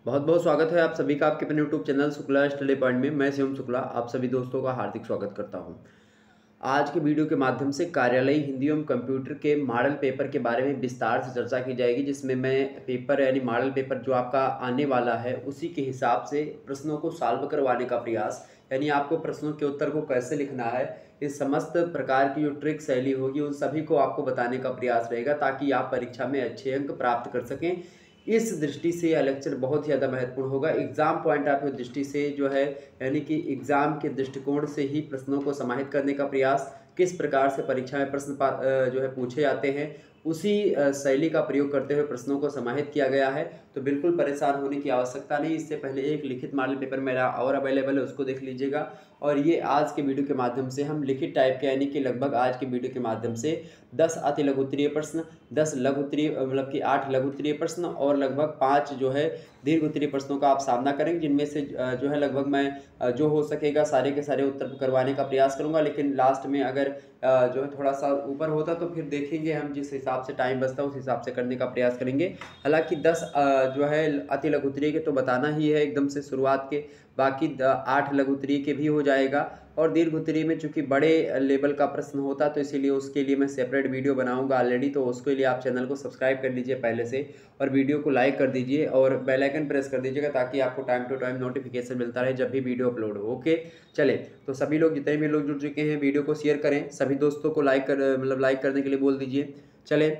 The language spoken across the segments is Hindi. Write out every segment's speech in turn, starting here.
बहुत बहुत स्वागत है आप सभी का आपके अपने YouTube channel Shukla study point में। मैं शिवम शुक्ला आप सभी दोस्तों का हार्दिक स्वागत करता हूं। आज के वीडियो के माध्यम से कार्यालयी हिंदी एवं कंप्यूटर के मॉडल पेपर के बारे में विस्तार से चर्चा की जाएगी, जिसमें मैं पेपर यानी मॉडल पेपर जो आपका आने वाला है उसी के हिसाब से प्रश्नों को सॉल्व करवाने का प्रयास, यानी आपको प्रश्नों के उत्तर को कैसे लिखना है, इस समस्त प्रकार की जो ट्रिक शैली होगी उन सभी को आपको बताने का प्रयास रहेगा, ताकि आप परीक्षा में अच्छे अंक प्राप्त कर सकें। इस दृष्टि से यह लेक्चर बहुत ही ज़्यादा महत्वपूर्ण होगा। एग्जाम पॉइंट ऑफ व्यू दृष्टि से जो है, यानी कि एग्जाम के दृष्टिकोण से ही प्रश्नों को समाहित करने का प्रयास, किस प्रकार से परीक्षा में प्रश्न जो है पूछे जाते हैं, उसी शैली का प्रयोग करते हुए प्रश्नों को समाहित किया गया है। तो बिल्कुल परेशान होने की आवश्यकता नहीं। इससे पहले एक लिखित मॉडल पेपर मेरा और अवेलेबल है, उसको देख लीजिएगा। और ये आज के वीडियो के माध्यम से हम लिखित टाइप के, यानी कि लगभग आज के वीडियो के माध्यम से 10 अति लघु उत्तरीय प्रश्न, 10 लघु उत्तरीय मतलब कि 8 लघु उत्तरीय प्रश्न और लगभग 5 जो है दीर्घ उत्तरीय प्रश्नों का आप सामना करेंगे, जिनमें से जो है लगभग मैं जो हो सकेगा सारे के सारे उत्तर करवाने का प्रयास करूंगा। लेकिन लास्ट में अगर जो है थोड़ा सा ऊपर होता तो फिर देखेंगे हम, जिस हिसाब से टाइम बचता है उस हिसाब से करने का प्रयास करेंगे। हालांकि 10 जो है अति लघु उत्तरीय के तो बताना ही है एकदम से शुरुआत के, बाकी 8 लघु उत्तरीय के भी हो जाएगा। और दीर्घ उत्तरीय में चूंकि बड़े लेवल का प्रश्न होता तो इसीलिए उसके लिए मैं सेपरेट वीडियो बनाऊंगा ऑलरेडी, तो उसके लिए आप चैनल को सब्सक्राइब कर लीजिए पहले से, और वीडियो को लाइक कर दीजिए और बेल आइकन प्रेस कर दीजिएगा, ताकि आपको टाइम टू टाइम नोटिफिकेशन मिलता रहे जब भी वीडियो अपलोड हो। ओके, चले तो सभी लोग, जितने भी लोग जुड़ चुके हैं, वीडियो को शेयर करें, सभी दोस्तों को लाइक करने के लिए बोल दीजिए। चले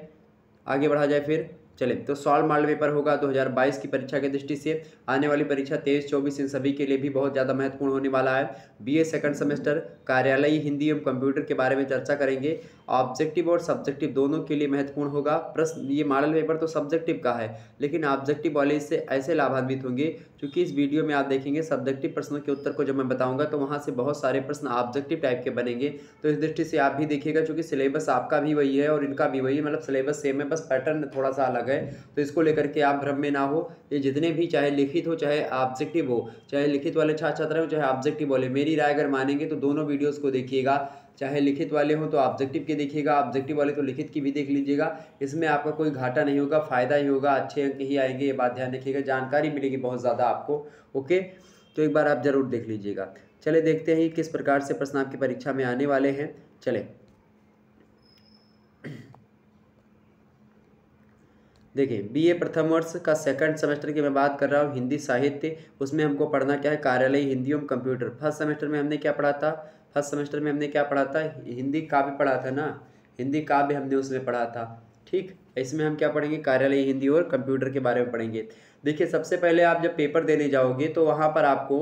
आगे बढ़ा जाए फिर। चले तो सॉल्व मॉडल पेपर होगा 2022 की परीक्षा की दृष्टि से। आने वाली परीक्षा 23-24 इन सभी के लिए भी बहुत ज़्यादा महत्वपूर्ण होने वाला है। बीए सेकंड सेमेस्टर कार्यालयी हिंदी एवं कंप्यूटर के बारे में चर्चा करेंगे। ऑब्जेक्टिव और सब्जेक्टिव दोनों के लिए महत्वपूर्ण होगा प्रश्न। ये मॉडल पेपर तो सब्जेक्टिव का है, लेकिन ऑब्जेक्टिव वाले इससे ऐसे लाभान्वित होंगे, क्योंकि इस वीडियो में आप देखेंगे सब्जेक्टिव प्रश्नों के उत्तर को जब मैं बताऊंगा तो वहाँ से बहुत सारे प्रश्न ऑब्जेक्टिव टाइप के बनेंगे। तो इस दृष्टि से आप भी देखिएगा, क्योंकि सिलेबस आपका भी वही है और इनका भी वही है, मतलब सिलेबस सेम है, बस पैटर्न थोड़ा सा अलग है। तो इसको लेकर के आप भ्रम में ना हो। ये जितने भी, चाहे लिखित हो चाहे ऑब्जेक्टिव हो, चाहे लिखित वाले छात्र छात्रा हो चाहे ऑब्जेक्टिव वाले, मेरी राय अगर मानेंगे तो दोनों वीडियोस को देखिएगा। चाहे लिखित वाले हो तो ऑब्जेक्टिव के देखिएगा, ऑब्जेक्टिव वाले तो लिखित की भी देख लीजिएगा। इसमें आपका कोई घाटा नहीं होगा, फायदा ही होगा, अच्छे अंक ही आएंगे, ये बात ध्यान रखिएगा। जानकारी मिलेगी बहुत ज़्यादा आपको। ओके, तो एक बार आप जरूर देख लीजिएगा। चले देखते हैं किस प्रकार से प्रश्न आपकी परीक्षा में आने वाले हैं। चले देखिए, बीए प्रथम वर्ष का सेकंड सेमेस्टर की मैं बात कर रहा हूँ, हिंदी साहित्य। उसमें हमको पढ़ना क्या है, कार्यालयी हिंदी एवं कंप्यूटर। फर्स्ट सेमेस्टर में हमने क्या पढ़ा था, हिंदी काव्य पढ़ा था ना, हिंदी काव्य हमने उसमें पढ़ा था। ठीक, इसमें हम क्या पढ़ेंगे, कार्यालयी हिंदी और कंप्यूटर के बारे में पढ़ेंगे। देखिए, सबसे पहले आप जब पेपर देने जाओगे तो वहाँ पर आपको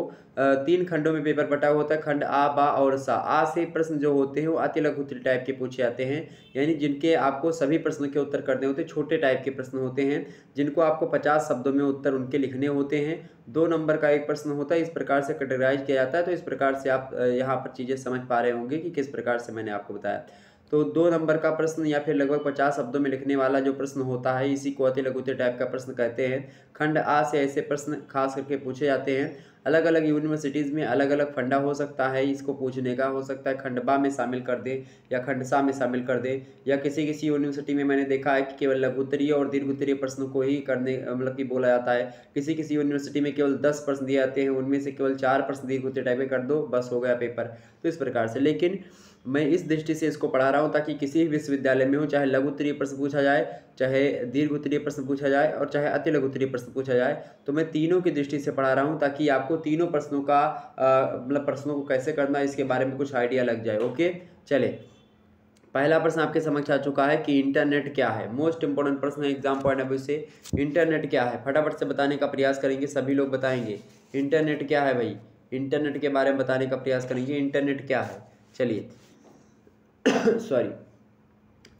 3 खंडों में पेपर बटा हुआ होता है। खंड आ, बा और सा। आ से प्रश्न जो होते हैं वो अति लघु उत्तरीय टाइप के पूछे जाते हैं, यानी जिनके आपको सभी प्रश्नों के उत्तर करने होते हैं। छोटे टाइप के प्रश्न होते हैं जिनको आपको 50 शब्दों में उत्तर उनके लिखने होते हैं। 2 नंबर का एक प्रश्न होता है। इस प्रकार से कैटेगराइज किया जाता है। तो इस प्रकार से आप यहाँ पर चीज़ें समझ पा रहे होंगे कि किस प्रकार से मैंने आपको बताया। तो 2 नंबर का प्रश्न या फिर लगभग 50 शब्दों में लिखने वाला जो प्रश्न होता है, इसी को अति लघु उत्तरीय टाइप का प्रश्न कहते हैं। खंड आ से ऐसे प्रश्न खास करके पूछे जाते हैं। अलग अलग यूनिवर्सिटीज़ में अलग अलग फंडा हो सकता है इसको पूछने का। हो सकता है खंड बा में शामिल कर दें या खंड सा में शामिल कर दें, या किसी किसी यूनिवर्सिटी में मैंने देखा है कि केवल लघु उत्तरीय और दीर्घ उत्तरीय प्रश्नों को ही करने मतलब कि बोला जाता है। किसी किसी यूनिवर्सिटी में केवल 10 प्रश्न दिए जाते हैं, उनमें से केवल 4 प्रश्न दीर्घ उत्तरीय टाइप में कर दो, बस हो गया पेपर। तो इस प्रकार से, लेकिन मैं इस दृष्टि से इसको पढ़ा रहा हूँ ताकि किसी भी विश्वविद्यालय में हो, चाहे लघु उत्तरीय प्रश्न पूछा जाए, चाहे दीर्घ उत्तरीय प्रश्न पूछा जाए और चाहे अति लघु उत्तरीय प्रश्न पूछा जाए, तो मैं तीनों की दृष्टि से पढ़ा रहा हूँ ताकि आपको तीनों प्रश्नों का मतलब प्रश्नों को कैसे करना है इसके बारे में कुछ आइडिया लग जाए। ओके, चले पहला प्रश्न आपके समक्ष आ चुका है कि इंटरनेट क्या है। मोस्ट इंपोर्टेंट प्रश्न है एग्जाम पॉइंट ऑफ व्यू से। इंटरनेट क्या है, फटाफट से बताने का प्रयास करेंगे, सभी लोग बताएंगे इंटरनेट क्या है भाई। इंटरनेट के बारे में बताने का प्रयास करेंगे, इंटरनेट क्या है। चलिए सॉरी,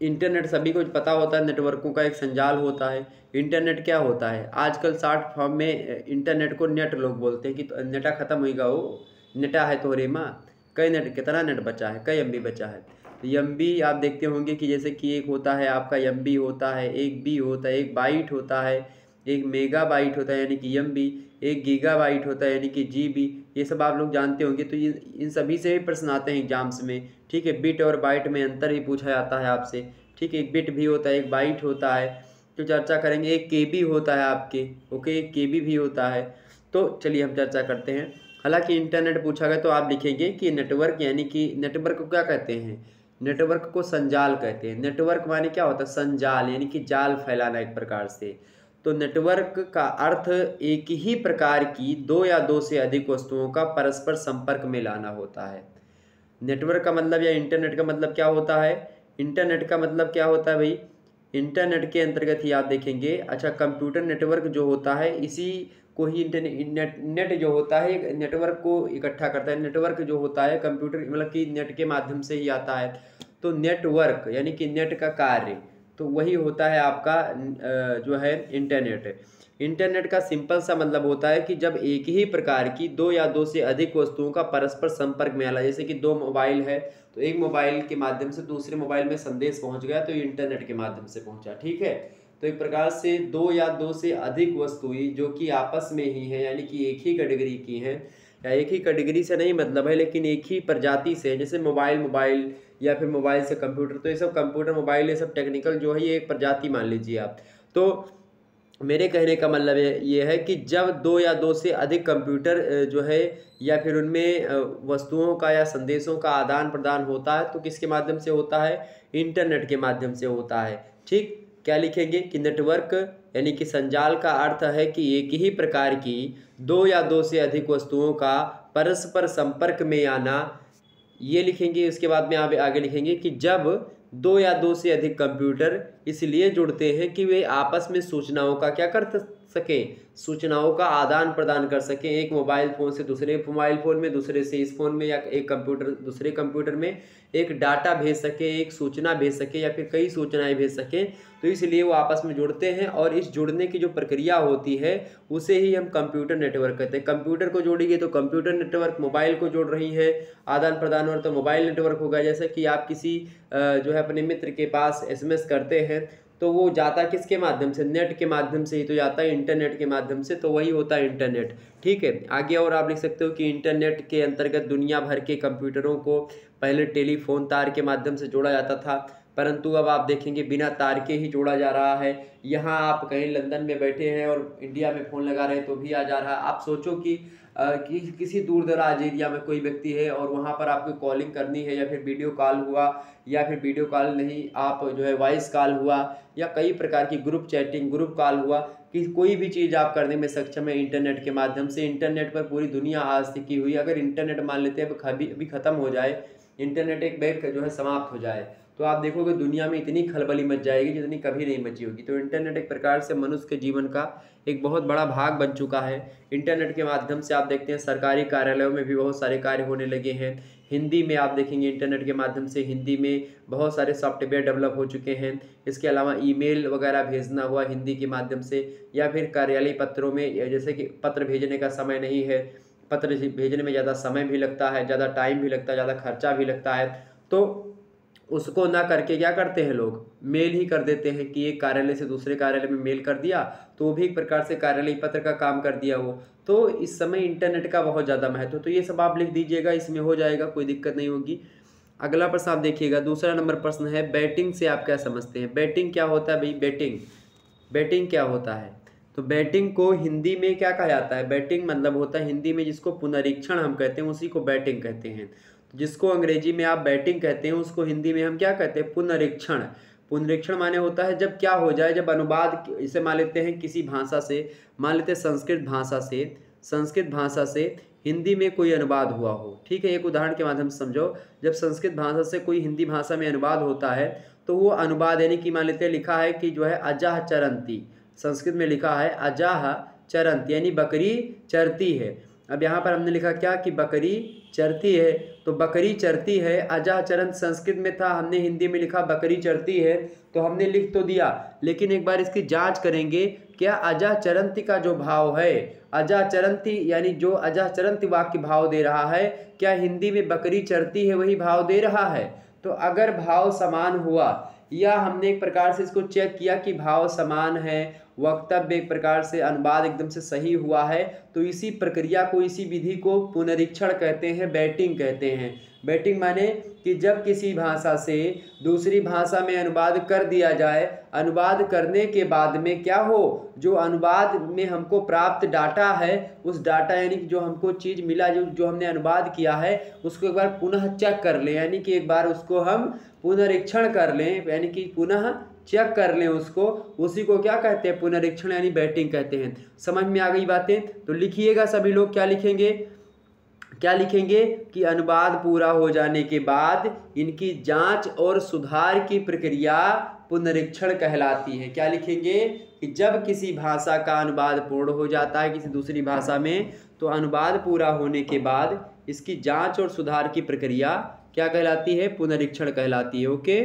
इंटरनेट सभी को पता होता है, नेटवर्कों का एक संजाल होता है। इंटरनेट क्या होता है, आजकल शॉर्ट फॉर्म में इंटरनेट को नेट लोग बोलते हैं कि तो नेटा खत्म होगा, वो नेटा है तो रे माँ। कई नेट, कितना नेट बचा है, कई एमबी बचा है। तो एमबी आप देखते होंगे कि जैसे कि एक होता है आपका एमबी होता है, एक बी होता है, एक बाइट होता है, एक मेगा बाइट होता है यानी कि एमबी, एक गीगा बाइट होता है यानी कि जीबी। ये सब आप लोग जानते होंगे। तो ये इन सभी से भी प्रश्न आते हैं एग्जाम्स में। ठीक है, बिट और बाइट में अंतर ही पूछा जाता है आपसे। ठीक है, एक बिट भी होता है, एक बाइट होता है। जो चर्चा करेंगे। एक केबी होता है आपके, ओके, एक केबी भी होता है। तो चलिए हम चर्चा करते हैं। हालांकि इंटरनेट पूछा गया तो आप लिखेंगे कि नेटवर्क, यानी कि नेटवर्क को क्या कहते हैं, नेटवर्क को संजाल कहते हैं। नेटवर्क माने क्या होता है, संजाल, यानी कि जाल फैलाना एक प्रकार से। तो नेटवर्क का अर्थ एक ही प्रकार की दो या दो से अधिक वस्तुओं का परस्पर संपर्क में लाना होता है। नेटवर्क का मतलब या इंटरनेट का मतलब क्या होता है, इंटरनेट का मतलब क्या होता है भाई, इंटरनेट के अंतर्गत ही आप देखेंगे। अच्छा, कंप्यूटर नेटवर्क जो होता है इसी को ही नेट जो होता है नेटवर्क को इकट्ठा करता है। नेटवर्क जो होता है कंप्यूटर मतलब कि नेट के माध्यम से ही आता है। तो नेटवर्क यानी कि नेट का कार्य, तो वही होता है आपका जो है इंटरनेट। इंटरनेट का सिंपल सा मतलब होता है कि जब एक ही प्रकार की दो या दो से अधिक वस्तुओं का परस्पर संपर्क में आना, जैसे कि दो मोबाइल है तो एक मोबाइल के माध्यम से दूसरे मोबाइल में संदेश पहुंच गया तो इंटरनेट के माध्यम से पहुंचा, ठीक है। तो एक प्रकार से दो या दो से अधिक वस्तुएं जो कि आपस में ही हैं, यानी कि एक ही कैटेगरी की हैं, या एक ही कैटेगरी से नहीं मतलब है लेकिन एक ही प्रजाति से, जैसे मोबाइल या फिर मोबाइल से कंप्यूटर, तो ये सब कंप्यूटर मोबाइल ये सब टेक्निकल जो है ये एक प्रजाति मान लीजिए आप। तो मेरे कहने का मतलब ये है कि जब दो या दो से अधिक कंप्यूटर जो है या फिर उनमें वस्तुओं का या संदेशों का आदान प्रदान होता है तो किसके माध्यम से होता है, इंटरनेट के माध्यम से होता है, ठीक। क्या लिखेंगे कि नेटवर्क यानी कि संजाल का अर्थ है कि एक ही प्रकार की दो या दो से अधिक वस्तुओं का परस्पर संपर्क में आना, ये लिखेंगे। उसके बाद में आप आगे लिखेंगे कि जब दो या दो से अधिक कंप्यूटर इसलिए जुड़ते हैं कि वे आपस में सूचनाओं का क्या कर सकें, सूचनाओं का आदान प्रदान कर सकें। एक मोबाइल फ़ोन से दूसरे मोबाइल फ़ोन में, दूसरे से इस फ़ोन में, या एक कंप्यूटर दूसरे कंप्यूटर में एक डाटा भेज सके, एक सूचना भेज सके या फिर कई सूचनाएं भेज सकें। तो इसलिए वो आपस में जुड़ते हैं और इस जुड़ने की जो प्रक्रिया होती है उसे ही हम कंप्यूटर नेटवर्क कहते हैं। कंप्यूटर को जोड़िए तो कंप्यूटर नेटवर्क, मोबाइल को जोड़ रही है आदान प्रदान और तो मोबाइल नेटवर्क होगा। जैसे कि आप किसी जो है अपने मित्र के पास SMS करते हैं तो वो जाता किसके माध्यम से, नेट के माध्यम से ही तो जाता है, इंटरनेट के माध्यम से, तो वही होता है इंटरनेट, ठीक है। आगे और आप लिख सकते हो कि इंटरनेट के अंतर्गत दुनिया भर के कंप्यूटरों को पहले टेलीफोन तार के माध्यम से जोड़ा जाता था, परंतु अब आप देखेंगे बिना तार के ही जोड़ा जा रहा है। यहाँ आप कहीं लंदन में बैठे हैं और इंडिया में फ़ोन लगा रहे हैं तो भी आ जा रहा है। आप सोचो कि किसी दूर दराज एरिया में कोई व्यक्ति है और वहाँ पर आपको कॉलिंग करनी है या फिर वीडियो कॉल हुआ, या फिर वीडियो कॉल नहीं आप जो है वॉइस कॉल हुआ, या कई प्रकार की ग्रुप चैटिंग, ग्रुप कॉल हुआ, कि कोई भी चीज़ आप करने में सक्षम है इंटरनेट के माध्यम से। इंटरनेट पर पूरी दुनिया आज टिकी हुई। अगर इंटरनेट मान लेते हैं अभी ख़त्म हो जाए, इंटरनेट एक बैग जो है समाप्त हो जाए, तो आप देखोगे दुनिया में इतनी खलबली मच जाएगी जितनी कभी नहीं मची होगी। तो इंटरनेट एक प्रकार से मनुष्य के जीवन का एक बहुत बड़ा भाग बन चुका है। इंटरनेट के माध्यम से आप देखते हैं सरकारी कार्यालयों में भी बहुत सारे कार्य होने लगे हैं। हिंदी में आप देखेंगे इंटरनेट के माध्यम से हिंदी में बहुत सारे सॉफ्टवेयर डेवलप हो चुके हैं। इसके अलावा ईमेल वगैरह भेजना हुआ हिंदी के माध्यम से, या फिर कार्यालय पत्रों में, जैसे कि पत्र भेजने का समय नहीं है, पत्र भेजने में ज़्यादा समय भी लगता है, ज़्यादा टाइम भी लगता है, ज़्यादा खर्चा भी लगता है, तो उसको ना करके क्या करते हैं लोग, मेल ही कर देते हैं कि एक कार्यालय से दूसरे कार्यालय में मेल कर दिया तो वो भी एक प्रकार से कार्यालय पत्र का काम कर दिया वो। तो इस समय इंटरनेट का बहुत ज़्यादा महत्व, तो ये सब आप लिख दीजिएगा, इसमें हो जाएगा, कोई दिक्कत नहीं होगी। अगला प्रश्न आप देखिएगा, दूसरा नंबर प्रश्न है बैटिंग से आप क्या समझते हैं। बैटिंग क्या होता है भाई, बैटिंग क्या होता है। तो बैटिंग को हिंदी में क्या कहा जाता है, बैटिंग मतलब होता है हिंदी में जिसको पुनरीक्षण हम कहते हैं उसी को बैटिंग कहते हैं। जिसको अंग्रेजी में आप बैटिंग कहते हैं उसको हिंदी में हम क्या कहते हैं, पुनरीक्षण। पुनरीक्षण माने होता है जब क्या हो जाए, जब अनुवाद, इसे मान लेते हैं किसी भाषा से, मान लेते हैं संस्कृत भाषा से हिंदी में कोई अनुवाद हुआ हो, ठीक है। एक उदाहरण के माध्यम से समझो, जब संस्कृत भाषा से कोई हिंदी भाषा में अनुवाद होता है तो वो अनुवाद यानी कि मान लेते हैं लिखा है कि जो है अजाह चरंती, संस्कृत में लिखा है अजाह चरंती यानी बकरी चरती है। अब यहाँ पर हमने लिखा क्या कि बकरी चरती है, तो बकरी चरती है, अजाह चरंत संस्कृत में था, हमने हिंदी में लिखा बकरी चरती है, तो हमने लिख तो दिया, लेकिन एक बार इसकी जांच करेंगे क्या अजाह चरंती का जो भाव है, अजाह चरंती यानी जो अजाह चरंती वाक्य भाव दे रहा है, क्या हिंदी में बकरी चरती है वही भाव दे रहा है। तो अगर भाव समान हुआ, या हमने एक प्रकार से इसको चेक किया कि भाव समान है, वक्तव्य एक प्रकार से अनुवाद एकदम से सही हुआ है, तो इसी प्रक्रिया को, इसी विधि को पुनरीक्षण कहते हैं, बैटिंग कहते हैं। बैटिंग माने कि जब किसी भाषा से दूसरी भाषा में अनुवाद कर दिया जाए, अनुवाद करने के बाद में क्या हो, जो अनुवाद में हमको प्राप्त डाटा है, उस डाटा यानी कि जो हमको चीज़ मिला, जो हमने अनुवाद किया है, उसको एक बार पुनः चेक कर लें, यानी कि एक बार उसको हम पुनरीक्षण कर लें, यानी कि पुनः चेक कर लें उसको, उसी को क्या कहते हैं, पुनरीक्षण यानी बैटिंग कहते हैं। समझ में आ गई बातें? तो लिखिएगा सभी लोग, क्या लिखेंगे, क्या लिखेंगे कि अनुवाद पूरा हो जाने के बाद इनकी जांच और सुधार की प्रक्रिया पुनरीक्षण कहलाती है। क्या लिखेंगे कि जब किसी भाषा का अनुवाद पूर्ण हो जाता है किसी दूसरी भाषा में, तो अनुवाद पूरा होने के बाद इसकी जांच और सुधार की प्रक्रिया क्या कहलाती है, पुनरीक्षण कहलाती है। ओके,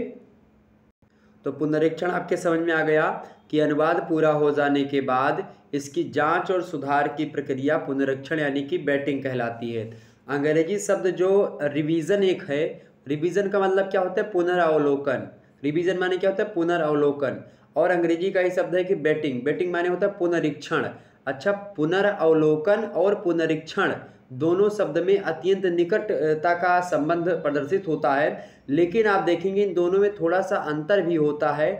तो पुनरीक्षण आपके समझ में आ गया कि अनुवाद पूरा हो जाने के बाद इसकी जांच और सुधार की प्रक्रिया पुनरीक्षण यानी कि बैटिंग कहलाती है। अंग्रेजी शब्द जो रिवीजन एक है, रिवीजन का मतलब क्या होता है, पुनरावलोकन। रिवीजन माने क्या होता है, पुनरावलोकन। और अंग्रेजी का ही शब्द है कि बैटिंग, बैटिंग माने होता है पुनरीक्षण। अच्छा, पुनरावलोकन और पुनरीक्षण दोनों शब्द में अत्यंत निकटता का संबंध प्रदर्शित होता है, लेकिन आप देखेंगे इन दोनों में थोड़ा सा अंतर भी होता है,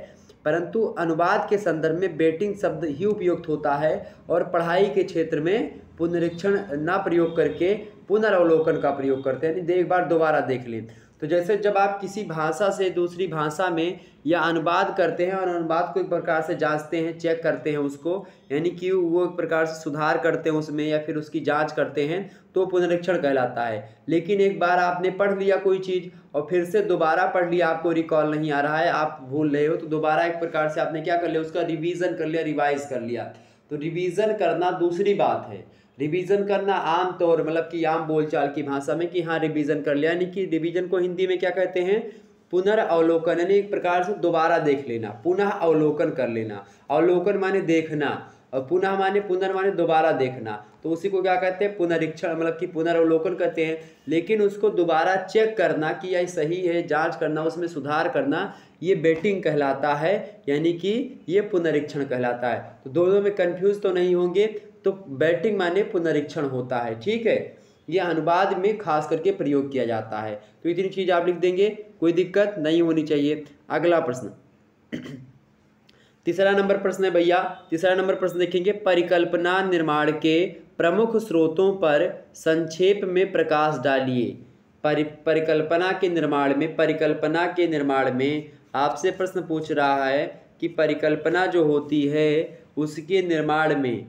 परंतु अनुवाद के संदर्भ में बैटिंग शब्द ही उपयुक्त होता है और पढ़ाई के क्षेत्र में पुनरीक्षण ना प्रयोग करके पुनरावलोकन का प्रयोग करते हैं, एक बार दोबारा देख लें। तो जैसे जब आप किसी भाषा से दूसरी भाषा में या अनुवाद करते हैं और अनुवाद को एक प्रकार से जांचते हैं, चेक करते हैं उसको, यानी कि वो एक प्रकार से सुधार करते हैं उसमें या फिर उसकी जांच करते हैं, तो पुनरीक्षण कहलाता है। लेकिन एक बार आपने पढ़ लिया कोई चीज़ और फिर से दोबारा पढ़ लिया, आपको रिकॉल नहीं आ रहा है, आप भूल रहे हो, तो दोबारा एक प्रकार से आपने क्या कर लिया, उसका रिवीजन कर लिया, रिवाइज कर लिया। तो रिवीजन करना दूसरी बात है। रिवीजन करना आम तौर मतलब कि आम बोलचाल की भाषा में कि हाँ रिवीजन कर लिया, यानी कि रिवीजन को हिंदी में क्या कहते हैं, पुनर्अवलोकन, यानी एक प्रकार से दोबारा देख लेना, पुनः अवलोकन कर लेना। अवलोकन माने देखना और पुनः माने, पुनर् माने दोबारा देखना, तो उसी को क्या कहते हैं, पुनरीक्षण मतलब कि पुनर्अवलोकन कहते हैं। लेकिन उसको दोबारा चेक करना कि यह सही है, जांच करना, उसमें सुधार करना, ये बैटिंग कहलाता है, यानी कि ये पुनरीक्षण कहलाता है। तो दोनों में कंफ्यूज तो नहीं होंगे, तो बैटिंग माने पुनरीक्षण होता है, ठीक है। ये अनुवाद में खास करके प्रयोग किया जाता है। तो इतनी चीज आप लिख देंगे, कोई दिक्कत नहीं होनी चाहिए। अगला प्रश्न, तीसरा नंबर प्रश्न है भैया। तीसरा नंबर प्रश्न देखेंगे, परिकल्पना निर्माण के प्रमुख स्रोतों पर संक्षेप में प्रकाश डालिए। परिकल्पना के निर्माण में आपसे प्रश्न पूछ रहा है कि परिकल्पना जो होती है उसके निर्माण में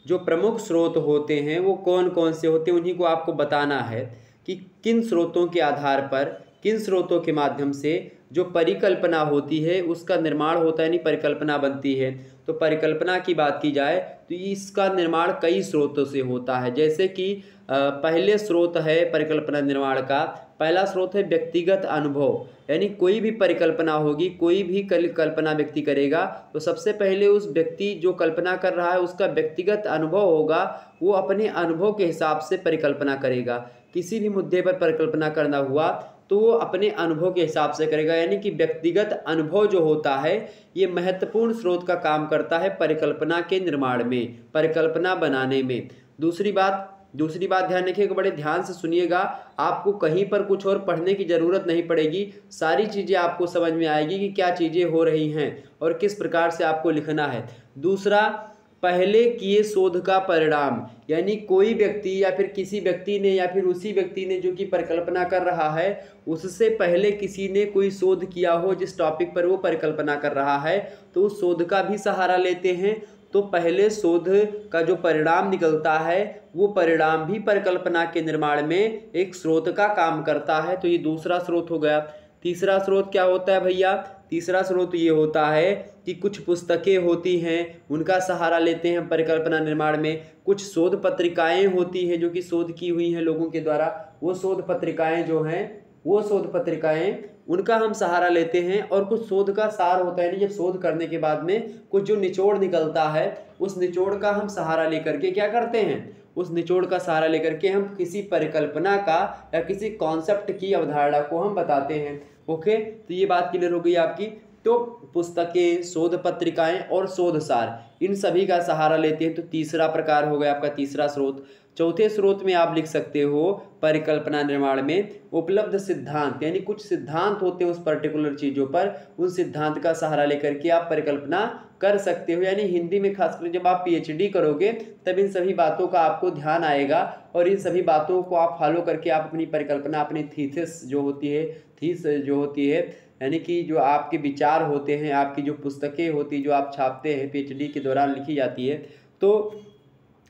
जो प्रमुख स्रोत होते हैं वो कौन कौन से होते हैं, उन्हीं को आपको बताना है कि किन स्रोतों के आधार पर, किन स्रोतों के माध्यम से जो परिकल्पना होती है उसका निर्माण होता है, यानी परिकल्पना बनती है। तो परिकल्पना की बात की जाए तो इसका निर्माण कई स्रोतों से होता है। जैसे कि पहले स्रोत है परिकल्पना निर्माण का, पहला स्रोत है व्यक्तिगत अनुभव, यानी कोई भी परिकल्पना होगी, कोई भी कल्पना व्यक्ति करेगा तो सबसे पहले उस व्यक्ति जो कल्पना कर रहा है उसका व्यक्तिगत अनुभव होगा, वो अपने अनुभव के हिसाब से परिकल्पना करेगा। किसी भी मुद्दे पर परिकल्पना करना हुआ तो वो अपने अनुभव के हिसाब से करेगा, यानी कि व्यक्तिगत अनुभव जो होता है ये महत्वपूर्ण स्रोत का काम करता है परिकल्पना के निर्माण में, परिकल्पना बनाने में। दूसरी बात ध्यान रखिएगा, बड़े ध्यान से सुनिएगा, आपको कहीं पर कुछ और पढ़ने की ज़रूरत नहीं पड़ेगी, सारी चीज़ें आपको समझ में आएगी कि क्या चीज़ें हो रही हैं और किस प्रकार से आपको लिखना है। दूसरा, पहले किए शोध का परिणाम, यानी कोई व्यक्ति या फिर किसी व्यक्ति ने या फिर उसी व्यक्ति ने जो कि परिकल्पना कर रहा है उससे पहले किसी ने कोई शोध किया हो जिस टॉपिक पर वो परिकल्पना कर रहा है, तो उस शोध का भी सहारा लेते हैं। तो पहले शोध का जो परिणाम निकलता है वो परिणाम भी परिकल्पना के निर्माण में एक स्रोत का काम करता है। तो ये दूसरा स्रोत हो गया। तीसरा स्रोत क्या होता है भैया? तीसरा स्रोत ये होता है कि कुछ पुस्तकें होती हैं उनका सहारा लेते हैं परिकल्पना निर्माण में, कुछ शोध पत्रिकाएं होती हैं जो कि शोध की हुई हैं लोगों के द्वारा, वो शोध पत्रिकाएं जो हैं वो शोध पत्रिकाएं उनका हम सहारा लेते हैं। और कुछ शोध का सार होता है, जब शोध करने के बाद में कुछ जो निचोड़ निकलता है उस निचोड़ का हम सहारा लेकर के क्या करते हैं, उस निचोड़ का सहारा लेकर के हम किसी परिकल्पना का या किसी कॉन्सेप्ट की अवधारणा को हम बताते हैं। ओके, तो ये बात क्लियर हो गई आपकी। तो पुस्तकें, शोध पत्रिकाएं और शोध सार, इन सभी का सहारा लेते हैं। तो तीसरा प्रकार हो गया आपका तीसरा स्रोत। चौथे स्रोत में आप लिख सकते हो परिकल्पना निर्माण में उपलब्ध सिद्धांत, यानी कुछ सिद्धांत होते हैं उस पर्टिकुलर चीज़ों पर, उन सिद्धांत का सहारा लेकर के आप परिकल्पना कर सकते हो। यानी हिंदी में खासकर जब आप पीएचडी करोगे तब इन सभी बातों का आपको ध्यान आएगा और इन सभी बातों को आप फॉलो करके आप अपनी परिकल्पना, अपनी थीसिस जो होती है, यानी कि जो आपके विचार होते हैं, आपकी जो पुस्तकें होती, जो आप छापते हैं पीएचडी के दौरान लिखी जाती है, तो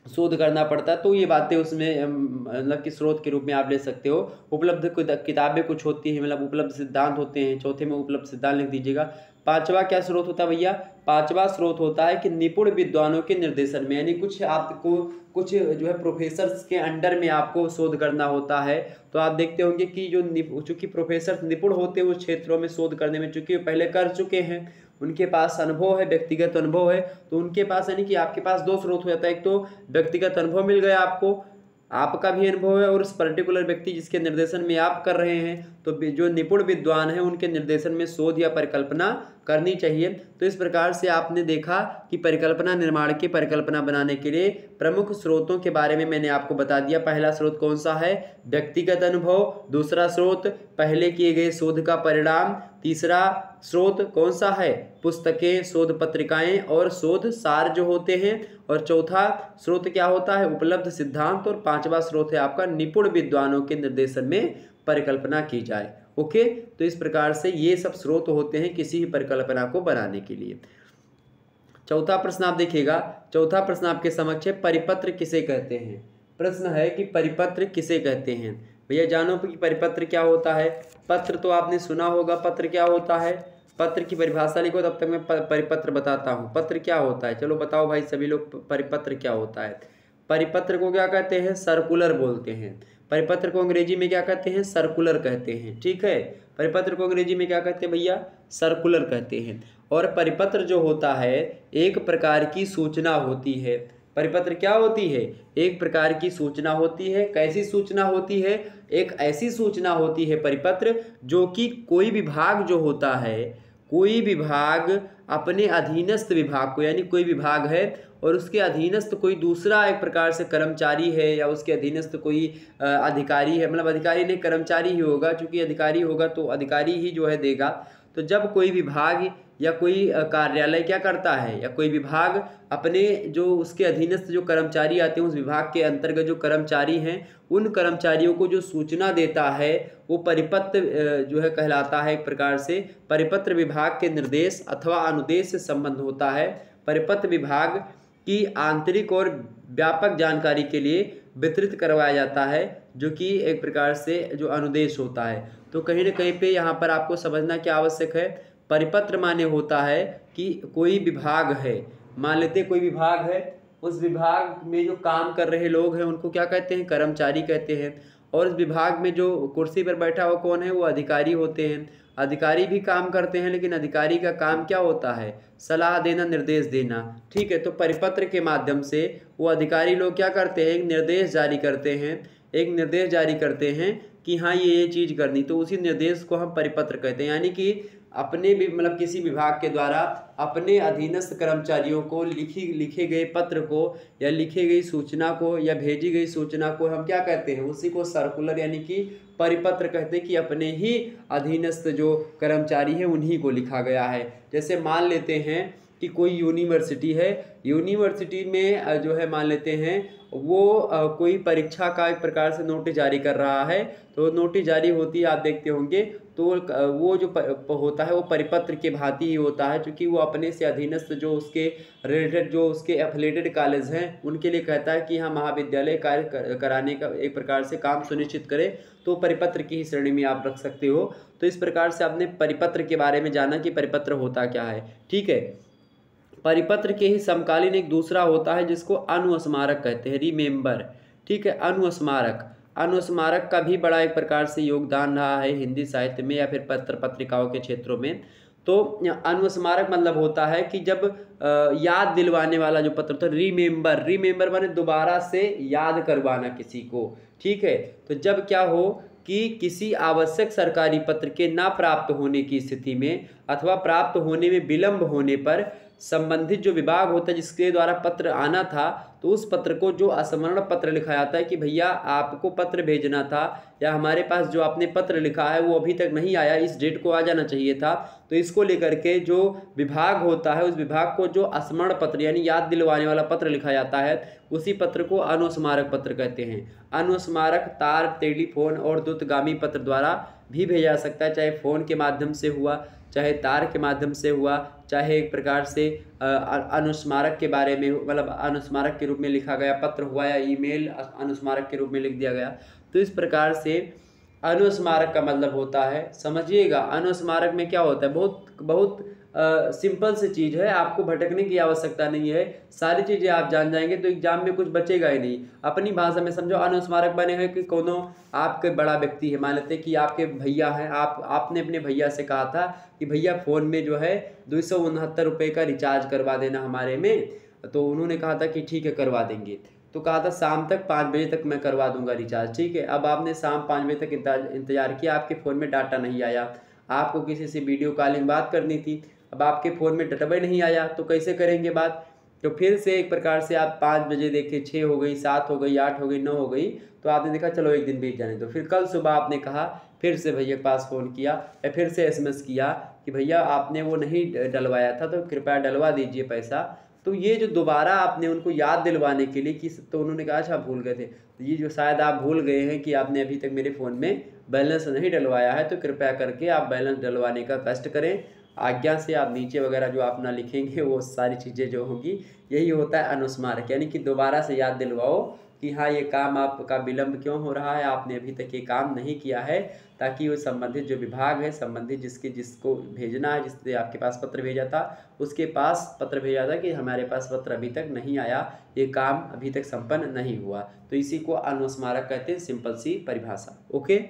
शोध करना पड़ता है, तो ये बातें उसमें मतलब कि स्रोत के रूप में आप ले सकते हो। उपलब्ध किताबें कुछ होती हैं, मतलब उपलब्ध सिद्धांत होते हैं, चौथे में उपलब्ध सिद्धांत लिख दीजिएगा। पांचवा क्या स्रोत होता है भैया? पांचवा स्रोत होता है कि निपुण विद्वानों के निर्देशन में, यानी कुछ आपको कुछ जो है प्रोफेसर्स के अंडर में आपको शोध करना होता है। तो आप देखते होंगे कि जो चूंकि प्रोफेसर निपुण होते हैं उस क्षेत्रों में शोध करने में, चूंकि पहले कर चुके हैं, उनके पास अनुभव है, व्यक्तिगत अनुभव है, तो उनके पास यानी कि आपके पास दो स्रोत हो जाता है। एक तो व्यक्तिगत अनुभव मिल गया आपको, आपका भी अनुभव है और उस पर्टिकुलर व्यक्ति जिसके निर्देशन में आप कर रहे हैं, तो जो निपुण विद्वान है उनके निर्देशन में शोध या परिकल्पना करनी चाहिए। तो इस प्रकार से आपने देखा कि परिकल्पना निर्माण की परिकल्पना बनाने के लिए प्रमुख स्रोतों के बारे में मैंने आपको बता दिया। पहला स्रोत कौन सा है? व्यक्तिगत अनुभव। दूसरा स्रोत पहले किए गए शोध का परिणाम। तीसरा स्रोत कौन सा है? पुस्तकें, शोध पत्रिकाएं और शोध सार जो होते हैं। और चौथा स्रोत क्या होता है? उपलब्ध सिद्धांत। और पांचवा स्रोत है आपका निपुण विद्वानों के निर्देशन में परिकल्पना की जाए। ओके, तो इस प्रकार से ये सब स्रोत होते हैं किसी भी परिकल्पना को बनाने के लिए। चौथा प्रश्न आप देखिएगा, चौथा प्रश्न आपके समक्ष है, परिपत्र किसे कहते हैं? प्रश्न है कि परिपत्र किसे कहते हैं। भैया जानो कि परिपत्र क्या होता है। पत्र तो आपने सुना होगा, पत्र क्या होता है। पत्र की परिभाषा लिखो, तब तक मैं परिपत्र बताता हूँ। पत्र क्या होता है, चलो बताओ भाई सभी लोग, परिपत्र क्या होता है। परिपत्र को क्या कहते हैं? सर्कुलर बोलते हैं। परिपत्र को अंग्रेजी में क्या कहते हैं? सर्कुलर कहते हैं। ठीक है, परिपत्र को अंग्रेजी में क्या कहते हैं भैया? सर्कुलर कहते हैं। और परिपत्र जो होता है एक प्रकार की सूचना होती है। परिपत्र क्या होती है? एक प्रकार की सूचना होती है। कैसी सूचना होती है? एक ऐसी सूचना होती है परिपत्र जो कि कोई विभाग जो होता है, कोई विभाग अपने अधीनस्थ विभाग को, यानी कोई विभाग है और उसके अधीनस्थ कोई दूसरा एक प्रकार से कर्मचारी है या उसके अधीनस्थ कोई अधिकारी है, मतलब अधिकारी नहीं कर्मचारी ही होगा, चूंकि अधिकारी होगा तो अधिकारी ही जो है देगा। तो जब कोई विभाग या कोई कार्यालय क्या करता है, या कोई विभाग अपने जो उसके अधीनस्थ जो कर्मचारी आते हैं, उस विभाग के अंतर्गत जो कर्मचारी हैं, उन कर्मचारियों को जो सूचना देता है वो परिपत्र जो है कहलाता है। एक प्रकार से परिपत्र विभाग के निर्देश अथवा अनुदेश से संबंध होता है। परिपत्र विभाग की आंतरिक और व्यापक जानकारी के लिए वितरित करवाया जाता है, जो कि एक प्रकार से जो अनुदेश होता है। तो कहीं ना कहीं पे यहाँ पर आपको समझना क्या आवश्यक है, परिपत्र माने होता है कि कोई विभाग है, मान लेते कोई विभाग है, उस विभाग में जो काम कर रहे लोग हैं उनको क्या कहते हैं? कर्मचारी कहते हैं। और उस विभाग में जो कुर्सी पर बैठा हुआ कौन है? वो अधिकारी होते हैं। अधिकारी भी काम करते हैं, लेकिन अधिकारी का काम क्या होता है? सलाह देना, निर्देश देना। ठीक है, तो परिपत्र के माध्यम से वो अधिकारी लोग क्या करते हैं? एक निर्देश जारी करते हैं, एक निर्देश जारी करते हैं कि हाँ ये चीज़ करनी, तो उसी निर्देश को हम परिपत्र कहते हैं। यानी कि अपने भी मतलब किसी विभाग के द्वारा अपने अधीनस्थ कर्मचारियों को लिखे गए पत्र को या लिखी गई सूचना को या भेजी गई सूचना को हम क्या कहते हैं? उसी को सर्कुलर यानी कि परिपत्र कहते हैं, कि अपने ही अधीनस्थ जो कर्मचारी है उन्हीं को लिखा गया है। जैसे मान लेते हैं कि कोई यूनिवर्सिटी है, यूनिवर्सिटी में जो है मान लेते हैं वो कोई परीक्षा का एक प्रकार से नोटिस जारी कर रहा है, तो नोटिस जारी होती है आप देखते होंगे, तो वो जो होता है वो परिपत्र के भांति ही होता है, क्योंकि वो अपने से अधीनस्थ जो उसके रिलेटेड जो उसके एफिलेटेड कॉलेज हैं उनके लिए कहता है कि हाँ महाविद्यालय कार्य कराने का एक प्रकार से काम सुनिश्चित करे, तो परिपत्र की ही श्रेणी में आप रख सकते हो। तो इस प्रकार से आपने परिपत्र के बारे में जाना कि परिपत्र होता क्या है। ठीक है, परिपत्र के ही समकालीन एक दूसरा होता है जिसको अनुस्मारक कहते हैं, रिमेंबर। ठीक है, अनुस्मारक, अनुस्मारक का भी बड़ा एक प्रकार से योगदान रहा है हिंदी साहित्य में या फिर पत्र पत्रिकाओं के क्षेत्रों में। तो अनुस्मारक मतलब होता है कि जब याद दिलवाने वाला जो पत्र होता है, रिमेंबर, रिमेंबर माने दोबारा से याद करवाना किसी को। ठीक है, तो जब क्या हो कि किसी आवश्यक सरकारी पत्र के ना प्राप्त होने की स्थिति में अथवा प्राप्त होने में विलंब होने पर संबंधित जो विभाग होता है जिसके द्वारा पत्र आना था, तो उस पत्र को जो अस्मरण पत्र लिखा जाता है कि भैया आपको पत्र भेजना था या हमारे पास जो आपने पत्र लिखा है वो अभी तक नहीं आया, इस डेट को आ जाना चाहिए था, तो इसको लेकर के जो विभाग होता है उस विभाग को जो स्मरण पत्र यानी याद दिलवाने वाला पत्र लिखा जाता है उसी पत्र को अनुस्मारक पत्र कहते हैं। अनुस्मारक तार, टेलीफोन और दूरगामी पत्र द्वारा भी भेजा जा सकता है, चाहे फ़ोन के माध्यम से हुआ, चाहे तार के माध्यम से हुआ, चाहे एक प्रकार से अनुस्मारक के बारे में मतलब अनुस्मारक के रूप में लिखा गया पत्र हुआ या ईमेल अनुस्मारक के रूप में लिख दिया गया। तो इस प्रकार से अनुस्मारक का मतलब होता है, समझिएगा अनुस्मारक में क्या होता है, बहुत सिंपल सी चीज़ है, आपको भटकने की आवश्यकता नहीं है, सारी चीज़ें आप जान जाएंगे तो एग्जाम में कुछ बचेगा ही नहीं। अपनी भाषा में समझो, अनुस्मारक बने हैं कि कोनो आपके बड़ा व्यक्ति है, मान लेते कि आपके भैया हैं, आपने अपने भैया से कहा था कि भैया फ़ोन में जो है 269 रुपये का रिचार्ज करवा देना हमारे में, तो उन्होंने कहा था कि ठीक है करवा देंगे, तो कहा था शाम तक 5 बजे तक मैं करवा दूंगा रिचार्ज, ठीक है। अब आपने शाम 5 बजे तक इंतजार किया, आपके फ़ोन में डाटा नहीं आया, आपको किसी से वीडियो कॉलिंग बात करनी थी, अब आपके फ़ोन में डाटा नहीं आया तो कैसे करेंगे बात, तो फिर से एक प्रकार से आप 5 बजे देखे 6 हो गई, 7 हो गई, 8 हो गई, 9 हो गई, तो आपने देखा चलो एक दिन बीत जाने दो, फिर कल सुबह आपने कहा फिर से भैया के पास फ़ोन किया या फिर से SMS किया कि भैया आपने वो नहीं डलवाया था तो कृपया डलवा दीजिए पैसा। तो ये जो दोबारा आपने उनको याद दिलवाने के लिए कि, तो उन्होंने कहा अच्छा भूल गए थे, तो ये जो शायद आप भूल गए हैं कि आपने अभी तक मेरे फ़ोन में बैलेंस नहीं डलवाया है, तो कृपया करके आप बैलेंस डलवाने का कष्ट करें, आज्ञा से आप नीचे वगैरह जो अपना लिखेंगे वो सारी चीज़ें जो होंगी, यही होता है अनुस्मारक, यानी कि दोबारा से याद दिलवाओ कि हाँ ये काम आपका विलंब क्यों हो रहा है, आपने अभी तक ये काम नहीं किया है, ताकि वो संबंधित जो विभाग है, संबंधित जिसको भेजना है, जिसने आपके पास पत्र भेजा था उसके पास पत्र भेजा था कि हमारे पास पत्र अभी तक नहीं आया, ये काम अभी तक संपन्न नहीं हुआ, तो इसी को अनुस्मारक कहते हैं, सिंपल सी परिभाषा। ओके,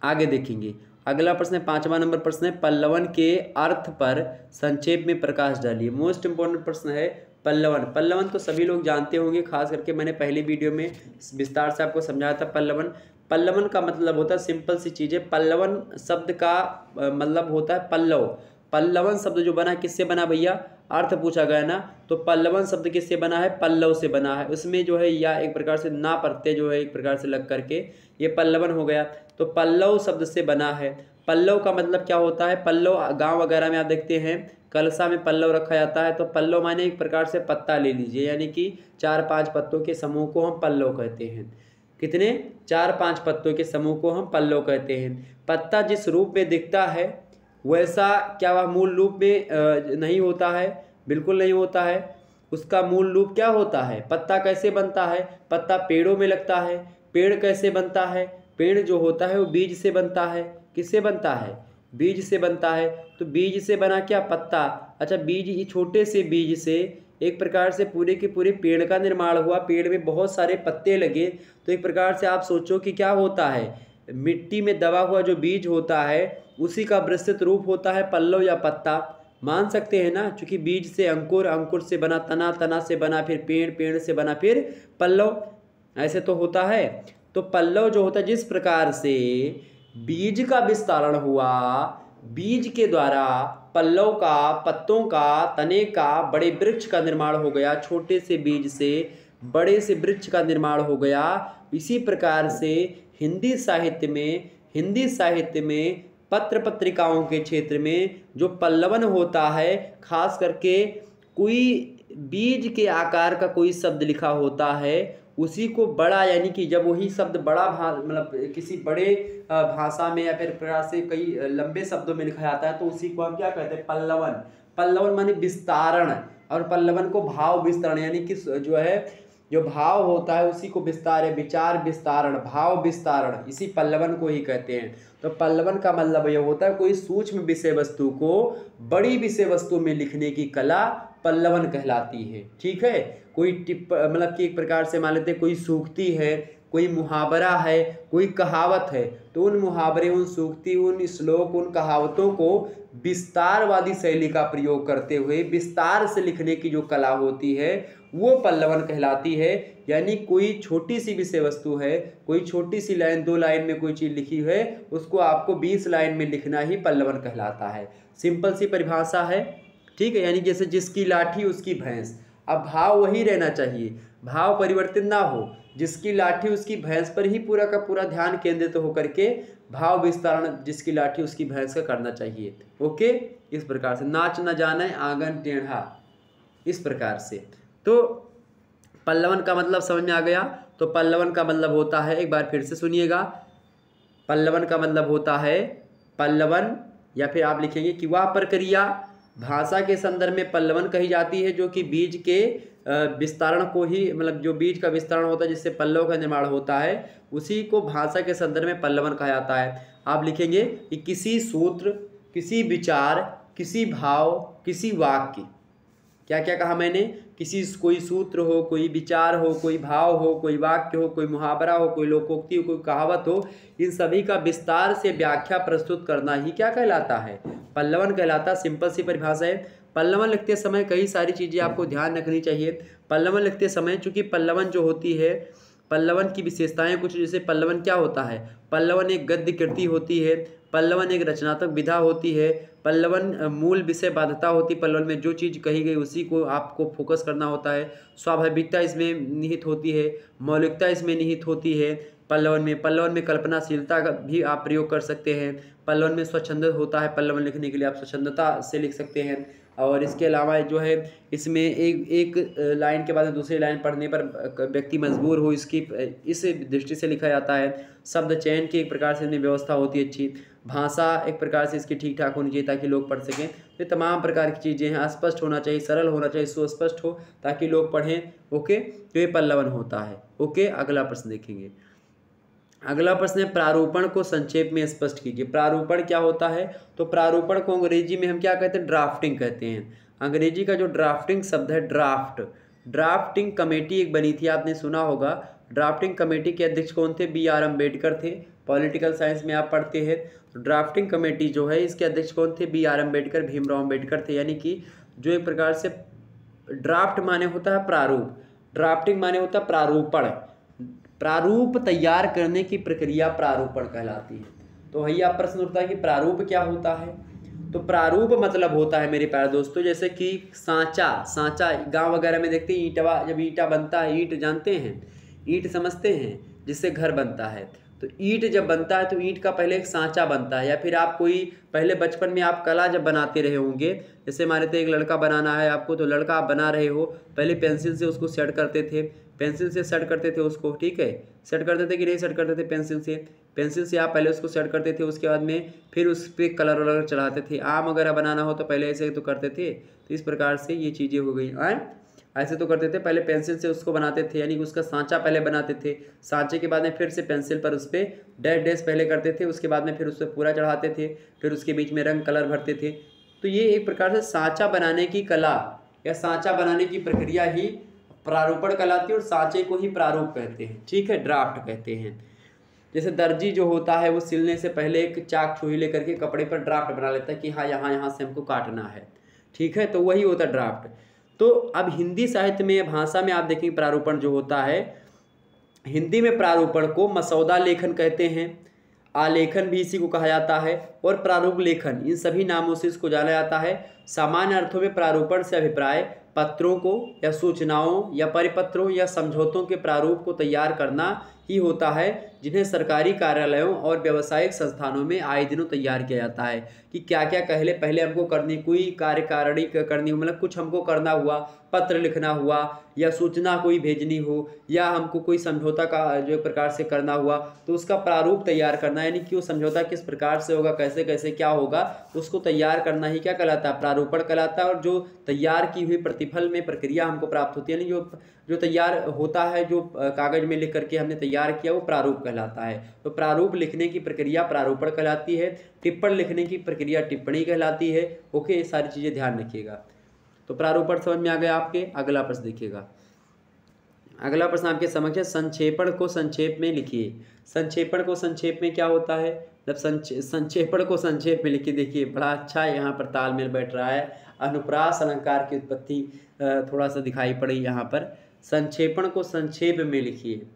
आगे देखेंगे। अगला प्रश्न है 5वां नंबर प्रश्न है, पल्लवन के अर्थ पर संक्षेप में प्रकाश डालिए। मोस्ट इंपॉर्टेंट प्रश्न है पल्लवन। पल्लवन तो सभी लोग जानते होंगे, खास करके मैंने पहली वीडियो में विस्तार से आपको समझाया था। पल्लवन का मतलब होता है, सिंपल सी चीज़ है, पल्लवन शब्द का मतलब होता है पल्लव। पल्लवन शब्द जो बना किससे बना भैया, अर्थ पूछा गया ना, तो पल्लवन शब्द किससे बना है, पल्लव से बना है। उसमें जो है या एक प्रकार से ना प्रत्यय जो है एक प्रकार से लग करके ये पल्लवन हो गया, तो पल्लव शब्द से बना है। पल्लव का मतलब क्या होता है, पल्लव गांव वगैरह में आप देखते हैं कलशा में पल्लव रखा जाता है, तो पल्लव माने एक प्रकार से पत्ता ले लीजिए, यानी कि 4-5 पत्तों के समूह को हम पल्लव कहते हैं। कितने, 4-5 पत्तों के समूह को हम पल्लव कहते हैं। पत्ता जिस रूप में दिखता है वैसा क्या वह मूल रूप में नहीं होता है, बिल्कुल नहीं होता है। उसका मूल रूप क्या होता है, पत्ता कैसे बनता है, पत्ता पेड़ों में लगता है। पेड़ कैसे बनता है, पेड़ जो होता है वो बीज से बनता है। किससे बनता है, बीज से बनता है। तो बीज से बना क्या, पत्ता। अच्छा, बीज, छोटे से बीज से एक प्रकार से पूरे के पूरे पेड़ का निर्माण हुआ, पेड़ में बहुत सारे पत्ते लगे, तो एक प्रकार से आप सोचो कि क्या होता है, मिट्टी में दबा हुआ जो बीज होता है उसी का विस्तृत रूप होता है पल्लव या पत्ता। मान सकते हैं ना, क्योंकि बीज से अंकुर, अंकुर से बना तना, तना से बना फिर पेड़, पेड़ से बना फिर पल्लव, ऐसे तो होता है। तो पल्लव जो होता है, जिस प्रकार से बीज का विस्तारण हुआ, बीज के द्वारा पल्लव का, पत्तों का, तने का बड़े वृक्ष का निर्माण हो गया, छोटे से बीज से बड़े से वृक्ष का निर्माण हो गया। इसी प्रकार से हिंदी साहित्य में पत्र पत्रिकाओं के क्षेत्र में जो पल्लवन होता है, खास करके कोई बीज के आकार का कोई शब्द लिखा होता है, उसी को बड़ा, यानी कि जब वही शब्द बड़ा मतलब किसी बड़े भाषा में या फिर प्रकार से कई लंबे शब्दों में लिखा जाता है, तो उसी को हम क्या कहते हैं, पल्लवन। पल्लवन माने विस्तारण, और पल्लवन को भाव विस्तरण, यानी कि जो है जो भाव होता है उसी को विस्तार है, विचार विस्तारण, भाव विस्तारण, इसी पल्लवन को ही कहते हैं। तो पल्लवन का मतलब यह होता है कोई सूक्ष्म विषय वस्तु को बड़ी विषय वस्तु में लिखने की कला पल्लवन कहलाती है। ठीक है, कोई टिप मतलब कि एक प्रकार से मान लेते कोई सूक्ति है, कोई मुहावरा है, कोई कहावत है, तो उन मुहावरे, उन सूक्ति, उन श्लोक, उन कहावतों को विस्तारवादी शैली का प्रयोग करते हुए विस्तार से लिखने की जो कला होती है वो पल्लवन कहलाती है। यानी कोई छोटी सी विषय वस्तु है, कोई छोटी सी लाइन, 2 लाइन में कोई चीज़ लिखी है, उसको आपको 20 लाइन में लिखना ही पल्लवन कहलाता है। सिंपल सी परिभाषा है, ठीक है। यानी जैसे जिसकी लाठी उसकी भैंस, अब भाव वही रहना चाहिए, भाव परिवर्तन ना हो, जिसकी लाठी उसकी भैंस पर ही पूरा का पूरा ध्यान केंद्रित होकर के भाव विस्तारण जिसकी लाठी उसकी भैंस का करना चाहिए। ओके, इस प्रकार से नाच न जाने आंगन टेढ़ा, इस प्रकार से। तो पल्लवन का मतलब समझ में आ गया। तो पल्लवन का मतलब होता है, एक बार फिर से सुनिएगा, पल्लवन का मतलब होता है पल्लवन, या फिर आप लिखेंगे कि वह प्रक्रिया भाषा के संदर्भ में पल्लवन कही जाती है जो कि बीज के विस्तारण को ही, मतलब जो बीज का विस्तारण होता है जिससे पल्लव का निर्माण होता है, उसी को भाषा के संदर्भ में पल्लवन कहा जाता है। आप लिखेंगे कि किसी सूत्र, किसी विचार, किसी भाव, किसी वाक्य, क्या क्या कहा मैंने, कोई सूत्र हो, कोई विचार हो, कोई भाव हो, कोई वाक्य हो, कोई मुहावरा हो, कोई लोकोक्ति हो, कोई कहावत हो, इन सभी का विस्तार से व्याख्या प्रस्तुत करना ही क्या कहलाता है, पल्लवन कहलाता। सिंपल सी परिभाषा है। पल्लवन लिखते समय कई सारी चीज़ें आपको ध्यान रखनी चाहिए। पल्लवन लिखते समय, चूँकि पल्लवन जो होती है, पल्लवन की विशेषताएं कुछ, जैसे पल्लवन क्या होता है, पल्लवन एक गद्य कृति होती है, पल्लवन एक रचनात्मक विधा होती है, पल्लवन मूल विषय बाध्यता होती है, पल्लवन में जो चीज़ कही गई उसी को आपको फोकस करना होता है, स्वाभाविकता इसमें निहित होती है, मौलिकता इसमें निहित होती है। पल्लवन में कल्पनाशीलता का भी आप प्रयोग कर सकते हैं। पल्लवन में स्वच्छंद होता है, पल्लवन लिखने के लिए आप स्वच्छंदता से लिख सकते हैं। और इसके अलावा जो है इसमें एक लाइन के बाद दूसरी लाइन पढ़ने पर व्यक्ति मजबूर हो, इसकी इस दृष्टि से लिखा जाता है। शब्द चयन की एक प्रकार से इसमें व्यवस्था होती है अच्छी, भाषा एक प्रकार से इसकी ठीक ठाक होनी चाहिए ताकि लोग पढ़ सकें। तो तमाम प्रकार की चीज़ें हैं, स्पष्ट होना चाहिए, सरल होना चाहिए, सुस्पष्ट हो ताकि लोग पढ़ें। ओके, तो ये पल्लवन होता है। ओके, अगला प्रश्न देखेंगे। अगला प्रश्न है, प्रारूपण को संक्षेप में स्पष्ट कीजिए। प्रारूपण क्या होता है? तो प्रारूपण को अंग्रेजी में हम क्या कहते हैं? ड्राफ्टिंग कहते हैं। अंग्रेजी का जो ड्राफ्टिंग शब्द है, ड्राफ्टिंग कमेटी एक बनी थी, आपने सुना होगा। ड्राफ्टिंग कमेटी के अध्यक्ष कौन थे? B.R. अम्बेडकर थे। पॉलिटिकल साइंस में आप पढ़ते हैं। तो ड्राफ्टिंग कमेटी जो है इसके अध्यक्ष कौन थे? B.R. अम्बेडकर, भीमराव अम्बेडकर थे। यानी कि जो एक प्रकार से ड्राफ्ट माने होता है प्रारूप, ड्राफ्टिंग माने होता है प्रारूपण, प्रारूप तैयार करने की प्रक्रिया प्रारूपण कहलाती है। तो भैया प्रश्न उठता है कि प्रारूप क्या होता है? तो प्रारूप मतलब होता है मेरे प्यारे दोस्तों, जैसे कि सांचा गांव वगैरह में देखते हैं, ईंटवा, जब ईंटा बनता है, ईंट जानते हैं, ईंट समझते हैं जिससे घर बनता है। तो ईंट जब बनता है तो ईंट का पहले एक सांचा बनता है। या फिर आप कोई पहले बचपन में आप कला जब बनाते रहे होंगे, जैसे हमारे तो एक लड़का बनाना है आपको, तो लड़का आप बना रहे हो, पहले पेंसिल से उसको सेट करते थे, पेंसिल से सेट करते थे उसको, ठीक है, सेट करते थे कि नहीं सेट करते थे? पेंसिल से आप पहले उसको सेट करते थे, उसके बाद में फिर उस पर कलर वलर चढ़ाते थे। आम वगैरह बनाना हो तो पहले ऐसे तो करते थे। तो इस प्रकार से ये चीज़ें हो गई। ऐसे तो करते थे, पहले पेंसिल से उसको बनाते थे, यानी कि उसका सांचा पहले बनाते थे, सांचे के बाद में फिर से पेंसिल पर उस पर डैश डैश पहले करते थे, उसके बाद में फिर उस पर पूरा चढ़ाते थे, फिर उसके बीच में रंग कलर भरते थे। तो ये एक प्रकार से सांचा बनाने की कला या सांचा बनाने की प्रक्रिया ही प्रारूपण कहलाती है, और सांचे को ही प्रारूप कहते हैं, ठीक है, ड्राफ्ट कहते हैं। जैसे दर्जी जो होता है वो सिलने से पहले एक चाक छुरी लेकर के कपड़े पर ड्राफ्ट बना लेता है कि हाँ यहाँ से हमको काटना है, ठीक है, तो वही होता है ड्राफ्ट। तो अब हिंदी साहित्य में, भाषा में आप देखेंगे प्रारूपण जो होता है, हिंदी में प्रारूपण को मसौदा लेखन कहते हैं, आलेखन भी इसी को कहा जाता है, और प्रारूप लेखन, इन सभी नामों से इसको जाना जाता है। सामान्य अर्थों में प्रारूपण से अभिप्राय पत्रों को या सूचनाओं या परिपत्रों या समझौतों के प्रारूप को तैयार करना ही होता है, जिन्हें सरकारी कार्यालयों और व्यावसायिक संस्थानों में आए दिनों तैयार किया जाता है। कि क्या क्या पहले हमको करनी, कोई कार्यकारिणी करनी हो, मतलब कुछ हमको करना हुआ, पत्र लिखना हुआ या सूचना कोई भेजनी हो, या हमको कोई समझौता का जो प्रकार से करना हुआ, तो उसका प्रारूप तैयार करना, यानी कि वो समझौता किस प्रकार से होगा, कैसे कैसे क्या होगा, उसको तैयार करना ही क्या कहलाता है? प्रारूपण कहलाता है। और जो तैयार की हुई प्रतिफल में प्रक्रिया हमको प्राप्त होती है, यानी जो तैयार होता है, जो कागज में लिख करके हमने तैयार किया, वो प्रारूप कहलाता है। तो प्रारूप लिखने की प्रक्रिया प्रारूपण कहलाती है, टिप्पण लिखने की प्रक्रिया टिप्पणी कहलाती है। ओके, ये सारी चीज़ें ध्यान रखिएगा। तो प्रारूपण समझ में आ गया आपके। अगला प्रश्न देखिएगा। अगला प्रश्न आपके समक्ष है, संक्षेपण को संक्षेप में लिखिए। संक्षेपण को संक्षेप में क्या होता है, जब संक्षेपण को संक्षेप में लिखिए। देखिए बड़ा अच्छा यहाँ पर तालमेल बैठ रहा है। अनुप्रास अलंकार की उत्पत्ति थोड़ा सा दिखाई पड़ी यहाँ पर। संक्षेपण को संक्षेप में लिखिए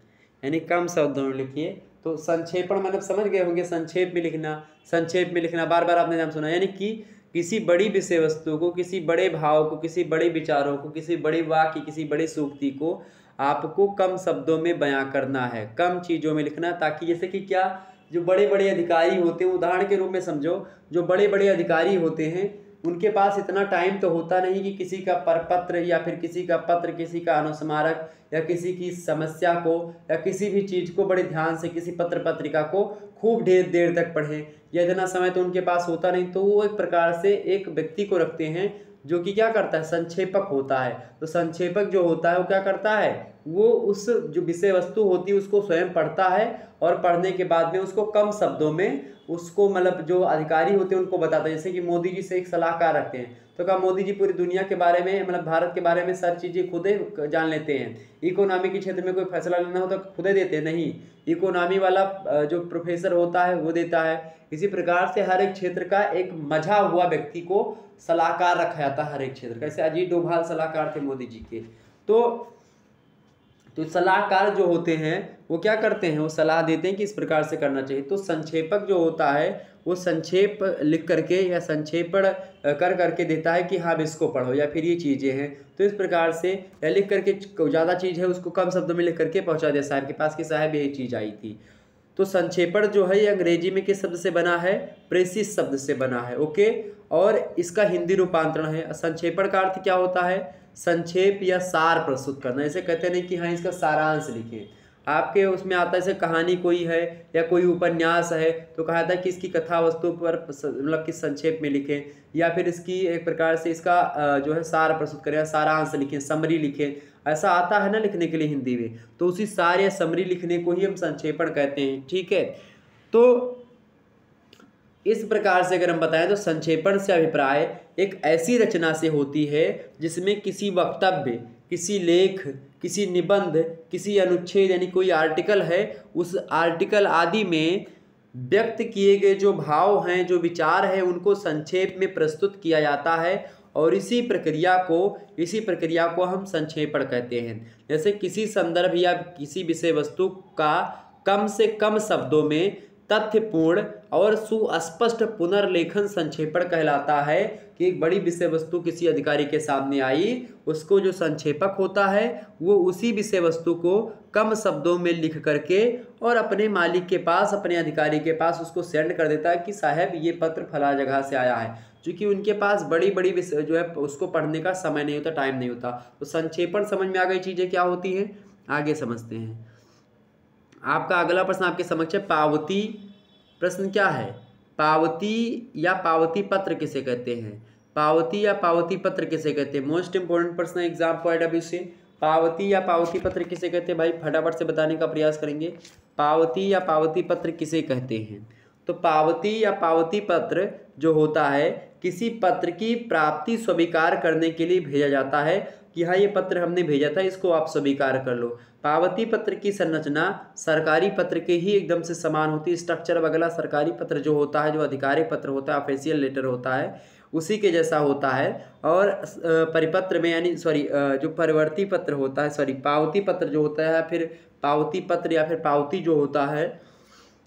यानी कम शब्दों में लिखिए। तो संक्षेपण मतलब समझ गए होंगे, संक्षेप में लिखना। संक्षेप में लिखना बार बार आपने नाम सुना, यानी कि किसी बड़ी विषय वस्तु को, किसी बड़े भाव को, किसी बड़े विचारों को, किसी बड़े वाक्य, किसी बड़ी सूक्ति को आपको कम शब्दों में बयां करना है, कम चीज़ों में लिखना, ताकि जैसे कि क्या, जो बड़े बड़े अधिकारी होते हैं, उदाहरण के रूप में समझो, जो बड़े बड़े अधिकारी होते हैं उनके पास इतना टाइम तो होता नहीं कि किसी का परपत्र या फिर किसी का पत्र, किसी का अनुस्मारक या किसी की समस्या को या किसी भी चीज़ को बड़े ध्यान से, किसी पत्र पत्रिका को खूब ढेर देर तक पढ़ें, या इतना समय तो उनके पास होता नहीं। तो वो एक प्रकार से एक व्यक्ति को रखते हैं जो कि क्या करता है, संक्षेपक होता है। तो संक्षेपक जो होता है वो क्या करता है, वो उस जो विषय वस्तु होती है उसको स्वयं पढ़ता है और पढ़ने के बाद में उसको कम शब्दों में उसको मतलब जो अधिकारी होते हैं उनको बताता है। जैसे कि मोदी जी से एक सलाहकार रखते हैं, तो क्या मोदी जी पूरी दुनिया के बारे में, मतलब भारत के बारे में सारी चीज़ें खुद ही जान लेते हैं। इकोनॉमी के क्षेत्र में कोई फैसला लेना हो तो खुद ही देते हैं, नहीं, इकोनॉमी वाला जो प्रोफेसर होता है वो देता है। इसी प्रकार से हर एक क्षेत्र का एक मझा हुआ व्यक्ति को सलाहकार रखा जाता है हर एक क्षेत्र का। जैसे अजीत डोभाल सलाहकार थे मोदी जी के। तो सलाहकार जो होते हैं वो क्या करते हैं, वो सलाह देते हैं कि इस प्रकार से करना चाहिए। तो संक्षेपक जो होता है वो संक्षेप लिख करके या संक्षेपण कर करके देता है कि हाँ इसको पढ़ो या फिर ये चीज़ें हैं। तो इस प्रकार से या लिख करके ज़्यादा चीज़ है उसको कम शब्दों में लिख करके पहुँचा दिया साहब के पास कि साहब यही चीज़ आई थी। तो संक्षेपण जो है ये अंग्रेजी में किस शब्द से बना है, प्रेसिस शब्द से बना है। ओके, और इसका हिंदी रूपांतरण है। संक्षेपण का अर्थ क्या होता है, संक्षेप या सार प्रस्तुत करना। ऐसे कहते नहीं कि हाँ इसका सारांश लिखें, आपके उसमें आता है जैसे कहानी कोई है या कोई उपन्यास है तो कहा था कि इसकी कथा वस्तु पर मतलब किस संक्षेप में लिखें, या फिर इसकी एक प्रकार से इसका जो है सार प्रस्तुत करें, सारांश लिखें, समरी लिखें, ऐसा आता है ना लिखने के लिए हिंदी में। तो उसी सार या समरी लिखने को ही हम संक्षेपण कहते हैं। ठीक है, तो इस प्रकार से अगर हम बताएं तो संक्षेपण से अभिप्राय एक ऐसी रचना से होती है जिसमें किसी वक्तव्य, किसी लेख, किसी निबंध, किसी अनुच्छेद यानी कोई आर्टिकल है, उस आर्टिकल आदि में व्यक्त किए गए जो भाव हैं, जो विचार हैं, उनको संक्षेप में प्रस्तुत किया जाता है और इसी प्रक्रिया को हम संक्षेपण कहते हैं। जैसे किसी संदर्भ या किसी विषय वस्तु का कम से कम शब्दों में तथ्यपूर्ण और सुस्पष्ट पुनर्लेखन संक्षेपण कहलाता है। कि एक बड़ी विषय वस्तु किसी अधिकारी के सामने आई, उसको जो संक्षेपक होता है वो उसी विषय वस्तु को कम शब्दों में लिख करके और अपने मालिक के पास, अपने अधिकारी के पास उसको सेंड कर देता है कि साहब ये पत्र फला जगह से आया है। क्योंकि उनके पास बड़ी बड़ी विषय जो है उसको पढ़ने का समय नहीं होता, टाइम नहीं होता। तो संक्षेपण समझ में आ गई चीज़ें क्या होती हैं, आगे समझते हैं। आपका अगला प्रश्न आपके समक्ष है, पावती। प्रश्न क्या है, पावती या पावती पत्र किसे कहते हैं, पावती या पावती पत्र किसे कहते हैं। मोस्ट इंपोर्टेंट प्रश्न है एग्जाम पॉइंट ऑफ व्यू से। पावती या पावती पत्र किसे कहते हैं, भाई फटाफट से बताने का प्रयास करेंगे। पावती या पावती पत्र किसे कहते हैं। तो पावती या पावती पत्र जो होता है किसी पत्र की प्राप्ति स्वीकार करने के लिए भेजा जाता है कि हाँ ये पत्र हमने भेजा था, इसको आप स्वीकार कर लो। पावती पत्र की संरचना सरकारी पत्र के ही एकदम से समान होती है। स्ट्रक्चर वगैरह सरकारी पत्र जो होता है, जो आधिकारिक पत्र होता है, ऑफिशियल लेटर होता है, उसी के जैसा होता है। और परिपत्र में यानी जो परिवर्ती पत्र होता है, पावती पत्र जो होता है, फिर पावती पत्र या फिर पावती जो होता है,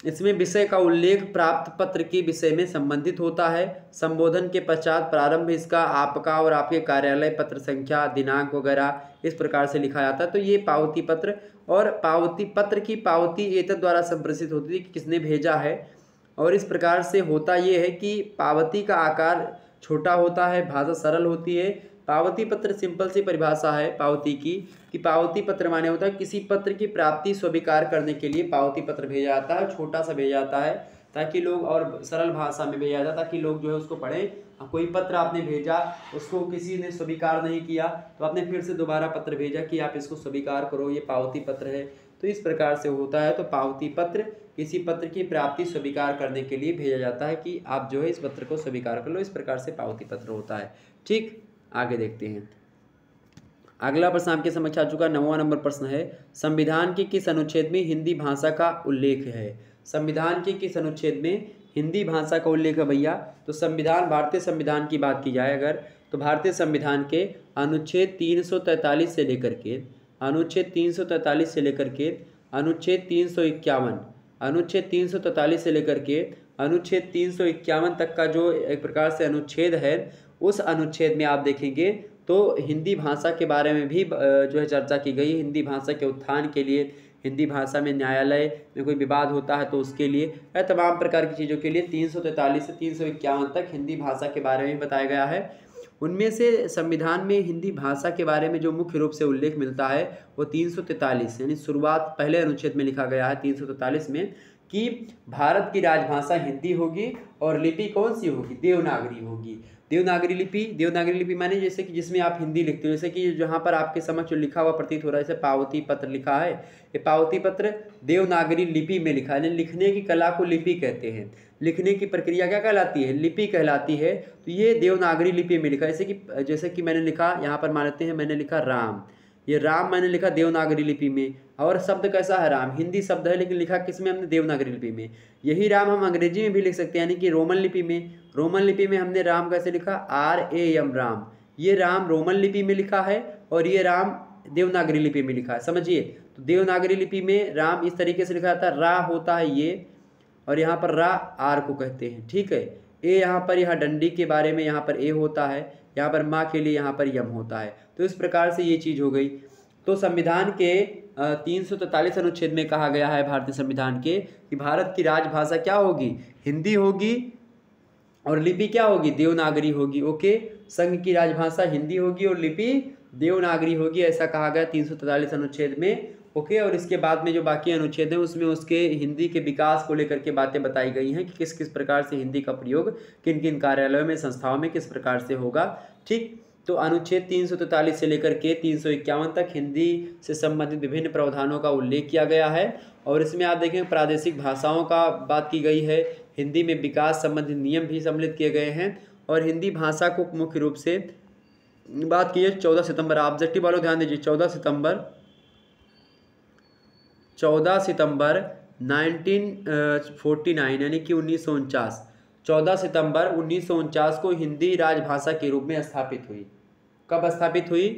इसमें विषय का उल्लेख प्राप्त पत्र के विषय में संबंधित होता है। संबोधन के पश्चात प्रारंभ इसका आपका और आपके कार्यालय, पत्र संख्या, दिनांक वगैरह इस प्रकार से लिखा जाता है। तो ये पावती पत्र, और पावती पत्र की पावती एतद द्वारा संप्रेषित होती है कि किसने भेजा है। और इस प्रकार से होता ये है कि पावती का आकार छोटा होता है, भाषा सरल होती है। पावती पत्र सिंपल सी परिभाषा है पावती की, कि पावती पत्र माने होता है किसी पत्र की प्राप्ति स्वीकार करने के लिए पावती पत्र भेजा जाता है, छोटा सा भेजा जाता है ताकि लोग, और सरल भाषा में भेजा जाता है ताकि लोग जो है उसको पढ़ें। कोई पत्र आपने भेजा, उसको किसी ने स्वीकार नहीं किया तो आपने फिर से दोबारा पत्र भेजा कि आप इसको स्वीकार करो, ये पावती पत्र है। तो इस प्रकार से होता है। तो पावती पत्र किसी पत्र की प्राप्ति स्वीकार करने के लिए भेजा जाता है कि आप जो है इस पत्र को स्वीकार कर लो, इस प्रकार से पावती पत्र होता है। ठीक, आगे देखते हैं। अगला प्रश्न आपके समक्ष आ चुका 9वां नंबर प्रश्न है, संविधान के किस अनुच्छेद में हिंदी भाषा का उल्लेख है? संविधान के किस अनुच्छेद में हिंदी भाषा का उल्लेख है भैया? तो संविधान, भारतीय संविधान की बात की जाए अगर, तो भारतीय संविधान के अनुच्छेद 343 से लेकर के अनुच्छेद 343 से लेकर के अनुच्छेद 351, अनुच्छेद 343 से लेकर के अनुच्छेद 351 तक का जो एक प्रकार से अनुच्छेद है, उस अनुच्छेद में आप देखेंगे तो हिंदी भाषा के बारे में भी जो है चर्चा की गई। हिंदी भाषा के उत्थान के लिए, हिंदी भाषा में न्यायालय में कोई विवाद होता है तो उसके लिए, या तमाम प्रकार की चीज़ों के लिए 343 से 351 तक हिंदी भाषा के बारे में बताया गया है। उनमें से संविधान में हिंदी भाषा के बारे में जो मुख्य रूप से उल्लेख मिलता है वो 343 यानी शुरुआत पहले अनुच्छेद में लिखा गया है 343 में कि भारत की राजभाषा हिंदी होगी और लिपि कौन सी होगी? देवनागरी होगी। देवनागरी लिपि माने जैसे कि जिसमें आप हिंदी लिखते हो, जैसे कि जहाँ पर आपके समक्ष जो लिखा हुआ प्रतीत हो रहा है, जैसे पावती पत्र लिखा है, ये पावती पत्र देवनागरी लिपि में लिखा है। लिखने की कला को लिपि कहते हैं। लिखने की प्रक्रिया क्या कहलाती है? लिपि कहलाती है। तो ये देवनागरी लिपि में लिखा है। जैसे कि मैंने लिखा, यहाँ पर मान लेते हैं मैंने लिखा राम, ये राम मैंने लिखा देवनागरी लिपि में। और शब्द कैसा है? राम हिंदी शब्द है, लेकिन लिखा किस में? हमने देवनागरी लिपि में। यही राम हम अंग्रेजी में भी लिख सकते हैं, यानी कि रोमन लिपि में। रोमन लिपि में हमने राम कैसे लिखा? RAM राम। ये राम रोमन लिपि में लिखा है और ये राम देवनागरी लिपि में लिखा है, समझिए। तो देवनागरी लिपि में राम इस तरीके से लिखा जाता है, रा होता है ये, और यहाँ पर रा आर को कहते हैं, ठीक है। ए यहाँ पर यह डंडी के बारे में यहाँ पर ए होता है, यहाँ पर माँ के लिए यहाँ पर यम होता है। तो इस प्रकार से ये चीज़ हो गई। तो संविधान के 343 अनुच्छेद में कहा गया है भारतीय संविधान के कि भारत की राजभाषा क्या होगी? हिंदी होगी और लिपि क्या होगी? देवनागरी होगी। ओके, संघ की राजभाषा हिंदी होगी और लिपि देवनागरी होगी, ऐसा कहा गया 343 अनुच्छेद में। ओके, और इसके बाद में जो बाकी अनुच्छेद हैं उसमें उसके हिंदी के विकास को लेकर के बातें बताई गई हैं कि किस किस प्रकार से हिंदी का प्रयोग किन किन कार्यालयों में, संस्थाओं में किस प्रकार से होगा। ठीक, तो अनुच्छेद 343 से लेकर के 351 तक हिंदी से संबंधित विभिन्न प्रावधानों का उल्लेख किया गया है। और इसमें आप देखें प्रादेशिक भाषाओं का बात की गई है, हिंदी में विकास संबंधित नियम भी सम्मिलित किए गए हैं। और हिंदी भाषा को मुख्य रूप से बात की है 14 सितंबर, ऑब्जेक्टिव वालों ध्यान दीजिए, 14 सितंबर 1949 यानी कि 1949, 14 सितंबर 1949 को हिंदी राजभाषा के रूप में स्थापित हुई। कब स्थापित हुई?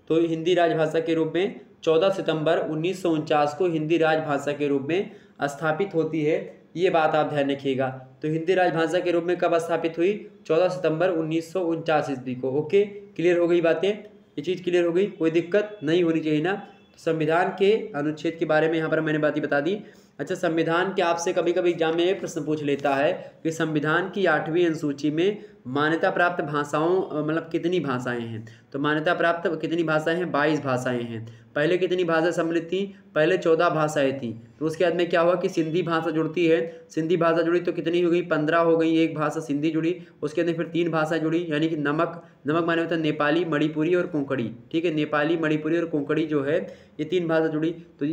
तो हिंदी राजभाषा के रूप में 14 सितंबर 1949 को हिंदी राजभाषा के रूप में स्थापित होती है। ये बात आप ध्यान रखिएगा। तो हिंदी राजभाषा के रूप में कब स्थापित हुई? 14 सितंबर 1949 ईस्वी को। ओके, क्लियर हो गई बातें? ये चीज़ क्लियर हो गई, कोई दिक्कत नहीं होनी चाहिए ना। तो संविधान के अनुच्छेद के बारे में यहाँ पर मैंने बातें बता दी। अच्छा, संविधान के आपसे कभी कभी एग्जाम में ये प्रश्न पूछ लेता है कि संविधान की 8वीं अनुसूची में मान्यता प्राप्त भाषाओं मतलब कितनी भाषाएं हैं? तो मान्यता प्राप्त कितनी भाषाएं हैं? 22 भाषाएं हैं। पहले कितनी भाषा सम्मिलित थी? पहले 14 भाषाएं थी। तो उसके बाद में क्या हुआ कि सिंधी भाषा जुड़ती है। सिंधी भाषा जुड़ी तो कितनी हो गई? 15 हो गई। एक भाषा सिंधी जुड़ी, उसके अंदर फिर 3 भाषा जुड़ी, यानी कि नमक माने होता है नेपाली, मणिपुरी और कोंकणी। ठीक है, नेपाली, मणिपुरी और कोंकणी जो है ये 3 भाषा जुड़ी। तो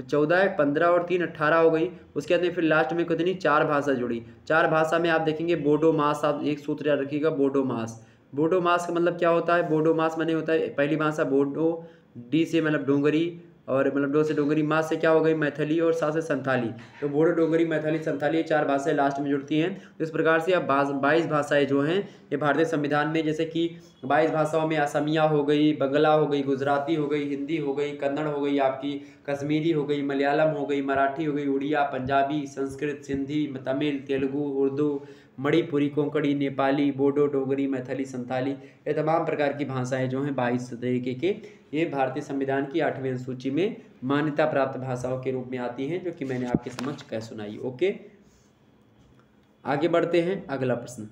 14, 15 और 3 18 हो गई। उसके बाद में फिर लास्ट में कितनी? 4 भाषा जुड़ी। 4 भाषा में आप देखेंगे बोडो मास, आप एक सूत्र याद रखिएगा, बोडो मास। बोडो मास का मतलब क्या होता है? बोडो मास माने होता है पहली भाषा बोडो, डी से मतलब डोंगरी, और मतलब डो से डोंगरी, मास से क्या हो गई? मैथिली, और सा से संथाली। तो बोडो, डोंगरी, मैथिली, संथाली, ये 4 भाषाएं लास्ट में जुड़ती हैं। तो इस प्रकार से अब 22 भाषाएं जो हैं ये भारतीय संविधान में, जैसे कि 22 भाषाओं में असमिया हो गई, बंगला हो गई, गुजराती हो गई, हिंदी हो गई, कन्नड़ हो गई, आपकी कश्मीरी हो गई, मलयालम हो गई, मराठी हो गई, उड़िया, पंजाबी, संस्कृत, सिंधी, तमिल, तेलुगु, उर्दू, मणिपुरी, कोंकणी, नेपाली, बोडो, डोगरी, मैथिली, संथाली, ये तमाम प्रकार की भाषाएं जो हैं 22 तरीके के, ये भारतीय संविधान की 8वीं अनुसूची में मान्यता प्राप्त भाषाओं के रूप में आती हैं, जो कि मैंने आपके समक्ष कह सुनाई। ओके, आगे बढ़ते हैं। अगला प्रश्न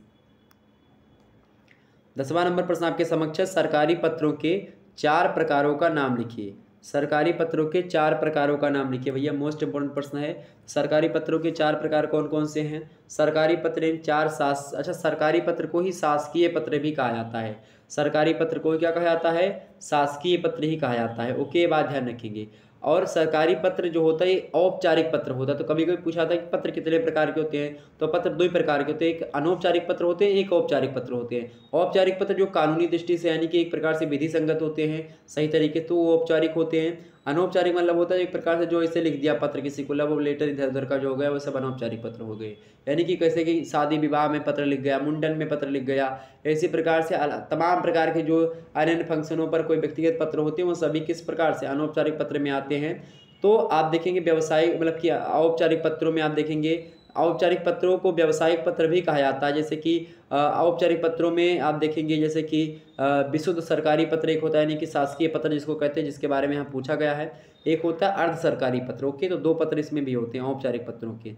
10वां नंबर प्रश्न आपके समक्ष है, सरकारी पत्रों के 4 प्रकारों का नाम लिखिए। सरकारी पत्रों के 4 प्रकारों का नाम लिखिए। भैया मोस्ट इंपोर्टेंट प्रश्न है। सरकारी पत्रों के 4 प्रकार कौन कौन से हैं? सरकारी पत्र 4 सरकारी पत्र को ही शासकीय पत्र भी कहा जाता है। सरकारी पत्र को क्या कहा जाता है? शासकीय पत्र ही कहा जाता है। ओके, बात ध्यान रखेंगे। और सरकारी पत्र जो होता है ये औपचारिक पत्र होता है। तो कभी कभी पूछा था कि पत्र कितने प्रकार के होते हैं, तो पत्र दो ही प्रकार के होते हैं, एक अनौपचारिक पत्र होते हैं, एक औपचारिक पत्र होते हैं। औपचारिक पत्र जो कानूनी दृष्टि से यानी कि एक प्रकार से विधि संगत होते हैं सही तरीके, तो वो औपचारिक होते हैं। अनौपचारिक मतलब होता है एक प्रकार से जो इसे लिख दिया पत्र किसी को, लव लेटर इधर उधर का जो हो गया वो सब अनौपचारिक पत्र हो गए। यानी कि कैसे कि शादी विवाह में पत्र लिख गया, मुंडन में पत्र लिख गया, इसी प्रकार से तमाम प्रकार के जो अन्य फंक्शनों पर कोई व्यक्तिगत पत्र होते हैं वो सभी किस प्रकार से अनौपचारिक पत्र में आते हैं। तो आप देखेंगे व्यवसायिक मतलब कि औपचारिक पत्रों में आप देखेंगे औपचारिक पत्रों को व्यावसायिक पत्र भी कहा जाता है। जैसे कि औपचारिक पत्रों में आप देखेंगे जैसे कि विशुद्ध सरकारी पत्र एक होता है, यानी कि शासकीय पत्र जिसको कहते हैं, जिसके बारे में यहाँ पूछा गया है। एक होता है अर्ध सरकारी पत्र। ओके, तो दो पत्र इसमें भी होते हैं औपचारिक पत्रों के।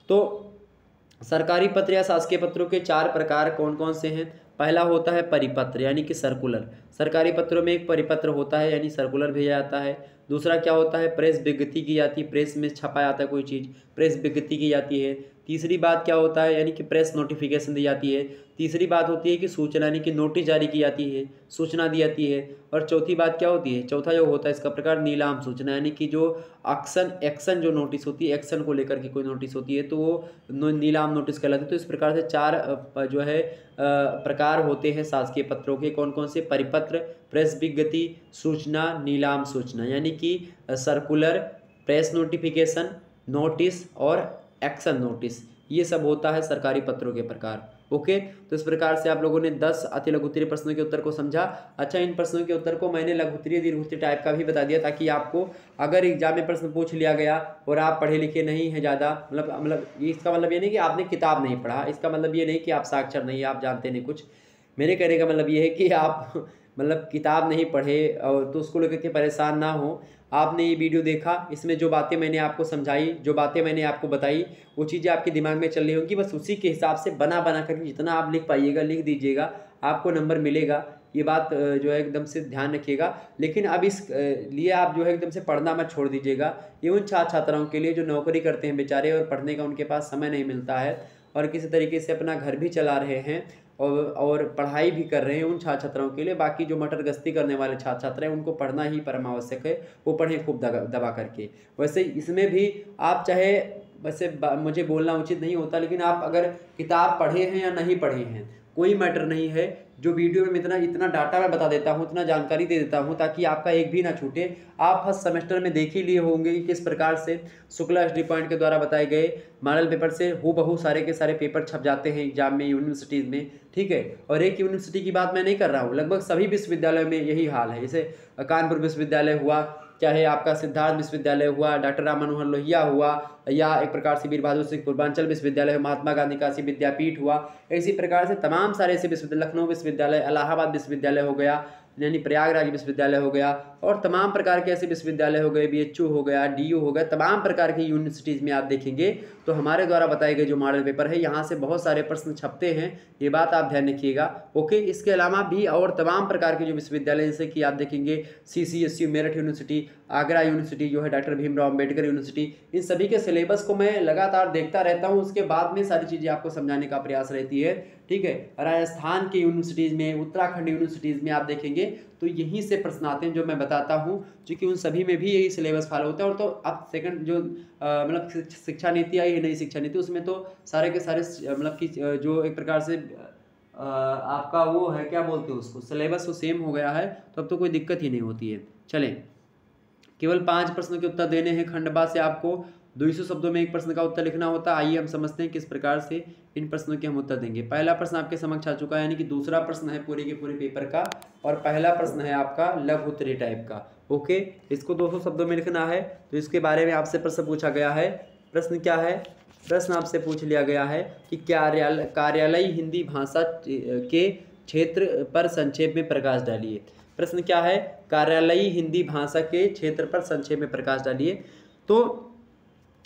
तो सरकारी पत्र या शासकीय पत्रों के चार प्रकार कौन कौन से हैं। पहला होता है परिपत्र यानी कि सर्कुलर। सरकारी पत्रों में एक परिपत्र होता है यानी सर्कुलर भेजा जाता है। दूसरा क्या होता है, प्रेस विज्ञप्ति की जाती है, प्रेस में छपा जाता है कोई चीज़, प्रेस विज्ञप्ति की जाती है। तीसरी बात क्या होता है, यानी कि प्रेस नोटिफिकेशन दी जाती है। तीसरी बात होती है कि सूचना यानी कि नोटिस जारी की जाती है, सूचना दी जाती है। और चौथी बात क्या होती है, चौथा जो होता है इसका प्रकार नीलाम सूचना, यानी कि जो एक्शन जो नोटिस होती है, एक्शन को लेकर के कोई नोटिस होती है तो वो नीलाम नोटिस कहलाती है। तो इस प्रकार से चार जो है प्रकार होते हैं शासकीय पत्रों के। कौन कौन से, परिपत्र, प्रेस विज्ञप्ति, सूचना, नीलाम सूचना, यानी कि सर्कुलर, प्रेस नोटिफिकेशन, नोटिस और एक्शन नोटिस, ये सब होता है सरकारी पत्रों के प्रकार। ओके, तो इस प्रकार से आप लोगों ने 10 अति लघु उत्तरीय प्रश्नों के उत्तर को समझा। अच्छा, इन प्रश्नों के उत्तर को मैंने लघु उत्तरीय दीर्घ उत्तरीय टाइप का भी बता दिया, ताकि आपको अगर एग्जाम में प्रश्न पूछ लिया गया और आप पढ़े लिखे नहीं हैं ज़्यादा, मतलब इसका मतलब ये नहीं कि आपने किताब नहीं पढ़ा, इसका मतलब ये नहीं कि आप साक्षर नहीं, आप जानते नहीं कुछ। मेरे कहने का मतलब ये है कि आप मतलब किताब नहीं पढ़े और तो उसको लेकर के परेशान ना हो। आपने ये वीडियो देखा, इसमें जो बातें मैंने आपको समझाई, जो बातें मैंने आपको बताई, वो चीज़ें आपके दिमाग में चल रही होंगी। बस उसी के हिसाब से बना कर जितना आप लिख पाइएगा लिख दीजिएगा, आपको नंबर मिलेगा। ये बात जो है एकदम से ध्यान रखिएगा। लेकिन अब इस लिए आप जो है एकदम से पढ़ना मत छोड़ दीजिएगा। ये उन छात्र छात्राओं के लिए जो नौकरी करते हैं बेचारे और पढ़ने का उनके पास समय नहीं मिलता है और किसी तरीके से अपना घर भी चला रहे हैं और पढ़ाई भी कर रहे हैं, उन छात्र छात्राओं के लिए। बाकी जो मटर गश्ती करने वाले छात्र छात्र हैं उनको पढ़ना ही परम आवश्यक है, वो पढ़ें खूब दबा करके। वैसे इसमें भी आप चाहे, वैसे मुझे बोलना उचित नहीं होता, लेकिन आप अगर किताब पढ़े हैं या नहीं पढ़े हैं कोई मैटर नहीं है। जो वीडियो में इतना डाटा मैं बता देता हूँ, इतना जानकारी दे देता हूँ ताकि आपका एक भी ना छूटे। आप फर्स्ट सेमेस्टर में देख ही लिए होंगे कि किस प्रकार से शुक्ला स्टडी पॉइंट के द्वारा बताए गए मॉडल पेपर से हूबहू सारे के सारे पेपर छप जाते हैं एग्जाम में यूनिवर्सिटीज़ में, ठीक है। और एक यूनिवर्सिटी की बात मैं नहीं कर रहा हूँ, लगभग सभी विश्वविद्यालयों में यही हाल है। जैसे कानपुर विश्वविद्यालय हुआ, चाहे आपका सिद्धार्थ विश्वविद्यालय हुआ, डॉक्टर राम मनोहर लोहिया हुआ, या एक प्रकार से वीर बहादुर सिंह पूर्वांचल विश्वविद्यालय, महात्मा गांधी काशी विद्यापीठ हुआ, इसी प्रकार से तमाम सारे ऐसे विश्वविद्यालय, लखनऊ विश्वविद्यालय, इलाहाबाद विश्वविद्यालय हो गया, यानी प्रयागराज विश्वविद्यालय हो गया, और तमाम प्रकार के ऐसे विश्वविद्यालय हो गए, बीएचयू हो गया, डीयू हो गया, तमाम प्रकार की यूनिवर्सिटीज़ में आप देखेंगे तो हमारे द्वारा बताए गए जो मॉडल पेपर है यहाँ से बहुत सारे प्रश्न छपते हैं, ये बात आप ध्यान रखिएगा। ओके, इसके अलावा भी और तमाम प्रकार के जो विश्वविद्यालय, जैसे कि आप देखेंगे CCSU Meerut university, Agra university जो है डॉक्टर भीमराव अम्बेडकर यूनिवर्सिटी, इन सभी के सिलेबस को मैं लगातार देखता रहता हूँ। उसके बाद में सारी चीज़ें आपको समझाने का प्रयास रहती है, ठीक है। राजस्थान की यूनिवर्सिटीज़ में, उत्तराखंड यूनिवर्सिटीज़ में आप देखेंगे तो यहीं से प्रश्न आते हैं जो मैं बताता हूँ, क्योंकि उन सभी में भी यही सिलेबस फॉलो होता है। और तो अब सेकंड जो मतलब शिक्षा नीति आई है, नई शिक्षा नीति, उसमें तो सारे के सारे मतलब कि जो एक प्रकार से आपका वो है, क्या बोलते हैं उसको, सिलेबस तो सेम हो गया है, तो अब तो कोई दिक्कत ही नहीं होती है। चलें, केवल 5 प्रश्नों के उत्तर देने हैं खंडवा से। आपको 200 शब्दों में एक प्रश्न का उत्तर लिखना होता है। आइए हम समझते हैं किस प्रकार से इन प्रश्नों के हम उत्तर देंगे। पहला प्रश्न आपके समक्ष आ चुका है, यानी कि दूसरा प्रश्न है पूरे के पूरे पेपर का, और पहला प्रश्न है आपका लघु उत्तरीय टाइप का। ओके, इसको 200 शब्दों में लिखना है। तो इसके बारे में आपसे प्रश्न पूछा गया है। प्रश्न क्या है, प्रश्न आपसे पूछ लिया गया है कि कार्यालयी हिंदी भाषा के क्षेत्र पर संक्षेप में प्रकाश डालिए। प्रश्न क्या है, कार्यालयी हिंदी भाषा के क्षेत्र पर संक्षेप में प्रकाश डालिए। तो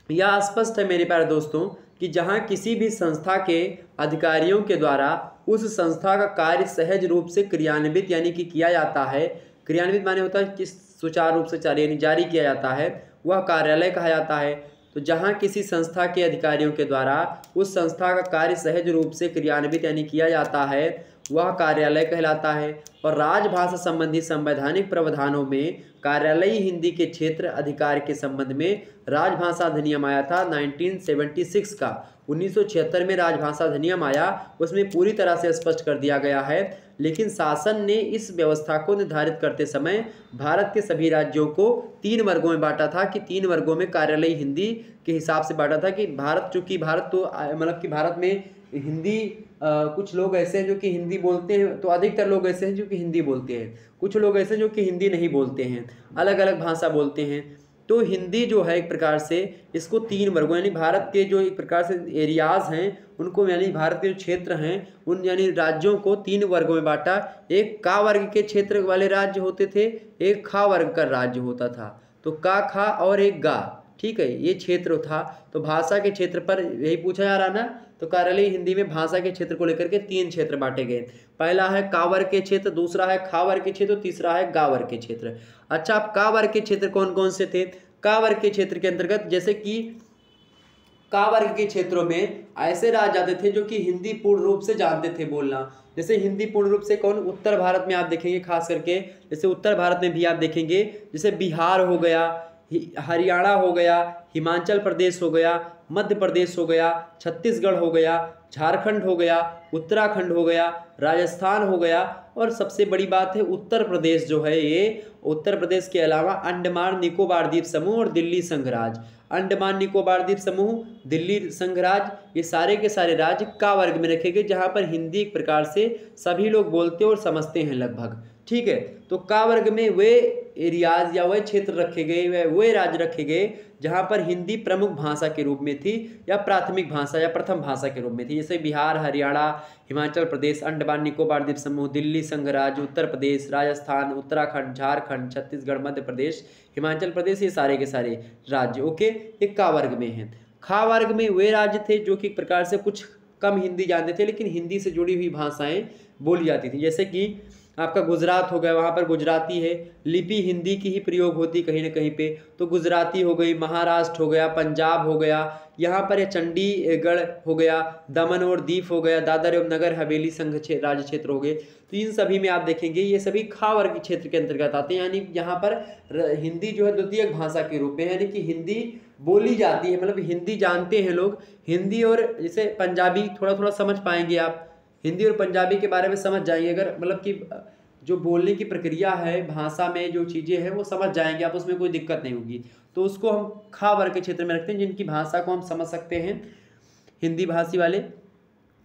यह स्पष्ट है मेरे प्यारे दोस्तों कि जहां किसी भी संस्था के अधिकारियों के द्वारा उस संस्था का कार्य सहज रूप से क्रियान्वित यानी कि किया जाता है, क्रियान्वित माने होता है कि सुचारू रूप से जारी किया जाता है, वह कार्यालय कहा जाता है। तो जहां किसी संस्था के अधिकारियों के द्वारा उस संस्था का कार्य सहज रूप से क्रियान्वित यानी किया जाता है, वह कार्यालय कहलाता है। और राजभाषा संबंधी संवैधानिक प्रावधानों में कार्यालयी हिंदी के क्षेत्र अधिकार के संबंध में राजभाषा अधिनियम आया था 1976 का। 1976 में राजभाषा अधिनियम आया, उसमें पूरी तरह से स्पष्ट कर दिया गया है। लेकिन शासन ने इस व्यवस्था को निर्धारित करते समय भारत के सभी राज्यों को 3 वर्गों में बांटा था कि 3 वर्गों में कार्यालयी हिंदी के हिसाब से बांटा था कि भारत, चूँकि भारत तो मतलब कि भारत में हिंदी कुछ लोग ऐसे हैं जो कि हिंदी बोलते हैं, तो अधिकतर लोग ऐसे हैं जो कि हिंदी बोलते हैं, कुछ लोग ऐसे जो कि हिंदी नहीं बोलते हैं, अलग अलग भाषा बोलते हैं। तो हिंदी जो है एक प्रकार से इसको 3 वर्गों यानी भारत के जो एक प्रकार से एरियाज़ हैं उनको, यानी भारत के जो क्षेत्र हैं उन यानी राज्यों को 3 वर्गों में बांटा। एक का वर्ग के क्षेत्र वाले राज्य होते थे, एक खा वर्ग का राज्य होता था। तो का, खा और एक गा, ठीक है, ये क्षेत्र था। तो भाषा के क्षेत्र पर यही पूछा जा रहा ना, तो कार्यालयी हिंदी में भाषा के क्षेत्र को लेकर के 3 क्षेत्र बांटे गए। पहला है का वर्ग के क्षेत्र, दूसरा है खा वर्ग के क्षेत्र, तीसरा है गा वर्ग के क्षेत्र। अच्छा, अब का वर्ग के क्षेत्र कौन कौन से थे? का वर्ग के क्षेत्र के अंतर्गत जैसे कि का वर्ग के क्षेत्रों में ऐसे राज्य आते थे जो कि हिंदी पूर्ण रूप से जानते थे बोलना। जैसे हिंदी पूर्ण रूप से कौन? उत्तर भारत में आप देखेंगे, खास करके जैसे उत्तर भारत में भी आप देखेंगे, जैसे बिहार हो गया, हरियाणा हो गया, हिमाचल प्रदेश हो गया, मध्य प्रदेश हो गया, छत्तीसगढ़ हो गया, झारखंड हो गया, उत्तराखंड हो गया, राजस्थान हो गया, और सबसे बड़ी बात है उत्तर प्रदेश जो है, ये उत्तर प्रदेश के अलावा अंडमान निकोबार द्वीप समूह और दिल्ली संघ राज्य, अंडमान निकोबार द्वीप समूह, दिल्ली संघ राज्य, ये सारे के सारे राज्य का वर्ग में रखे गए, जहाँ पर हिंदी एक प्रकार से सभी लोग बोलते और समझते हैं लगभग, ठीक है। तो का वर्ग में वे एरियाज या वह क्षेत्र रखे गए, वे राज्य रखे गए जहाँ पर हिंदी प्रमुख भाषा के रूप में थी या प्राथमिक भाषा या प्रथम भाषा के रूप में थी। जैसे बिहार, हरियाणा, हिमाचल प्रदेश, अंडमान निकोबार द्वीप समूह, दिल्ली संघ राज्य, उत्तर प्रदेश, राजस्थान, उत्तराखंड, झारखंड, छत्तीसगढ़, मध्य प्रदेश, हिमाचल प्रदेश, ये सारे के सारे राज्य ओके एक का वर्ग में हैं। खा वर्ग में वे राज्य थे जो कि एक प्रकार से कुछ कम हिंदी जानते थे लेकिन हिंदी से जुड़ी हुई भाषाएं बोली जाती थी। जैसे कि आपका गुजरात हो गया, वहाँ पर गुजराती है, लिपि हिंदी की ही प्रयोग होती कहीं ना कहीं पे, तो गुजराती हो गई। महाराष्ट्र हो गया, पंजाब हो गया, यहाँ पर चंडीगढ़ हो गया, दमन और दीव हो गया, दादर एवं नगर हवेली संघ राज्य क्षेत्र हो गए। तो इन सभी में आप देखेंगे ये सभी खा वर्ग क्षेत्र के अंतर्गत आते हैं, यानी यहाँ पर हिंदी जो है द्वितीयक भाषा के रूप में, यानी कि हिंदी बोली जाती है, मतलब हिंदी जानते हैं लोग। हिंदी और जैसे पंजाबी थोड़ा थोड़ा समझ पाएंगे आप, हिंदी और पंजाबी के बारे में समझ जाएंगे अगर, मतलब कि जो बोलने की प्रक्रिया है भाषा में जो चीज़ें हैं वो समझ जाएंगे आप, उसमें कोई दिक्कत नहीं होगी। तो उसको हम खा वर्ग के क्षेत्र में रखते हैं जिनकी भाषा को हम समझ सकते हैं, हिंदी भाषी वाले।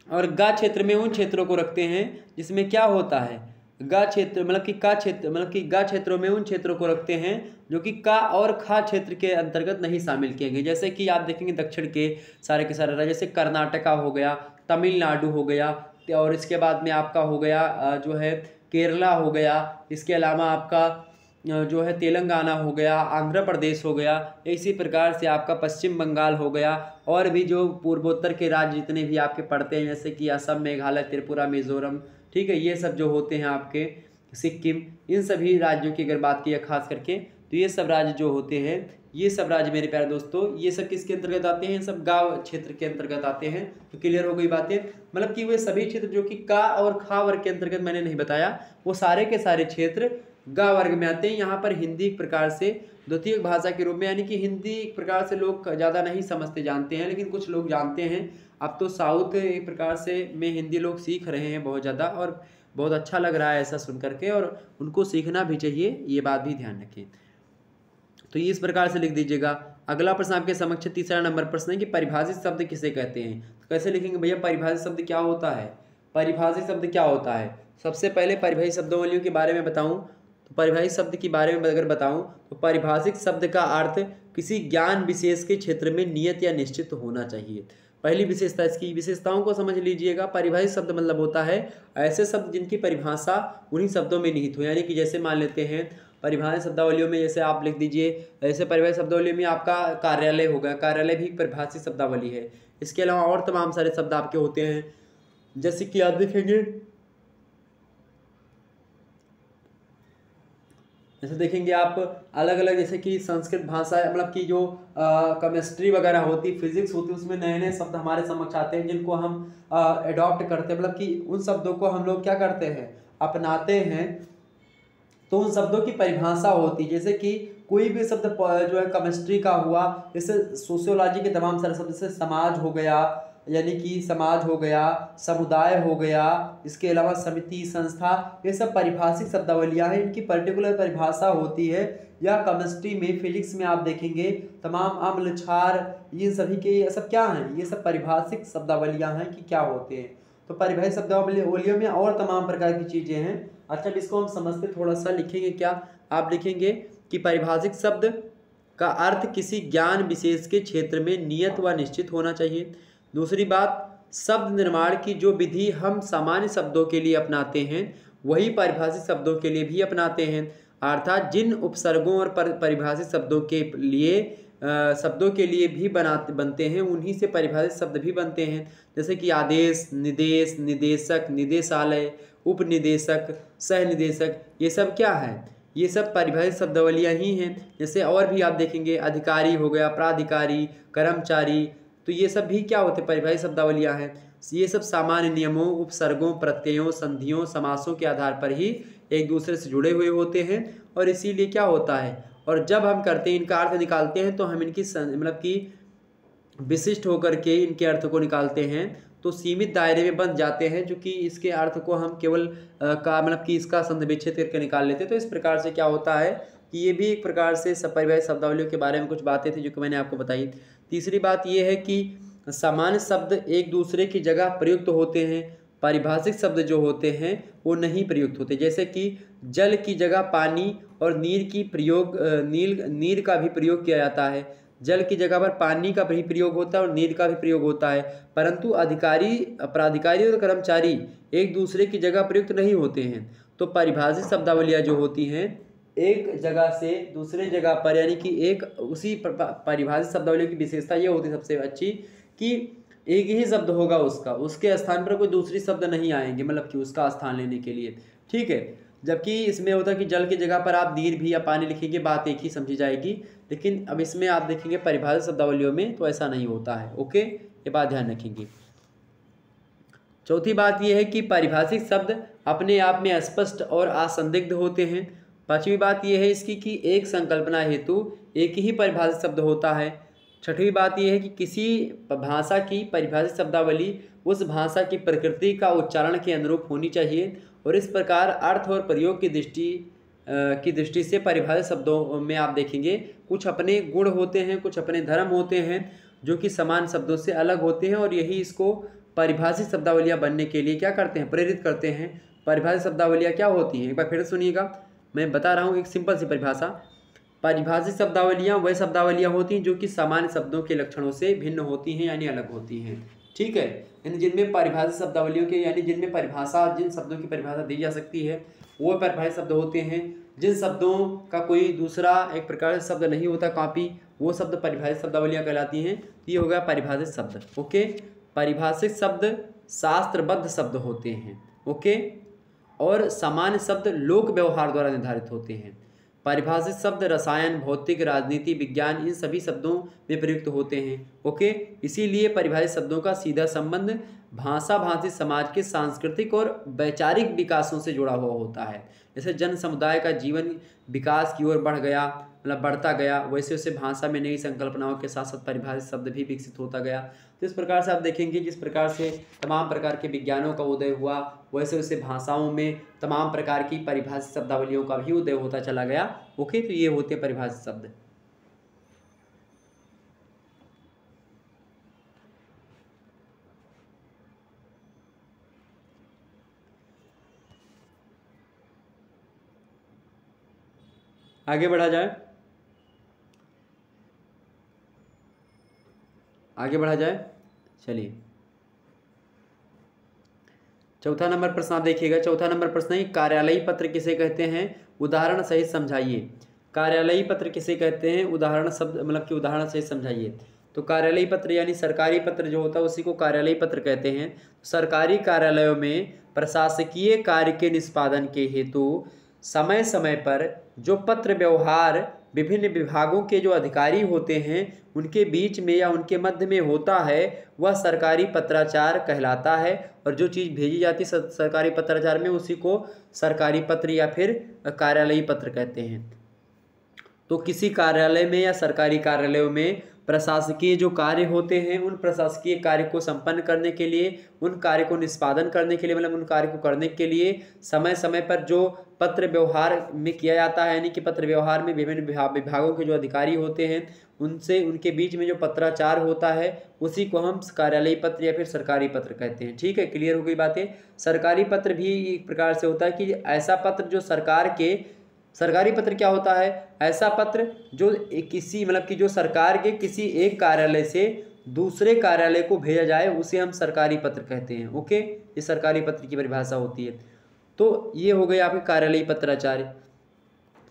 और गा क्षेत्र में उन क्षेत्रों को रखते हैं जिसमें क्या होता है, गा क्षेत्र मतलब कि का क्षेत्र, मतलब कि गा क्षेत्रों में उन क्षेत्रों को रखते हैं जो कि का और खा क्षेत्र के अंतर्गत नहीं शामिल किए गए। जैसे कि आप देखेंगे दक्षिण के सारे राज्य, जैसे कर्नाटका हो गया, तमिलनाडु हो गया, और इसके बाद में आपका हो गया जो है केरला हो गया, इसके अलावा आपका जो है तेलंगाना हो गया, आंध्र प्रदेश हो गया, इसी प्रकार से आपका पश्चिम बंगाल हो गया, और भी जो पूर्वोत्तर के राज्य जितने भी आपके पड़ते हैं जैसे कि असम, मेघालय, त्रिपुरा, मिजोरम, ठीक है, ये सब जो होते हैं आपके सिक्किम, इन सभी राज्यों की अगर बात की खास करके, तो ये सब राज्य जो होते हैं, ये सब राज्य मेरे प्यारे दोस्तों, ये सब किसके अंतर्गत आते हैं, सब गांव क्षेत्र के अंतर्गत आते हैं। तो क्लियर हो गई बातें, मतलब कि वे सभी क्षेत्र जो कि का और खा वर्ग के अंतर्गत मैंने नहीं बताया, वो सारे के सारे क्षेत्र गा वर्ग में आते हैं। यहाँ पर हिंदी एक प्रकार से द्वितीय भाषा के रूप में, यानी कि हिंदी एक प्रकार से लोग ज़्यादा नहीं समझते जानते हैं, लेकिन कुछ लोग जानते हैं। अब तो साउथ एक प्रकार से में हिंदी लोग सीख रहे हैं बहुत ज़्यादा, और बहुत अच्छा लग रहा है ऐसा सुन करके, और उनको सीखना भी चाहिए, ये बात भी ध्यान रखें। तो ये इस प्रकार से लिख दीजिएगा। अगला प्रश्न आपके समक्ष 3रा नंबर प्रश्न है कि परिभाषित शब्द किसे कहते हैं। तो कैसे लिखेंगे भैया, परिभाषित शब्द क्या होता है, परिभाषित शब्द क्या होता है। सबसे पहले परिभाषित शब्दावलियों के बारे में बताऊं, तो परिभाषित शब्द के बारे में अगर बताऊं तो परिभाषित शब्द का अर्थ किसी ज्ञान विशेष के क्षेत्र में नियत या निश्चित होना चाहिए। पहली विशेषता, इसकी विशेषताओं को समझ लीजिएगा। परिभाषित शब्द मतलब होता है ऐसे शब्द जिनकी परिभाषा उन्हीं शब्दों में निहित हो, यानी कि जैसे मान लेते हैं परिभाषित शब्दावलियों में, जैसे आप लिख दीजिए, ऐसे परिभाषित शब्दावलियों में आपका कार्यालय होगा, कार्यालय भी परिभाषित शब्दावली है। इसके अलावा और तमाम सारे शब्द आपके होते हैं, जैसे कि आप देखेंगे जैसे देखेंगे आप अलग अलग, जैसे कि संस्कृत भाषा मतलब कि जो केमिस्ट्री वगैरह होती, फिजिक्स होती, उसमें नए नए शब्द हमारे समक्ष आते हैं जिनको हम एडॉप्ट करते हैं, मतलब कि उन शब्दों को हम लोग क्या करते हैं, अपनाते हैं। तो उन शब्दों की परिभाषा होती है, जैसे कि कोई भी शब्द जो है केमिस्ट्री का हुआ, जैसे सोशियोलॉजी के तमाम सारे शब्द, जैसे समाज हो गया, यानी कि समाज हो गया, समुदाय हो गया, इसके अलावा समिति, संस्था, ये सब पारिभाषिक शब्दावलियां हैं, इनकी पर्टिकुलर परिभाषा होती है। या केमिस्ट्री में, फिजिक्स में आप देखेंगे तमाम अम्ल, क्षार, ये सभी के ये सब क्या हैं, ये सब पारिभाषिक शब्दावलियां हैं कि क्या होते हैं। तो परिभाषिक शब्दावलियों में और तमाम प्रकार की चीजें हैं। अच्छा, इसको हम समझते थोड़ा सा, लिखेंगे क्या, आप लिखेंगे कि परिभाषिक शब्द का अर्थ किसी ज्ञान विशेष के क्षेत्र में नियत व निश्चित होना चाहिए। दूसरी बात, शब्द निर्माण की जो विधि हम सामान्य शब्दों के लिए अपनाते हैं वही परिभाषित शब्दों के लिए भी अपनाते हैं, अर्थात जिन उपसर्गों और परिभाषित शब्दों के लिए भी बनते हैं उन्हीं से परिभाषित शब्द भी बनते हैं। जैसे कि आदेश, निदेश, निदेशक, निदेशालय, उपनिदेशक, सह निदेशक, ये सब क्या है, ये सब परिभाषित शब्दावलियाँ ही हैं। जैसे और भी आप देखेंगे अधिकारी हो गया, प्राधिकारी, कर्मचारी, तो ये सब भी क्या होते हैं, परिभाषित शब्दावलियाँ हैं। ये सब सामान्य नियमों, उपसर्गों, प्रत्ययों, संधियों, समासों के आधार पर ही एक दूसरे से जुड़े हुए होते हैं और इसीलिए क्या होता है, और जब हम करते हैं इनका अर्थ निकालते हैं तो हम इनकी मतलब कि विशिष्ट होकर के इनके अर्थ को निकालते हैं तो सीमित दायरे में बंध जाते हैं, जो कि इसके अर्थ को हम केवल का मतलब कि इसका संधि विच्छेद करके निकाल लेते हैं। तो इस प्रकार से क्या होता है कि ये भी एक प्रकार से परिभाषित शब्दावलियों के बारे में कुछ बातें थी जो कि मैंने आपको बताई। तीसरी बात ये है कि सामान्य शब्द एक दूसरे की जगह प्रयुक्त होते हैं, पारिभाषिक शब्द जो होते हैं वो नहीं प्रयुक्त होते। जैसे कि जल की जगह पानी और नीर का भी प्रयोग किया जाता है। जल की जगह पर पानी का भी प्रयोग होता है और नीर का भी प्रयोग होता है, परंतु अधिकारी, प्राधिकारी और कर्मचारी एक दूसरे की जगह प्रयुक्त नहीं होते हैं। तो परिभाषित शब्दावलियाँ जो होती हैं एक जगह से दूसरे जगह पर, यानी कि एक उसी परिभाषित शब्दावलियों की विशेषता ये होती है सबसे अच्छी कि एक ही शब्द होगा उसका, उसके स्थान पर कोई दूसरी शब्द नहीं आएंगे, मतलब कि उसका स्थान लेने के लिए, ठीक है। जबकि इसमें होता है कि जल की जगह पर आप नीर भी या पानी लिखेंगे, बात एक ही समझी जाएगी। लेकिन अब इसमें आप देखेंगे परिभाषित शब्दावलियों में तो ऐसा नहीं होता है। ओके, ये बात ध्यान रखेंगे। चौथी बात यह है कि परिभाषित शब्द अपने आप में स्पष्ट और असंदिग्ध होते हैं। पांचवी बात यह है इसकी कि एक संकल्पना हेतु एक ही परिभाषित शब्द होता है। छठवीं बात यह है कि किसी भाषा की परिभाषित शब्दावली उस भाषा की प्रकृति का उच्चारण के अनुरूप होनी चाहिए और इस प्रकार अर्थ और प्रयोग की दृष्टि से परिभाषित शब्दों में आप देखेंगे कुछ अपने गुण होते हैं, कुछ अपने धर्म होते हैं जो कि समान शब्दों से अलग होते हैं और यही इसको परिभाषित शब्दावलियाँ बनने के लिए क्या करते हैं, प्रेरित करते हैं। परिभाषित शब्दावलियाँ क्या होती हैं, एक बार फिर सुनिएगा, मैं बता रहा हूँ एक सिंपल सी परिभाषा। परिभाषित शब्दावलियाँ वह शब्दावलियाँ होती हैं जो कि सामान्य शब्दों के लक्षणों से भिन्न होती हैं यानी अलग होती हैं, ठीक है। यानी जिनमें परिभाषित शब्दावलियों के यानी जिनमें परिभाषा, जिन शब्दों की परिभाषा दी जा सकती है वो परिभाषित शब्द होते हैं। जिन शब्दों का कोई दूसरा एक प्रकार से शब्द नहीं होता कॉपी, वो शब्द परिभाषित शब्दावलियाँ कहलाती हैं। ये हो गया परिभाषित शब्द। ओके, परिभाषित शब्द शास्त्रबद्ध शब्द होते हैं। ओके, और सामान्य शब्द लोक व्यवहार द्वारा निर्धारित होते हैं। परिभाषित शब्द रसायन, भौतिक, राजनीति, विज्ञान इन सभी शब्दों में प्रयुक्त होते हैं। ओके, इसीलिए परिभाषित शब्दों का सीधा संबंध भाषा भाषी समाज के सांस्कृतिक और वैचारिक विकासों से जुड़ा हुआ होता है। जैसे जन समुदाय का जीवन विकास की ओर बढ़ गया, मतलब बढ़ता गया, वैसे वैसे भाषा में नई संकल्पनाओं के साथ साथ परिभाषित शब्द भी विकसित होता गया। तो इस प्रकार से आप देखेंगे जिस प्रकार से तमाम प्रकार के विज्ञानों का उदय हुआ वैसे वैसे भाषाओं में तमाम प्रकार की परिभाषित शब्दावलियों का भी उदय होता चला गया। ओके, तो ये होते परिभाषित शब्द। आगे बढ़ा जाए, आगे बढ़ा जाए, चलिए चौथा नंबर प्रश्न आप देखिएगा। चौथा नंबर प्रश्न है कार्यालयी पत्र किसे कहते हैं, उदाहरण सहित समझाइए। कार्यालयी पत्र किसे कहते हैं, उदाहरण शब्द मतलब कि उदाहरण सहित समझाइए। तो कार्यालयी पत्र यानी सरकारी पत्र जो होता है उसी को कार्यालयी पत्र कहते हैं। सरकारी कार्यालयों में प्रशासकीय कार्य के निष्पादन के हेतु समय समय पर जो पत्र व्यवहार विभिन्न विभागों के जो अधिकारी होते हैं उनके बीच में या उनके मध्य में होता है वह सरकारी पत्राचार कहलाता है। और जो चीज़ भेजी जाती है सरकारी पत्राचार में उसी को सरकारी पत्र या फिर कार्यालयीय पत्र कहते हैं। तो किसी कार्यालय में या सरकारी कार्यालयों में प्रशासकीय जो कार्य होते हैं उन प्रशासकीय कार्य को संपन्न करने के लिए, उन कार्य को निष्पादन करने के लिए, मतलब उन कार्य को करने के लिए समय समय पर जो पत्र व्यवहार में किया जाता है, यानी कि पत्र व्यवहार में विभिन्न विभागों के जो अधिकारी होते हैं उनसे उनके बीच में जो पत्राचार होता है उसी को हम कार्यालयीय पत्र या फिर सरकारी पत्र कहते हैं। ठीक है, क्लियर हो गई बातें। सरकारी पत्र भी एक प्रकार से होता है कि ऐसा पत्र जो सरकारी पत्र क्या होता है, ऐसा पत्र जो किसी मतलब कि जो सरकार के किसी एक कार्यालय से दूसरे कार्यालय को भेजा जाए उसे हम सरकारी पत्र कहते हैं। ओके, ये सरकारी पत्र की परिभाषा होती है। तो ये हो गए आपके कार्यालयीय पत्राचार्य।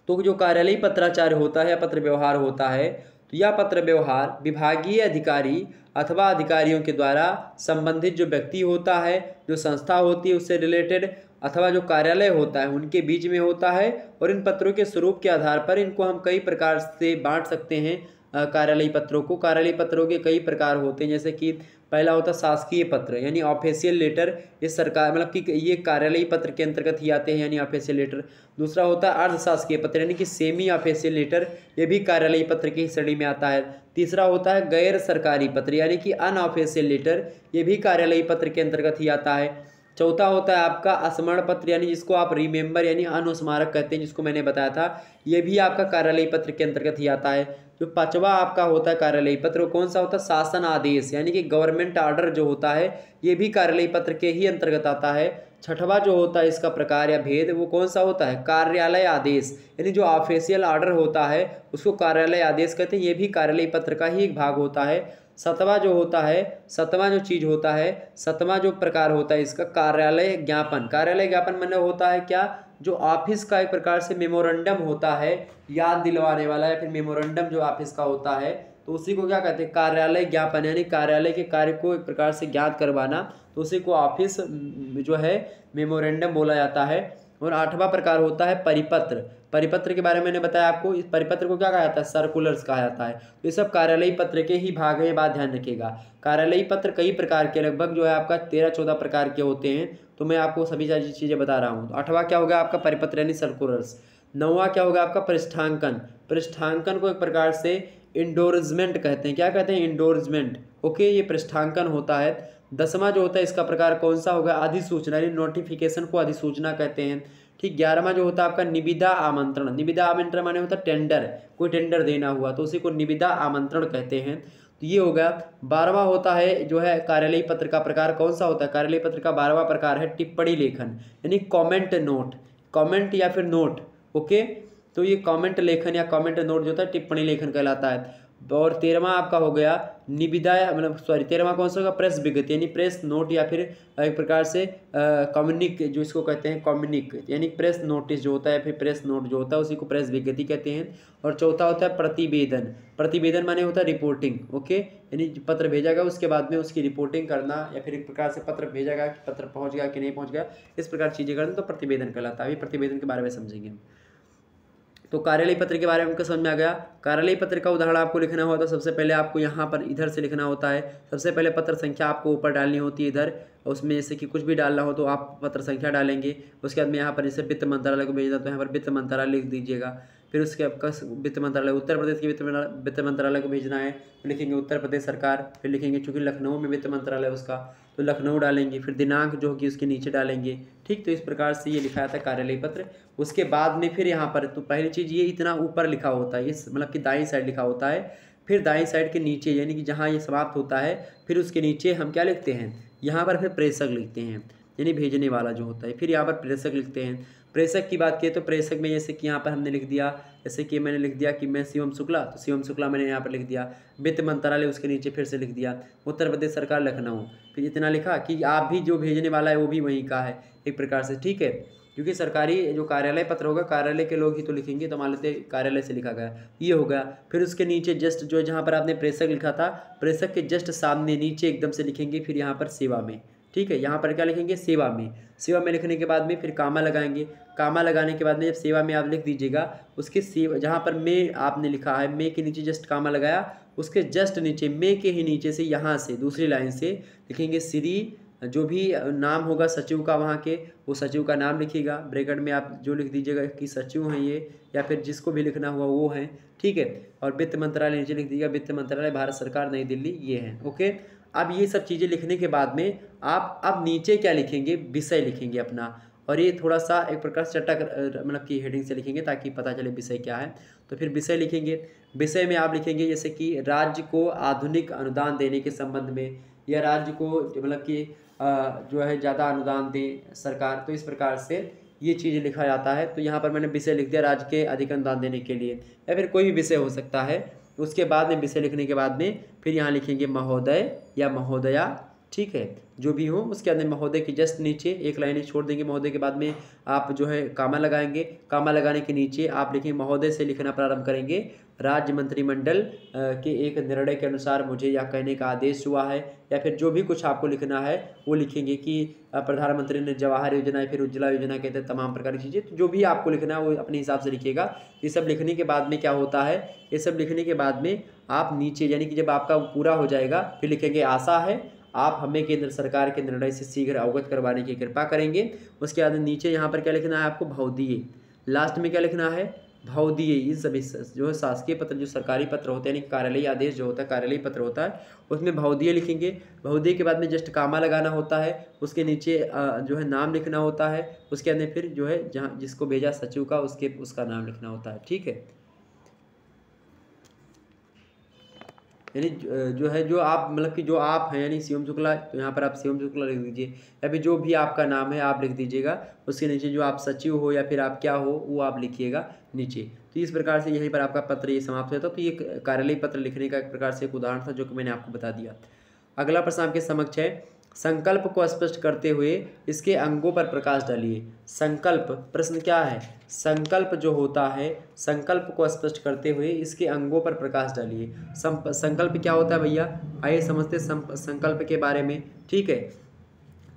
तो जो कार्यालयीय पत्राचार्य होता है या पत्र व्यवहार होता है तो यह पत्र व्यवहार विभागीय अधिकारी अथवा अधिकारियों के द्वारा संबंधित जो व्यक्ति होता है, जो संस्था होती है उससे रिलेटेड, अथवा जो कार्यालय होता है उनके बीच में होता है। और इन पत्रों के स्वरूप के आधार पर इनको हम कई प्रकार से बांट सकते हैं। कार्यालयीय पत्रों को, कार्यालयीय पत्रों के कई प्रकार होते हैं, जैसे कि पहला होता है शासकीय पत्र यानी ऑफिशियल लेटर, ये सरकार मतलब कि ये कार्यालयीय पत्र के अंतर्गत ही आते हैं यानी ऑफिशियल लेटर। दूसरा होता है अर्धशासकीय पत्र यानी कि सेमी ऑफिशियल लेटर, ये भी कार्यालयीय पत्र की श्रेणी में आता है। तीसरा होता है गैर सरकारी पत्र यानी कि अनऑफिशियल लेटर, ये भी कार्यालयीय पत्र के अंतर्गत ही आता है। चौथा होता है आपका स्मरण पत्र यानी जिसको आप रिमेंबर यानी अनुस्मारक कहते हैं, जिसको मैंने बताया था, ये भी आपका कार्यालयीय पत्र के अंतर्गत ही आता है। जो पांचवा आपका होता है कार्यालयीय पत्र, वो कौन सा होता है, शासन आदेश यानी कि गवर्नमेंट ऑर्डर जो होता है ये भी कार्यालयीय पत्र के ही अंतर्गत आता है। छठवा जो होता है इसका प्रकार या भेद, वो कौन सा होता है, कार्यालय आदेश यानी जो ऑफिशियल ऑर्डर होता है उसको कार्यालय आदेश कहते हैं, ये भी कार्यालयीय पत्र का ही एक भाग होता है। सतवां जो होता है, सतवां जो चीज़ होता है, सतवां जो प्रकार होता है इसका कार्यालय ज्ञापन। कार्यालय ज्ञापन मतलब होता है क्या, जो ऑफिस का एक प्रकार से मेमोरेंडम होता है याद दिलवाने वाला, या फिर मेमोरेंडम जो ऑफिस का होता है तो उसी को क्या कहते हैं, कार्यालय ज्ञापन यानी कार्यालय के कार्य को एक प्रकार से ज्ञात करवाना, तो उसी को ऑफिस जो है मेमोरेंडम बोला जाता है। और आठवां प्रकार होता है परिपत्र। परिपत्र के बारे में मैंने बताया आपको, इस परिपत्र को क्या कहा जाता है, सर्कुलर्स कहा जाता है। तो ये सब कार्यालयीय पत्र के ही भाग है, ये बात ध्यान रखिएगा। कार्यालयीय पत्र कई प्रकार के, लगभग जो है आपका 13-14 प्रकार के होते हैं, तो मैं आपको सभी सारी चीज़ें बता रहा हूँ। तो आठवां क्या होगा आपका परिपत्र यानी सर्कुलर्स। नौवां क्या होगा आपका पृष्ठांकन। पृष्ठांकन को एक प्रकार से इंडोर्समेंट कहते हैं। क्या कहते हैं, इंडोर्समेंट। ओके, ये पृष्ठांकन होता है। 10वां जो होता है इसका प्रकार कौन सा होगा, अधिसूचना यानी नोटिफिकेशन को अधिसूचना कहते हैं। ठीक, 11वां जो होता है आपका निविदा आमंत्रण। निविदा आमंत्रण माने होता है टेंडर, कोई टेंडर देना हुआ तो उसी को निविदा आमंत्रण कहते हैं। तो ये हो गया। 12वां होता है जो है कार्यालयीय पत्र का प्रकार कौन सा होता है, कार्यालयीय पत्र का 12वां प्रकार है टिप्पणी लेखन यानी कॉमेंट नोट, कॉमेंट या फिर नोट। ओके, तो ये कॉमेंट लेखन या कॉमेंट नोट जो होता है टिप्पणी लेखन कहलाता है। और 13वां आपका हो गया निविदा, मतलब सॉरी 13वां कौन सा होगा, प्रेस विज्ञप्ति यानी प्रेस नोट या फिर एक प्रकार से कम्युनिक जो इसको कहते हैं, कम्युनिक यानी प्रेस नोटिस जो होता है, फिर प्रेस नोट जो होता है उसी को प्रेस विज्ञप्ति कहते हैं। और चौथा होता है प्रतिवेदन। प्रतिवेदन माने होता है रिपोर्टिंग। ओके, यानी पत्र भेजा गया उसके बाद में उसकी रिपोर्टिंग करना, या फिर एक प्रकार से पत्र भेजा गया कि पत्र पहुँच गया कि नहीं पहुँच गया, इस प्रकार चीज़ें करना, तो प्रतिवेदन कहलाता है। अभी प्रतिवेदन के बारे में समझेंगे। तो कार्यालयीय पत्र के बारे में हमको समझ में आ गया। कार्यालयीय पत्र का उदाहरण आपको लिखना होता है, सबसे पहले आपको यहाँ पर इधर से लिखना होता है। सबसे पहले पत्र संख्या आपको ऊपर डालनी होती है इधर, उसमें जैसे कि कुछ भी डालना हो तो आप पत्र संख्या डालेंगे। उसके बाद में यहाँ पर जैसे वित्त मंत्रालय को भेजना तो यहाँ पर वित्त मंत्रालय लिख दीजिएगा। फिर उसके आपका वित्त मंत्रालय उत्तर प्रदेश के वित्त मंत्रालय को भेजना है तो लिखेंगे उत्तर प्रदेश सरकार। फिर लिखेंगे चूँकि लखनऊ में वित्त मंत्रालय उसका तो लखनऊ डालेंगे। फिर दिनांक जो होगी उसके नीचे डालेंगे। ठीक, तो इस प्रकार से ये लिखा जाता है कार्यालयीय पत्र। उसके बाद में फिर यहाँ पर तो पहली चीज़ ये इतना ऊपर लिखा होता है, इस मतलब कि दाईं साइड लिखा होता है। फिर दाईं साइड के नीचे यानी कि जहाँ ये समाप्त होता है फिर उसके नीचे हम क्या लिखते हैं, यहाँ पर फिर प्रेषक लिखते हैं यानी भेजने वाला जो होता है। फिर यहाँ पर प्रेषक लिखते हैं। प्रेषक की बात किए तो प्रेषक में जैसे कि यहाँ पर हमने लिख दिया, जैसे कि मैंने लिख दिया कि मैं शिवम शुक्ला, तो शिवम शुक्ला मैंने यहाँ पर लिख दिया। वित्त मंत्रालय उसके नीचे फिर से लिख दिया उत्तर प्रदेश सरकार लखनऊ। फिर इतना लिखा कि आप भी जो भेजने वाला है वो भी वहीं का है एक प्रकार से। ठीक है, क्योंकि सरकारी जो कार्यालय पत्र होगा कार्यालय के लोग ही तो लिखेंगे, तो मान लेते कार्यालय से लिखा गया, ये हो गया। फिर उसके नीचे जस्ट जो जहाँ पर आपने प्रेषक लिखा था, प्रेषक के जस्ट सामने नीचे एकदम से लिखेंगे फिर यहाँ पर सेवा में। ठीक है। यहाँ पर क्या लिखेंगे, सेवा में। सेवा में लिखने के बाद में फिर कामा लगाएंगे। कामा लगाने के बाद में जब सेवा में आप लिख दीजिएगा, उसके सेवा जहाँ पर में आपने लिखा है, में के नीचे जस्ट कामा लगाया, उसके जस्ट नीचे में के ही नीचे से यहाँ से दूसरी लाइन से लिखेंगे श्री, जो भी नाम होगा सचिव का वहाँ के, वो सचिव का नाम लिखिएगा। ब्रैकेट में आप जो लिख दीजिएगा कि सचिव हैं ये, या फिर जिसको भी लिखना हुआ वो हैं, ठीक है। और वित्त मंत्रालय नीचे लिख दीजिएगा, वित्त मंत्रालय भारत सरकार नई दिल्ली, ये है, ओके। अब ये सब चीज़ें लिखने के बाद में आप अब नीचे क्या लिखेंगे, विषय लिखेंगे अपना। और ये थोड़ा सा एक प्रकार से चटक मतलब कि हेडिंग से लिखेंगे ताकि पता चले विषय क्या है। तो फिर विषय लिखेंगे। विषय में आप लिखेंगे जैसे कि राज्य को आधुनिक अनुदान देने के संबंध में, या राज्य को मतलब कि जो है ज़्यादा अनुदान दे सरकार, तो इस प्रकार से ये चीज़ लिखा जाता है। तो यहाँ पर मैंने विषय लिख दिया, राज्य के अधिक अनुदान देने के लिए, या फिर कोई भी विषय हो सकता है। उसके बाद में विषय लिखने के बाद में फिर यहाँ लिखेंगे महोदय या महोदया, ठीक है, जो भी हो। उसके अंदर महोदय की जस्ट नीचे एक लाइन छोड़ देंगे। महोदय के बाद में आप जो है कामा लगाएंगे। कामा लगाने के नीचे आप लिखेंगे, महोदय से लिखना प्रारंभ करेंगे, राज्य मंत्रिमंडल के एक निर्णय के अनुसार मुझे यह कहने का आदेश हुआ है, या फिर जो भी कुछ आपको लिखना है वो लिखेंगे कि प्रधानमंत्री ने जवाहर योजना या फिर उज्ज्वला योजना के तहत तमाम प्रकार की चीज़ें, तो जो भी आपको लिखना है वो अपने हिसाब से लिखिएगा। ये सब लिखने के बाद में क्या होता है, ये सब लिखने के बाद में आप नीचे यानी कि जब आपका पूरा हो जाएगा फिर लिखेंगे, आशा है आप हमें केंद्र सरकार के निर्णय से शीघ्र अवगत करवाने की कृपा करेंगे। उसके बाद नीचे यहाँ पर क्या लिखना है आपको, भवदीय। लास्ट में क्या लिखना है, भवदीय। इन सभी जो है शासकीय पत्र, जो सरकारी पत्र होते हैं यानी कार्यालयीय आदेश जो होता है, कार्यालयीय पत्र होता है, उसमें भवदीय लिखेंगे। भवदीय के बाद में जस्ट कामा लगाना होता है, उसके नीचे जो है नाम लिखना होता है। उसके अंदर फिर जो है जहाँ जिसको भेजा सचिव का उसका नाम लिखना होता है, ठीक है। यानी जो है जो आप मतलब कि जो आप हैं यानी शिवम शुक्ला, तो यहाँ पर आप शिवम शुक्ला लिख दीजिए, या फिर जो भी आपका नाम है आप लिख दीजिएगा। उसके नीचे जो आप सचिव हो या फिर आप क्या हो वो आप लिखिएगा नीचे। तो इस प्रकार से यहीं पर आपका पत्र ये समाप्त होता है। तो ये कार्यालयीय पत्र लिखने का एक प्रकार से एक उदाहरण था जो कि मैंने आपको बता दिया। अगला प्रश्न आपके समक्ष है, संकल्प को स्पष्ट करते हुए इसके अंगों पर प्रकाश डालिए। संकल्प प्रश्न क्या है, संकल्प जो होता है, संकल्प को स्पष्ट करते हुए इसके अंगों पर प्रकाश डालिए। संकल्प क्या होता है भैया, आइए समझते संकल्प के बारे में, ठीक है।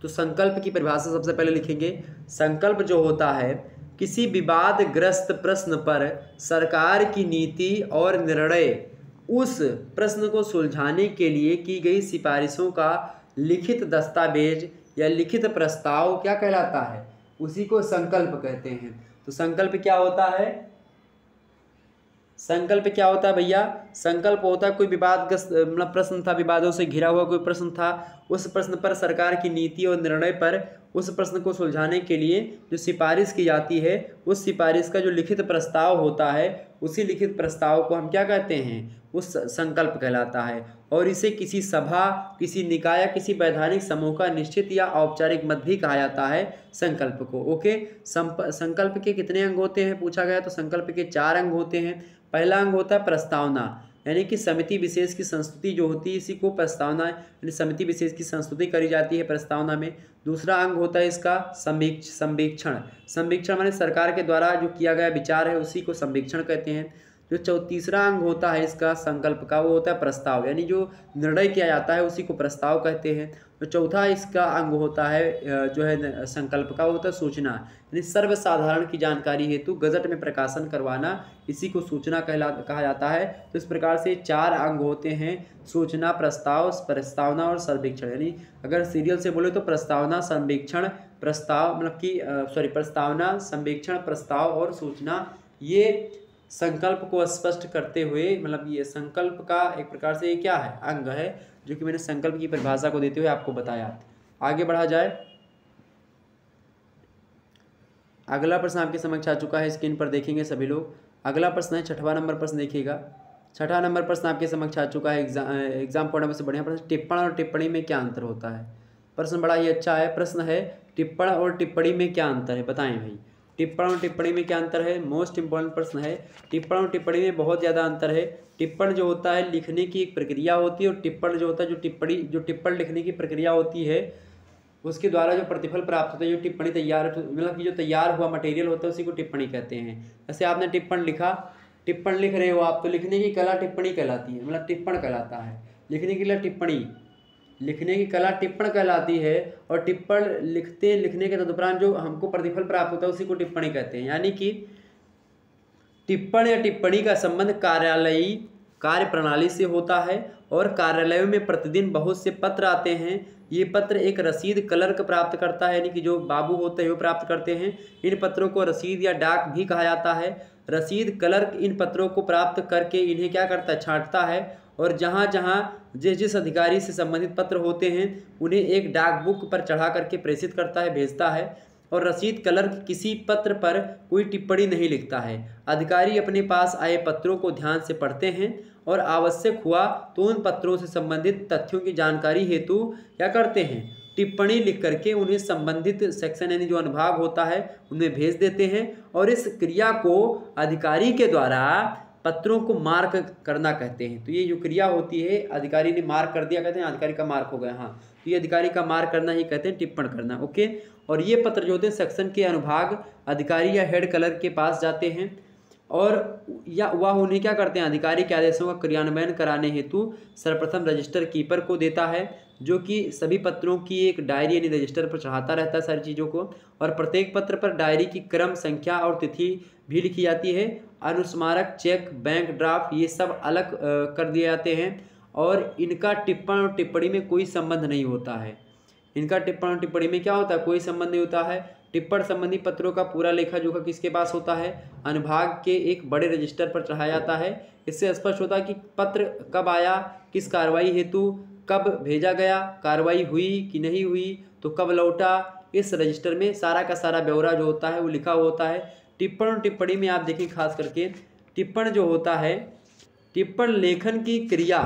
तो संकल्प की परिभाषा सबसे पहले लिखेंगे। संकल्प जो होता है, किसी विवादग्रस्त प्रश्न पर सरकार की नीति और निर्णय, उस प्रश्न को सुलझाने के लिए की गई सिफारिशों का लिखित दस्तावेज या लिखित प्रस्ताव क्या कहलाता है, उसी को संकल्प कहते हैं। तो संकल्प क्या होता है, संकल्प क्या होता है भैया, संकल्प होता है कोई विवादग्रस्त मतलब प्रश्न था, विवादों से घिरा हुआ कोई प्रश्न था, उस प्रश्न पर सरकार की नीति और निर्णय पर उस प्रश्न को सुलझाने के लिए जो सिफारिश की जाती है, उस सिफारिश का जो लिखित प्रस्ताव होता है, उसी लिखित प्रस्ताव को हम क्या कहते हैं, उस संकल्प कहलाता है। और इसे किसी सभा, किसी निकाय या किसी वैधानिक समूह का निश्चित या औपचारिक मत भी कहा जाता है संकल्प को, ओके। संकल्प के कितने अंग होते हैं पूछा गया, तो संकल्प के 4 अंग होते हैं। पहला अंग होता है प्रस्तावना, यानी कि समिति विशेष की संस्तुति जो होती है इसी को प्रस्तावना यानी समिति विशेष की संस्तुति करी जाती है प्रस्तावना में। दूसरा अंग होता है इसका संवीक्षण। संवीक्षण माने सरकार के द्वारा जो किया गया विचार है उसी को संवीक्षण कहते हैं। जो तीसरा अंग होता है इसका संकल्प का, वो होता है प्रस्ताव, यानी जो निर्णय किया जाता है उसी को प्रस्ताव कहते हैं। तो चौथा इसका अंग होता है जो है संकल्प का, वो होता है सूचना, यानी सर्वसाधारण की जानकारी हेतु गजट में प्रकाशन करवाना, इसी को सूचना कहा जाता है। तो इस प्रकार से 4 अंग होते हैं, सूचना, प्रस्ताव, प्रस्तावना और सर्वेक्षण। यानी अगर सीरियल से बोले तो प्रस्तावना, संवेक्षण, प्रस्ताव मतलब कि प्रस्तावना, संवेक्षण, प्रस्ताव और सूचना, ये संकल्प को स्पष्ट करते हुए मतलब ये संकल्प का एक प्रकार से ये क्या है, अंग है, जो कि मैंने संकल्प की परिभाषा को देते हुए आपको बताया। आगे बढ़ा जाए, अगला प्रश्न आपके समक्ष आ चुका है, स्क्रीन पर देखेंगे सभी लोग। अगला प्रश्न है 6वां नंबर प्रश्न देखिएगा। 6वां नंबर प्रश्न आपके समक्ष आ चुका है, एग्जाम पॉइंट में से बढ़िया प्रश्न, टिप्पण और टिप्पणी में क्या अंतर होता है। प्रश्न बड़ा ही अच्छा है, प्रश्न है टिप्पण और टिप्पणी में क्या अंतर है, बताएं भाई। टिप्पण और टिप्पणी में क्या अंतर है, मोस्ट इंपॉर्टेंट प्रश्न है। टिप्पण और टिप्पणी में बहुत ज़्यादा अंतर है। टिप्पण जो होता है लिखने की एक प्रक्रिया होती है, और टिप्पण जो होता है जो टिप्पण लिखने की प्रक्रिया होती है उसके द्वारा जो प्रतिफल प्राप्त होता है, जो टिप्पणी तैयार मतलब कि जो तैयार हुआ मटेरियल होता है उसी को टिप्पणी कहते हैं। जैसे आपने टिप्पण लिखा, टिप्पण लिख रहे हो आप, तो लिखने की कला टिप्पणी कहलाती है, मतलब टिप्पण कहलाता है। लिखने की कला टिप्पणी, लिखने की कला टिप्पण कहलाती है, और टिप्पण लिखने के तदुपरांत जो हमको प्रतिफल प्राप्त होता है उसी को टिप्पणी कहते हैं। यानी कि टिप्पण या टिप्पणी का संबंध कार्यालयी कार्य प्रणाली से होता है, और कार्यालयों में प्रतिदिन बहुत से पत्र आते हैं। ये पत्र एक रसीद क्लर्क प्राप्त करता है, यानी कि जो बाबू होते हैं वो प्राप्त करते हैं। इन पत्रों को रसीद या डाक भी कहा जाता है। रसीद क्लर्क इन पत्रों को प्राप्त करके इन्हें क्या करता है, छांटता है, और जहाँ जहाँ जिस अधिकारी से संबंधित पत्र होते हैं उन्हें एक डाक बुक पर चढ़ा करके प्रेषित करता है, भेजता है। और रसीद क्लर्क किसी पत्र पर कोई टिप्पणी नहीं लिखता है। अधिकारी अपने पास आए पत्रों को ध्यान से पढ़ते हैं, और आवश्यक हुआ तो उन पत्रों से संबंधित तथ्यों की जानकारी हेतु क्या करते हैं, टिप्पणी लिख करके उन्हें संबंधित सेक्शन यानी जो अनुभाग होता है उनमें भेज देते हैं। और इस क्रिया को अधिकारी के द्वारा पत्रों को मार्क करना कहते हैं। तो ये जो क्रिया होती है, अधिकारी ने मार्क कर दिया, कहते हैं अधिकारी का मार्क हो गया। हाँ, तो ये अधिकारी का मार्क करना ही कहते हैं टिप्पण करना। ओके, और ये पत्र जो होते हैं सेक्शन के अनुभाग अधिकारी या हेड क्लर्क के पास जाते हैं, और या वह उन्हें क्या करते हैं, अधिकारी के आदेशों का क्रियान्वयन कराने हेतु सर्वप्रथम रजिस्टर कीपर को देता है, जो कि सभी पत्रों की एक डायरी यानी रजिस्टर पर चढ़ाता रहता है सारी चीज़ों को। और प्रत्येक पत्र पर डायरी की क्रम, संख्या और तिथि भी लिखी जाती है। अनुस्मारक, चेक, बैंक ड्राफ्ट ये सब अलग कर दिए जाते हैं, और इनका टिप्पण और टिप्पणी में कोई संबंध नहीं होता है। इनका टिप्पण और टिप्पणी में क्या होता है, कोई संबंध नहीं होता है। टिप्पण संबंधी पत्रों का पूरा लेखा जोखा किसके पास होता है, अनुभाग के एक बड़े रजिस्टर पर चढ़ाया जाता है। इससे स्पष्ट होता है कि पत्र कब आया, किस कार्रवाई हेतु कब भेजा गया, कार्रवाई हुई कि नहीं हुई, तो कब लौटा। इस रजिस्टर में सारा का सारा ब्यौरा जो होता है वो लिखा होता है। टिप्पण और टिप्पणी में आप देखिए खास करके टिप्पण जो होता है, टिप्पण लेखन की क्रिया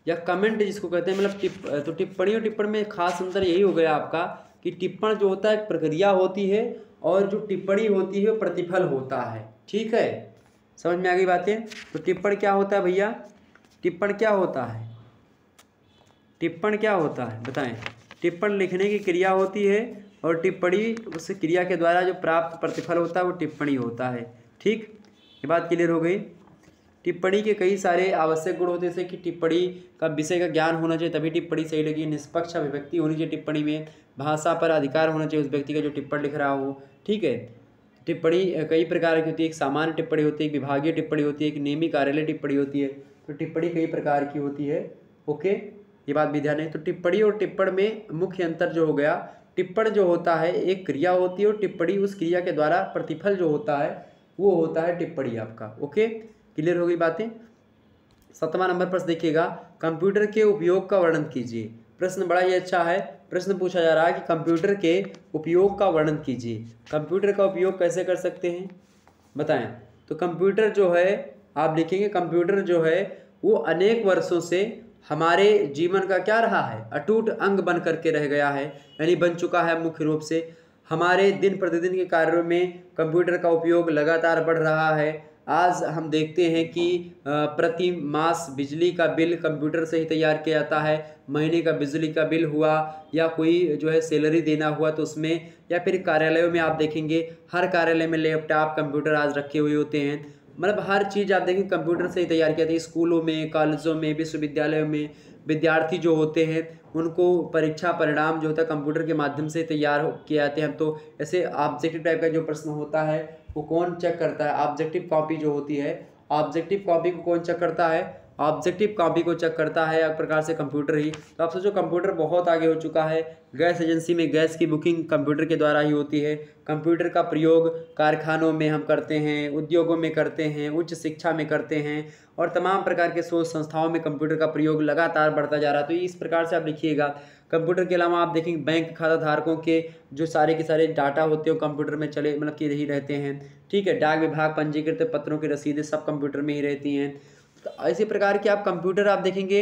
या कमेंट जिसको कहते हैं, मतलब तो टिप्पणी और टिप्पण में खास अंतर यही हो गया आपका कि टिप्पण जो होता है एक प्रक्रिया होती है, और जो टिप्पणी होती है वो प्रतिफल होता है। ठीक है, समझ में आ गई बातें। तो टिप्पण क्या होता है भैया, टिप्पण क्या होता है, टिप्पण क्या होता है बताएं। टिप्पण लिखने की क्रिया होती है, और टिप्पणी उस क्रिया के द्वारा जो प्राप्त प्रतिफल होता है वो टिप्पणी होता है। ठीक, ये बात क्लियर हो गई। टिप्पणी के कई सारे आवश्यक गुण होते हैं, जैसे कि टिप्पणी का विषय का ज्ञान होना चाहिए तभी टिप्पणी सही लगी। निष्पक्ष अभिव्यक्ति होनी चाहिए टिप्पणी में। भाषा पर अधिकार होना चाहिए उस व्यक्ति का जो टिप्पण लिख रहा हो। ठीक है, टिप्पणी कई प्रकार की होती है, एक सामान्य टिप्पणी होती है, एक विभागीय टिप्पणी होती है, एक नियमित कार्यालय टिप्पणी होती है। तो टिप्पणी कई प्रकार की होती है। ओके, ये बात भी ध्यान है। तो टिप्पणी और टिप्पण में मुख्य अंतर जो हो गया, टिप्पण जो होता है एक क्रिया होती है, और टिप्पणी उस क्रिया के द्वारा प्रतिफल जो होता है वो होता है टिप्पणी आपका। ओके, क्लियर हो गई बातें। 7वां नंबर प्रश्न देखिएगा, कंप्यूटर के उपयोग का वर्णन कीजिए। प्रश्न बड़ा ही अच्छा है। प्रश्न पूछा जा रहा है कि कंप्यूटर के उपयोग का वर्णन कीजिए। कंप्यूटर का उपयोग कैसे कर सकते हैं बताएं। तो कंप्यूटर जो है आप लिखेंगे, कंप्यूटर जो है वो अनेक वर्षों से हमारे जीवन का क्या रहा है, अटूट अंग बन करके रह गया है, यानी बन चुका है। मुख्य रूप से हमारे दिन प्रतिदिन के कार्यों में कंप्यूटर का उपयोग लगातार बढ़ रहा है। आज हम देखते हैं कि प्रति मास बिजली का बिल कंप्यूटर से ही तैयार किया जाता है। महीने का बिजली का बिल हुआ, या कोई जो है सैलरी देना हुआ तो उसमें, या फिर कार्यालयों में आप देखेंगे हर कार्यालय में लैपटॉप कंप्यूटर आज रखे हुए होते हैं। मतलब हर चीज़ आप देखेंगे कंप्यूटर से ही तैयार किया जाता है। स्कूलों में, कॉलेजों में, विश्वविद्यालयों में विद्यार्थी जो होते हैं उनको परीक्षा परिणाम जो होता है कंप्यूटर के माध्यम से तैयार किए जाते हैं। तो ऐसे ऑब्जेक्टिव टाइप का जो प्रश्न होता है वो कौन चेक करता है, ऑब्जेक्टिव कॉपी जो होती है, ऑब्जेक्टिव कॉपी को कौन चेक करता है, ऑब्जेक्टिव कॉपी को चेक करता है एक प्रकार से कंप्यूटर ही। तो आप सोचो कंप्यूटर बहुत आगे हो चुका है। गैस एजेंसी में गैस की बुकिंग कंप्यूटर के द्वारा ही होती है। कंप्यूटर का प्रयोग कारखानों में हम करते हैं, उद्योगों में करते हैं, उच्च शिक्षा में करते हैं, और तमाम प्रकार के शोध संस्थाओं में कंप्यूटर का प्रयोग लगातार बढ़ता जा रहा है। तो इस प्रकार से आप लिखिएगा। कंप्यूटर के अलावा आप देखेंगे बैंक खाता धारकों के जो सारे के सारे डाटा होते हैं वो कंप्यूटर में चले मतलब कि ही रहते हैं। ठीक है, डाक विभाग पंजीकृत पत्रों की रसीदें सब कंप्यूटर में ही रहती हैं। तो इसी प्रकार के आप कंप्यूटर आप देखेंगे,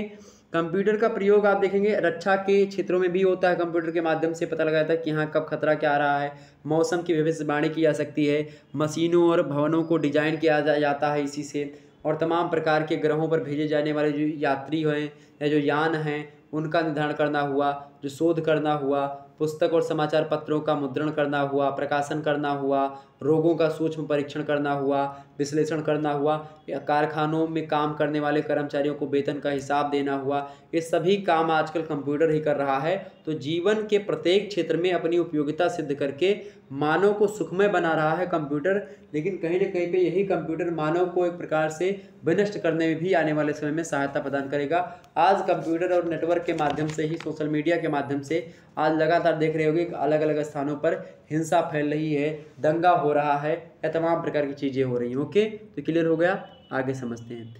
कंप्यूटर का प्रयोग आप देखेंगे रक्षा के क्षेत्रों में भी होता है। कंप्यूटर के माध्यम से पता लगाता है कि यहाँ कब खतरा क्या आ रहा है। मौसम की भविष्यवाणी की जा सकती है। मशीनों और भवनों को डिजाइन किया जाता है इसी से। और तमाम प्रकार के ग्रहों पर भेजे जाने वाले जो यात्री हैं या जो यान हैं उनका निर्धारण करना हुआ। जो शोध करना हुआ, पुस्तक और समाचार पत्रों का मुद्रण करना हुआ, प्रकाशन करना हुआ, रोगों का सूक्ष्म परीक्षण करना हुआ, विश्लेषण करना हुआ, या कारखानों में काम करने वाले कर्मचारियों को वेतन का हिसाब देना हुआ, ये सभी काम आजकल कंप्यूटर ही कर रहा है। तो जीवन के प्रत्येक क्षेत्र में अपनी उपयोगिता सिद्ध करके मानव को सुखमय बना रहा है कंप्यूटर। लेकिन कहीं ना कहीं पे यही कंप्यूटर मानव को एक प्रकार से विनष्ट करने में भी आने वाले समय में सहायता प्रदान करेगा। आज कंप्यूटर और नेटवर्क के माध्यम से ही, सोशल मीडिया के माध्यम से आज लगातार देख रहे होंगे अलग अलग स्थानों पर हिंसा फैल रही है, दंगा हो रहा है, या तमाम प्रकार की चीज़ें हो रही हैं। ओके, तो क्लियर हो गया, आगे समझते हैं।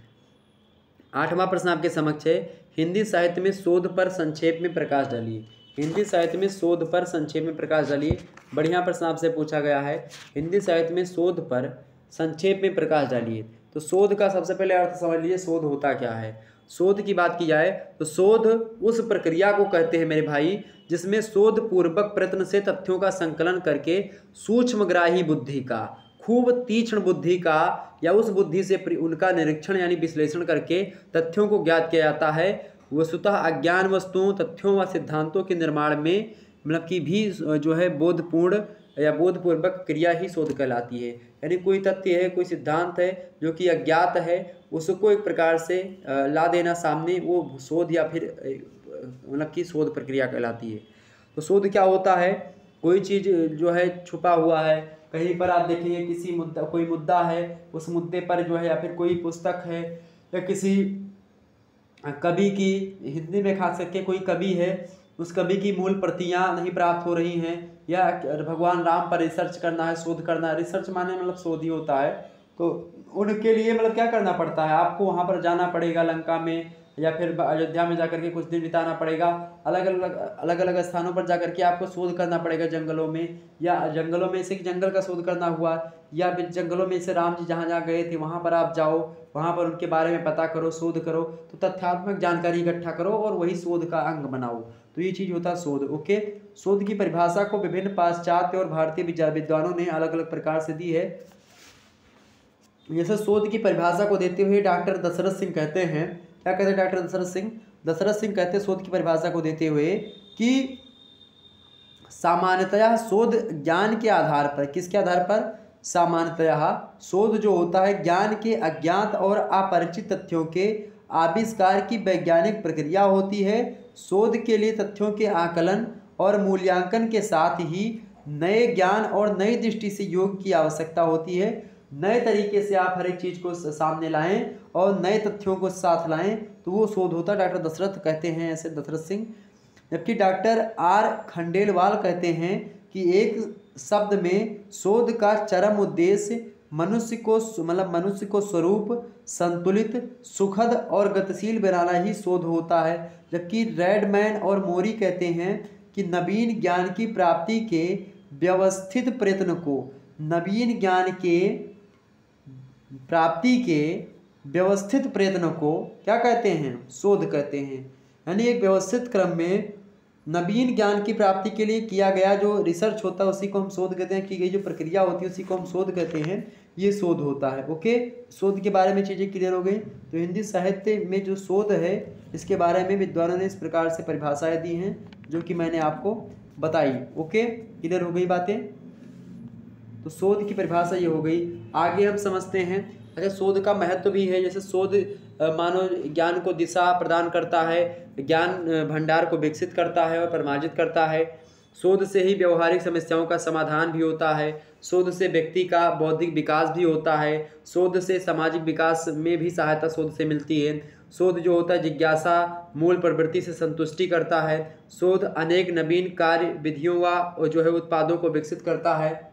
8वां प्रश्न आपके समक्ष है, हिंदी साहित्य में शोध पर संक्षेप में प्रकाश डालिए। हिंदी साहित्य में शोध पर संक्षेप में प्रकाश डालिए। बढ़िया प्रश्न आपसे पूछा गया है, हिंदी साहित्य में शोध पर संक्षेप में प्रकाश डालिए। तो शोध का सबसे पहले अर्थ समझ लीजिए, शोध होता क्या है। शोध की बात की जाए तो शोध उस प्रक्रिया को कहते हैं मेरे भाई, जिसमें शोध पूर्वक प्रयत्न से तथ्यों का संकलन करके सूक्ष्मग्राही बुद्धि का, खूब तीक्ष्ण बुद्धि का, या उस बुद्धि से उनका निरीक्षण यानी विश्लेषण करके तथ्यों को ज्ञात किया जाता है। वस्तुतः अज्ञान वस्तुओं, तथ्यों व सिद्धांतों के निर्माण में मतलब कि भी जो है बोधपूर्ण या बोधपूर्वक क्रिया ही शोध कहलाती है। यानी कोई तथ्य है, कोई सिद्धांत है जो कि अज्ञात है, उसको एक प्रकार से ला देना सामने, वो शोध या फिर मतलब कि शोध प्रक्रिया कहलाती है। तो शोध क्या होता है, कोई चीज़ जो है छुपा हुआ है, कहीं पर आप देखेंगे किसी मुद्दा, कोई मुद्दा है, उस मुद्दे पर जो है या फिर कोई पुस्तक है या किसी कवि की, हिंदी में खास करके कोई कवि है, उस कवि की मूल प्रतियां नहीं प्राप्त हो रही हैं, या भगवान राम पर रिसर्च करना है, शोध करना है। रिसर्च माने मतलब शोध ही होता है। तो उनके लिए मतलब क्या करना पड़ता है, आपको वहाँ पर जाना पड़ेगा लंका में, या फिर अयोध्या में जाकर के कुछ दिन बिताना पड़ेगा, अलग अलग स्थानों पर जाकर के आपको शोध करना पड़ेगा, जंगलों में, या जंगलों में से जंगल का शोध करना हुआ, या फिर जंगलों में से राम जी जहाँ जहाँ गए थे वहाँ पर आप जाओ, वहाँ पर उनके बारे में पता करो, शोध करो, तो तथ्यात्मक जानकारी इकट्ठा करो और वही शोध का अंग बनाओ। तो ये चीज़ होता है शोध। ओके, शोध की परिभाषा को विभिन्न पाश्चात्य और भारतीय विद्वानों ने अलग अलग प्रकार से दी है। जैसे शोध की परिभाषा को देते हुए डॉक्टर दशरथ सिंह कहते हैं, क्या कहते हैं डॉक्टर दशरथ सिंह? दशरथ सिंह कहते हैं शोध की परिभाषा को देते हुए कि सामान्यतया शोध ज्ञान के आधार पर, किसके आधार पर? सामान्यतया शोध जो होता है ज्ञान के अज्ञात और अपरिचित तथ्यों के आविष्कार की वैज्ञानिक प्रक्रिया होती है। शोध के लिए तथ्यों के आकलन और मूल्यांकन के साथ ही नए ज्ञान और नई दृष्टि से योग की आवश्यकता होती है। नए तरीके से आप हर एक चीज़ को सामने लाएं और नए तथ्यों को साथ लाएं, तो वो शोध होता है। डॉक्टर दशरथ कहते हैं ऐसे, दशरथ सिंह। जबकि डॉक्टर आर खंडेलवाल कहते हैं कि एक शब्द में शोध का चरम उद्देश्य मनुष्य को स्वरूप संतुलित, सुखद और गतिशील बनाना ही शोध होता है। जबकि रेडमैन और मोरी कहते हैं कि नवीन ज्ञान की प्राप्ति के व्यवस्थित प्रयत्न को, नवीन ज्ञान के प्राप्ति के व्यवस्थित प्रयत्न को क्या कहते हैं? शोध कहते हैं। यानी एक व्यवस्थित क्रम में नवीन ज्ञान की प्राप्ति के लिए किया गया जो रिसर्च होता है उसी को हम शोध कहते हैं, की गई जो प्रक्रिया होती है उसी को हम शोध कहते हैं, ये शोध होता है। ओके, शोध के बारे में चीज़ें क्लियर हो गई। तो हिंदी साहित्य में जो शोध है इसके बारे में विद्वानों ने इस प्रकार से परिभाषाएं दी हैं जो कि मैंने आपको बताई। ओके, क्लियर हो गई बातें। तो शोध की परिभाषा ये हो गई। आगे हम समझते हैं, अच्छा शोध का महत्व भी है। जैसे शोध मानव ज्ञान को दिशा प्रदान करता है, ज्ञान भंडार को विकसित करता है और परिमार्जित करता है। शोध से ही व्यवहारिक समस्याओं का समाधान भी होता है। शोध से व्यक्ति का बौद्धिक विकास भी होता है। शोध से सामाजिक विकास में भी सहायता शोध से मिलती है। शोध जो होता है जिज्ञासा मूल प्रवृत्ति से संतुष्टि करता है। शोध अनेक नवीन कार्य विधियों व जो है उत्पादों को विकसित करता है।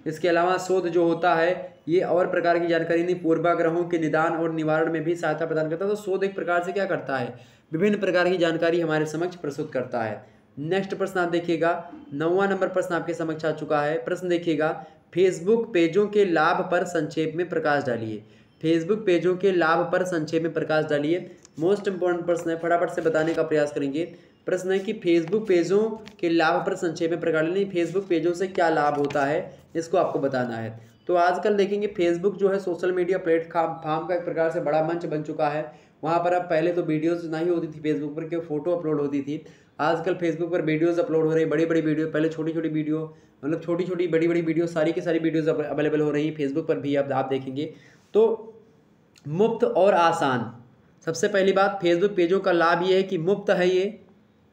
इसके अलावा शोध जो होता है ये और प्रकार की जानकारी नहीं, पूर्वाग्रहों के निदान और निवारण में भी सहायता प्रदान करता है। तो शोध एक प्रकार से क्या करता है, विभिन्न प्रकार की जानकारी हमारे समक्ष प्रस्तुत करता है। नेक्स्ट प्रश्न आप देखिएगा, 9वां नंबर प्रश्न आपके समक्ष आ चुका है। प्रश्न देखिएगा, फेसबुक पेजों के लाभ पर संक्षेप में प्रकाश डालिए। फेसबुक पेजों के लाभ पर संक्षेप में प्रकाश डालिए। मोस्ट इंपॉर्टेंट प्रश्न है, फटाफट से बताने का प्रयास करेंगे। प्रश्न है कि फेसबुक पेजों के लाभ पर संक्षेप में प्रकाश डालिए। फेसबुक पेजों से क्या लाभ होता है इसको आपको बताना है। तो आजकल देखेंगे फेसबुक जो है सोशल मीडिया प्लेटफॉर्म का एक प्रकार से बड़ा मंच बन चुका है। वहाँ पर अब पहले तो वीडियोस नहीं होती थी फेसबुक पर, कि फ़ोटो अपलोड होती थी। आजकल फेसबुक पर वीडियोस अपलोड हो रही है, बड़ी बड़ी वीडियो, पहले छोटी छोटी वीडियो, मतलब छोटी छोटी बड़ी बड़ी वीडियो, सारी की सारी वीडियोस अवेलेबल हो रही हैं फेसबुक पर भी। अब आप देखेंगे तो मुफ्त और आसान। सबसे पहली बात, फेसबुक पेजों का लाभ ये है कि मुफ्त है, ये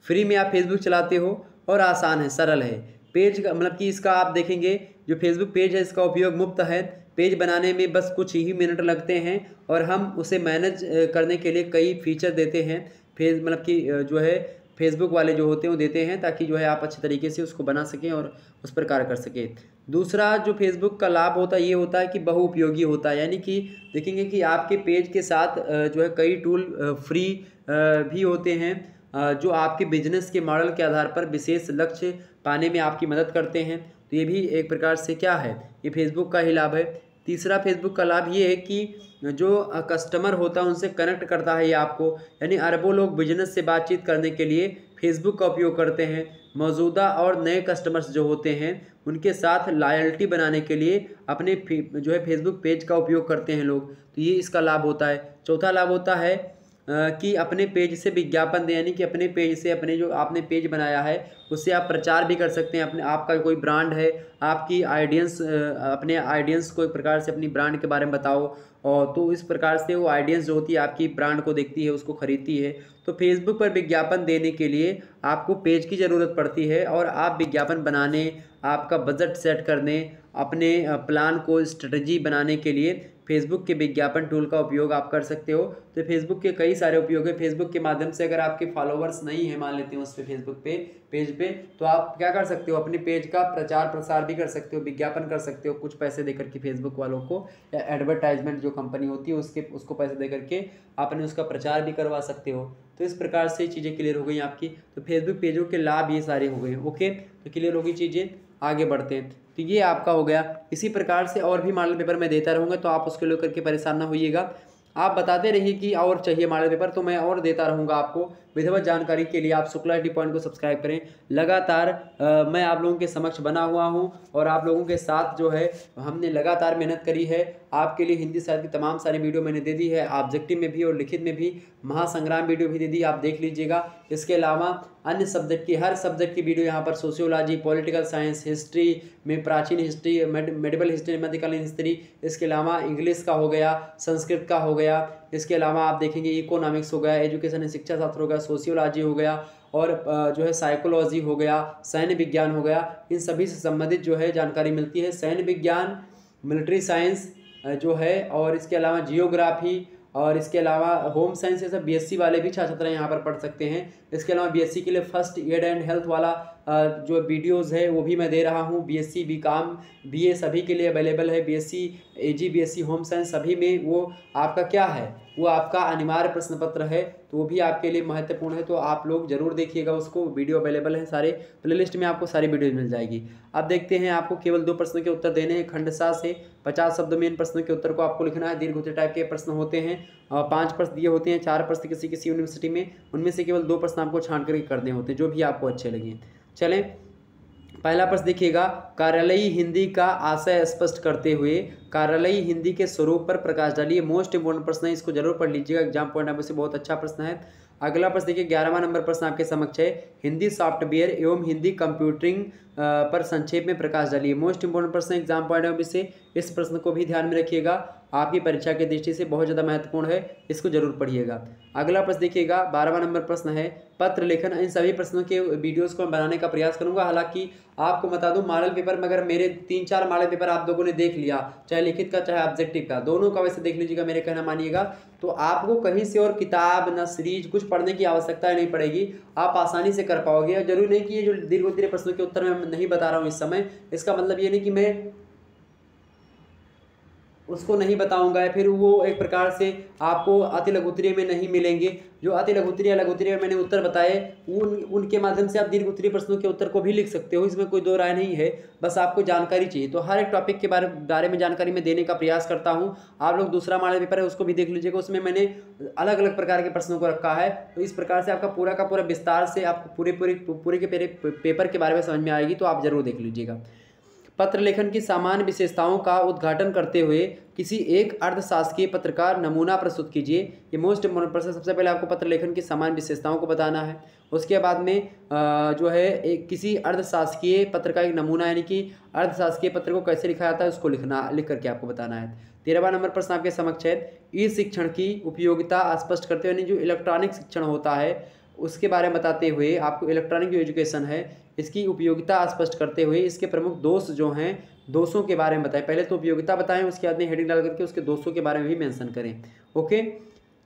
फ्री में आप फेसबुक चलाते हो, और आसान है, सरल है। पेज का मतलब कि इसका आप देखेंगे जो फेसबुक पेज है इसका उपयोग मुफ्त है। पेज बनाने में बस कुछ ही मिनट लगते हैं, और हम उसे मैनेज करने के लिए कई फीचर देते हैं। मतलब कि जो है फेसबुक वाले जो होते हैं वो देते हैं, ताकि जो है आप अच्छे तरीके से उसको बना सकें और उस पर कार्य कर सकें। दूसरा जो फेसबुक का लाभ होता है ये होता है कि बहुउपयोगी होता है, यानी कि देखेंगे कि आपके पेज के साथ जो है कई टूल फ्री भी होते हैं, जो आपके बिजनेस के मॉडल के आधार पर विशेष लक्ष्य पाने में आपकी मदद करते हैं। तो ये भी एक प्रकार से क्या है, ये फेसबुक का ही लाभ है। तीसरा फेसबुक का लाभ ये है कि जो कस्टमर होता है उनसे कनेक्ट करता है ये आपको, यानी अरबों लोग बिजनेस से बातचीत करने के लिए फेसबुक का उपयोग करते हैं। मौजूदा और नए कस्टमर्स जो होते हैं उनके साथ लॉयल्टी बनाने के लिए अपने जो है फेसबुक पेज का उपयोग करते हैं लोग। तो ये इसका लाभ होता है। चौथा लाभ होता है कि अपने पेज से विज्ञापन दें, यानी कि अपने पेज से, अपने जो आपने पेज बनाया है उससे आप प्रचार भी कर सकते हैं। अपने आपका कोई ब्रांड है, आपकी आइडियंस, अपने आइडियंस को एक प्रकार से अपनी ब्रांड के बारे में बताओ, और तो इस प्रकार से वो आइडियंस जो होती है आपकी ब्रांड को देखती है, उसको खरीदती है। तो फेसबुक पर विज्ञापन देने के लिए आपको पेज की ज़रूरत पड़ती है, और आप विज्ञापन बनाने, आपका बजट सेट करने, अपने प्लान को स्ट्रेटजी बनाने के लिए फेसबुक के विज्ञापन टूल का उपयोग आप कर सकते हो। तो फेसबुक के कई सारे उपयोग है। फेसबुक के माध्यम से अगर आपके फॉलोवर्स नहीं है, मान लेते हैं उस पर फेसबुक पे पेज पे, तो आप क्या कर सकते हो, अपने पेज का प्रचार प्रसार भी कर सकते हो, विज्ञापन कर सकते हो कुछ पैसे देकर के फेसबुक वालों को, या एडवर्टाइजमेंट जो कंपनी होती है उसको पैसे देकर के आपने उसका प्रचार भी करवा सकते हो। तो इस प्रकार से चीज़ें क्लियर हो गई आपकी। तो फेसबुक पेजों के लाभ ये सारे हो गए। ओके, तो क्लियर होगी चीज़ें, आगे बढ़ते हैं। तो ये आपका हो गया। इसी प्रकार से और भी मॉडल पेपर मैं देता रहूँगा, तो आप उसके लेकर के परेशान ना होइएगा। आप बताते रहिए कि और चाहिए मॉडल पेपर, तो मैं और देता रहूँगा आपको। विधिवत जानकारी के लिए आप शुक्ला टी पॉइंट को सब्सक्राइब करें। लगातार मैं आप लोगों के समक्ष बना हुआ हूँ, और आप लोगों के साथ जो है हमने लगातार मेहनत करी है। आपके लिए हिंदी साहित्य की तमाम सारी वीडियो मैंने दे दी है, ऑब्जेक्टिव में भी और लिखित में भी। महासंग्राम वीडियो भी दे दी, आप देख लीजिएगा। इसके अलावा अन्य सब्जेक्ट की, हर सब्जेक्ट की वीडियो यहाँ पर, सोशियोलॉजी, पॉलिटिकल साइंस, हिस्ट्री में प्राचीन हिस्ट्री, मेडिवल हिस्ट्री, मध्यकालीन हिस्ट्री, इसके अलावा इंग्लिश का हो गया, संस्कृत का हो गया, इसके अलावा आप देखेंगे इकोनॉमिक्स हो गया, एजुकेशन एंड शिक्षा शास्त्र हो गया, सोशियोलॉजी हो गया, और जो है साइकोलॉजी हो गया, सैन्य विज्ञान हो गया। इन सभी से संबंधित जो है जानकारी मिलती है। सैन्य विज्ञान, मिलिट्री साइंस जो है, और इसके अलावा जियोग्राफी, और इसके अलावा होम साइंस, ये सब बीएससी वाले भी छात्र यहाँ पर पढ़ सकते हैं। इसके अलावा बीएससी के लिए फर्स्ट एड एंड हेल्थ वाला जो वीडियोस है वो भी मैं दे रहा हूँ। बीएससी, बीकॉम, बीए सभी के लिए अवेलेबल है। बीएससी एजी, बीएससी होम साइंस सभी में वो आपका क्या है, वो आपका अनिवार्य प्रश्न पत्र है, तो वो भी आपके लिए महत्वपूर्ण है। तो आप लोग जरूर देखिएगा उसको, वीडियो अवेलेबल है सारे, प्लेलिस्ट में आपको सारी वीडियो मिल जाएगी। अब देखते हैं, आपको केवल 2 प्रश्नों के उत्तर देने हैं। खंडसा से 50 शब्दों में इन प्रश्नों के उत्तर को आपको लिखना है। दीर्घ टाइप के प्रश्न होते हैं, 5 प्रश्न दिए होते हैं, 4 प्रश्न किसी किसी यूनिवर्सिटी में, उनमें से केवल 2 प्रश्न आपको छांट करके करने होते हैं, जो भी आपको अच्छे लगे। चलें, पहला प्रश्न देखिएगा। कार्यालयी हिंदी का आशय स्पष्ट करते हुए कार्यालयी हिंदी के स्वरूप पर प्रकाश डालिए। मोस्ट इंपोर्टेंट प्रश्न है, इसको जरूर पढ़ लीजिएगा, एग्जाम पॉइंट ऑफ व्यू से बहुत अच्छा प्रश्न है। अगला प्रश्न देखिए, 11वां नंबर प्रश्न आपके समक्ष है। हिंदी सॉफ्टवेयर एवं हिंदी कंप्यूटिंग पर संक्षेप में प्रकाश डालिए। मोस्ट इंपोर्टेंट प्रश्न एग्जाम पॉइंट ऑफ व्यू से, इस प्रश्न को भी ध्यान में रखिएगा, आपकी परीक्षा की दृष्टि से बहुत ज़्यादा महत्वपूर्ण है, इसको जरूर पढ़िएगा। अगला प्रश्न देखिएगा, 12वां नंबर प्रश्न है पत्र लेखन। इन सभी प्रश्नों के वीडियोस को बनाने का प्रयास करूंगा। हालांकि आपको बता दूं, मॉडल पेपर में अगर मेरे 3-4 मॉडल पेपर आप लोगों ने देख लिया, चाहे लिखित का चाहे ऑब्जेक्टिव का, दोनों का वैसे देख लीजिएगा, मेरे कहना मानिएगा, तो आपको कहीं से और किताब न सीरीज कुछ पढ़ने की आवश्यकता नहीं पड़ेगी, आप आसानी से कर पाओगे। और जरूरी नहीं कि ये जो दीर्घ प्रश्नों के उत्तर मैं नहीं बता रहा हूँ इस समय, इसका मतलब ये नहीं कि मैं उसको नहीं बताऊंगा, या फिर वो एक प्रकार से आपको अति लघुत्तरीय में नहीं मिलेंगे। जो अति लघुत्तरीय लघुत्तरीय मैंने उत्तर बताए, उनके माध्यम से आप दीर्घ उत्तरीय प्रश्नों के उत्तर को भी लिख सकते हो, इसमें कोई दो राय नहीं है, बस आपको जानकारी चाहिए। तो हर एक टॉपिक के बारे में जानकारी मैं देने का प्रयास करता हूँ। आप लोग दूसरा मॉडल पेपर है उसको भी देख लीजिएगा, उसमें मैंने अलग अलग प्रकार के प्रश्नों को रखा है। तो इस प्रकार से आपका पूरा का पूरा विस्तार से आपको पूरे के पेपर के बारे में समझ में आएगी, तो आप जरूर देख लीजिएगा। पत्र लेखन की सामान्य विशेषताओं का उद्घाटन करते हुए किसी एक अर्धशासकीय पत्र का नमूना प्रस्तुत कीजिए। ये मोस्ट इम्पोर्टेंट प्रश्न। सबसे पहले आपको पत्र लेखन की सामान्य विशेषताओं को बताना है। उसके बाद में जो है एक किसी अर्धशासकीय पत्र का एक नमूना, यानी कि अर्धशासकीय पत्र को कैसे लिखा जाता है उसको लिख करके आपको बताना है। 13वां नंबर प्रश्न आपके समक्ष है, ई शिक्षण की उपयोगिता स्पष्ट करते हुए, यानी जो इलेक्ट्रॉनिक शिक्षण होता है उसके बारे में बताते हुए आपको इलेक्ट्रॉनिक जो एजुकेशन है इसकी उपयोगिता स्पष्ट करते हुए इसके प्रमुख दोष जो हैं दोषों के बारे में बताएं। पहले तो उपयोगिता बताएं, उसके बाद में हेडिंग डाल करके उसके दोषों के बारे में भी मेंशन करें। ओके।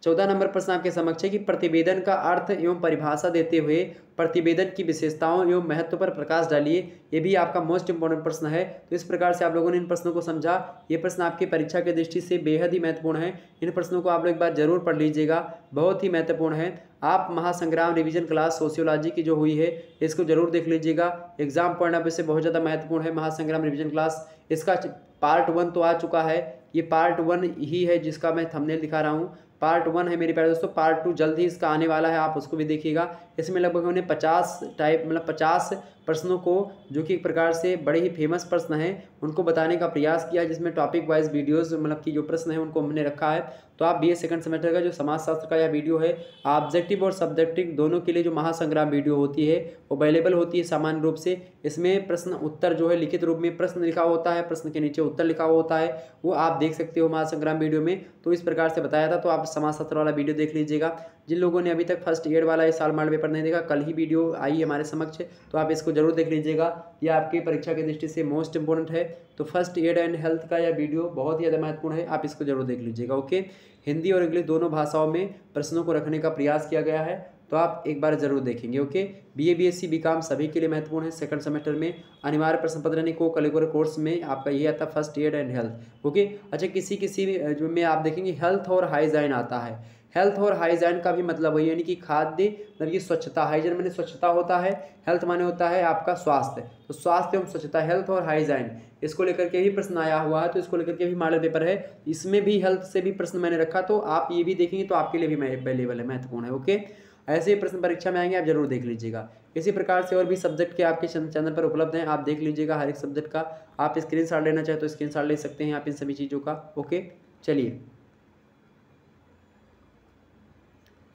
14 नंबर प्रश्न आपके समक्ष है कि प्रतिवेदन का अर्थ एवं परिभाषा देते हुए प्रतिवेदन की विशेषताओं एवं महत्व पर प्रकाश डालिए। ये भी आपका मोस्ट इंपॉर्टेंट प्रश्न है। तो इस प्रकार से आप लोगों ने इन प्रश्नों को समझा। ये प्रश्न आपकी परीक्षा की दृष्टि से बेहद ही महत्वपूर्ण है। इन प्रश्नों को आप लोग एक बार जरूर पढ़ लीजिएगा, बहुत ही महत्वपूर्ण है। आप महासंग्राम रिवीजन क्लास सोशियोलॉजी की जो हुई है इसको जरूर देख लीजिएगा। एग्जाम पॉइंट ऑफ व्यू से बहुत ज़्यादा महत्वपूर्ण है महासंग्राम रिवीजन क्लास। इसका पार्ट 1 तो आ चुका है, ये पार्ट 1 ही है जिसका मैं थंबनेल दिखा रहा हूँ। पार्ट 1 है मेरे प्यारे दोस्तों, पार्ट 2 जल्द ही इसका आने वाला है, आप उसको भी देखिएगा। इसमें लगभग हमने 50 प्रश्नों को, जो कि एक प्रकार से बड़े ही फेमस प्रश्न हैं, उनको बताने का प्रयास किया है, जिसमें टॉपिक वाइज वीडियोस मतलब कि जो प्रश्न हैं उनको हमने रखा है। तो आप BA सेकंड सेमेस्टर का जो समाजशास्त्र का यह वीडियो है, ऑब्जेक्टिव और सब्जेक्टिव दोनों के लिए जो महासंग्राम वीडियो होती है वो अवेलेबल होती है सामान्य रूप से। इसमें प्रश्न उत्तर जो है लिखित रूप में प्रश्न लिखा होता है, प्रश्न के नीचे उत्तर लिखा होता है, वो आप देख सकते हो महासंग्राम वीडियो में। तो इस प्रकार से बताया था, तो आप समाजशास्त्र वाला वीडियो देख लीजिएगा। जिन लोगों ने अभी तक फर्स्ट ईयर वाला इस साल मॉडल पेपर नहीं देखा, कल ही वीडियो आई हमारे समक्ष, तो आप इसको जरूर देख लीजिएगा। यह आपकी परीक्षा की दृष्टि से मोस्ट इंपोर्टेंट है। तो फर्स्ट एड एंड हेल्थ का यह वीडियो बहुत ही ज़्यादा महत्वपूर्ण है, आप इसको जरूर देख लीजिएगा। ओके। हिंदी और इंग्लिश दोनों भाषाओं में प्रश्नों को रखने का प्रयास किया गया है, तो आप एक बार जरूर देखेंगे। ओके। BA BSc BCom सभी के लिए महत्वपूर्ण है। सेकंड सेमेस्टर में अनिवार्य प्रश्न पत्र यानी को करिकुलर कोर्स में आपका ये आता है first aid and health. Okay. अच्छा, किसी जो में आप देखेंगे हेल्थ और हाइजीन आता है। हेल्थ और हाइजीन का भी मतलब वही, यानी कि खाद्य मतलब कि स्वच्छता। हाइजीन माने स्वच्छता होता है, हेल्थ माने होता है आपका स्वास्थ्य। तो स्वास्थ्य एवं स्वच्छता, हेल्थ और हाइजीन, इसको लेकर के भी प्रश्न आया हुआ है, तो इसको लेकर के भी मॉडल पेपर है। इसमें भी हेल्थ से भी प्रश्न मैंने रखा, तो आप ये भी देखेंगे तो आपके लिए भी अवेलेबल है, महत्वपूर्ण है। ओके। ऐसे ही प्रश्न परीक्षा में आएंगे, आप जरूर देख लीजिएगा। इसी प्रकार से और भी सब्जेक्ट के आपके चैनल पर उपलब्ध हैं, आप देख लीजिएगा हर एक सब्जेक्ट का। आप स्क्रीनशॉट लेना चाहे तो स्क्रीनशॉट ले सकते हैं आप इन सभी चीज़ों का। ओके। चलिए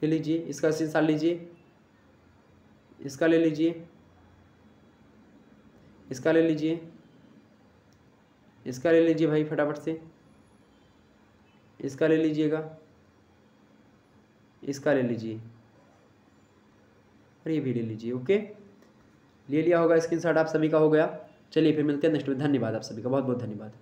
ले लीजिए, इसका स्क्रीनशॉट लीजिए, इसका ले लीजिए, इसका ले लीजिए, इसका ले लीजिए भाई फटाफट से, इसका ले लीजिएगा, इसका ले लीजिए और ये भी ले लीजिए। ओके, ले लिया होगा स्क्रीनशॉट आप सभी का हो गया। चलिए फिर मिलते हैं नेक्स्ट में। धन्यवाद आप सभी का, बहुत बहुत धन्यवाद।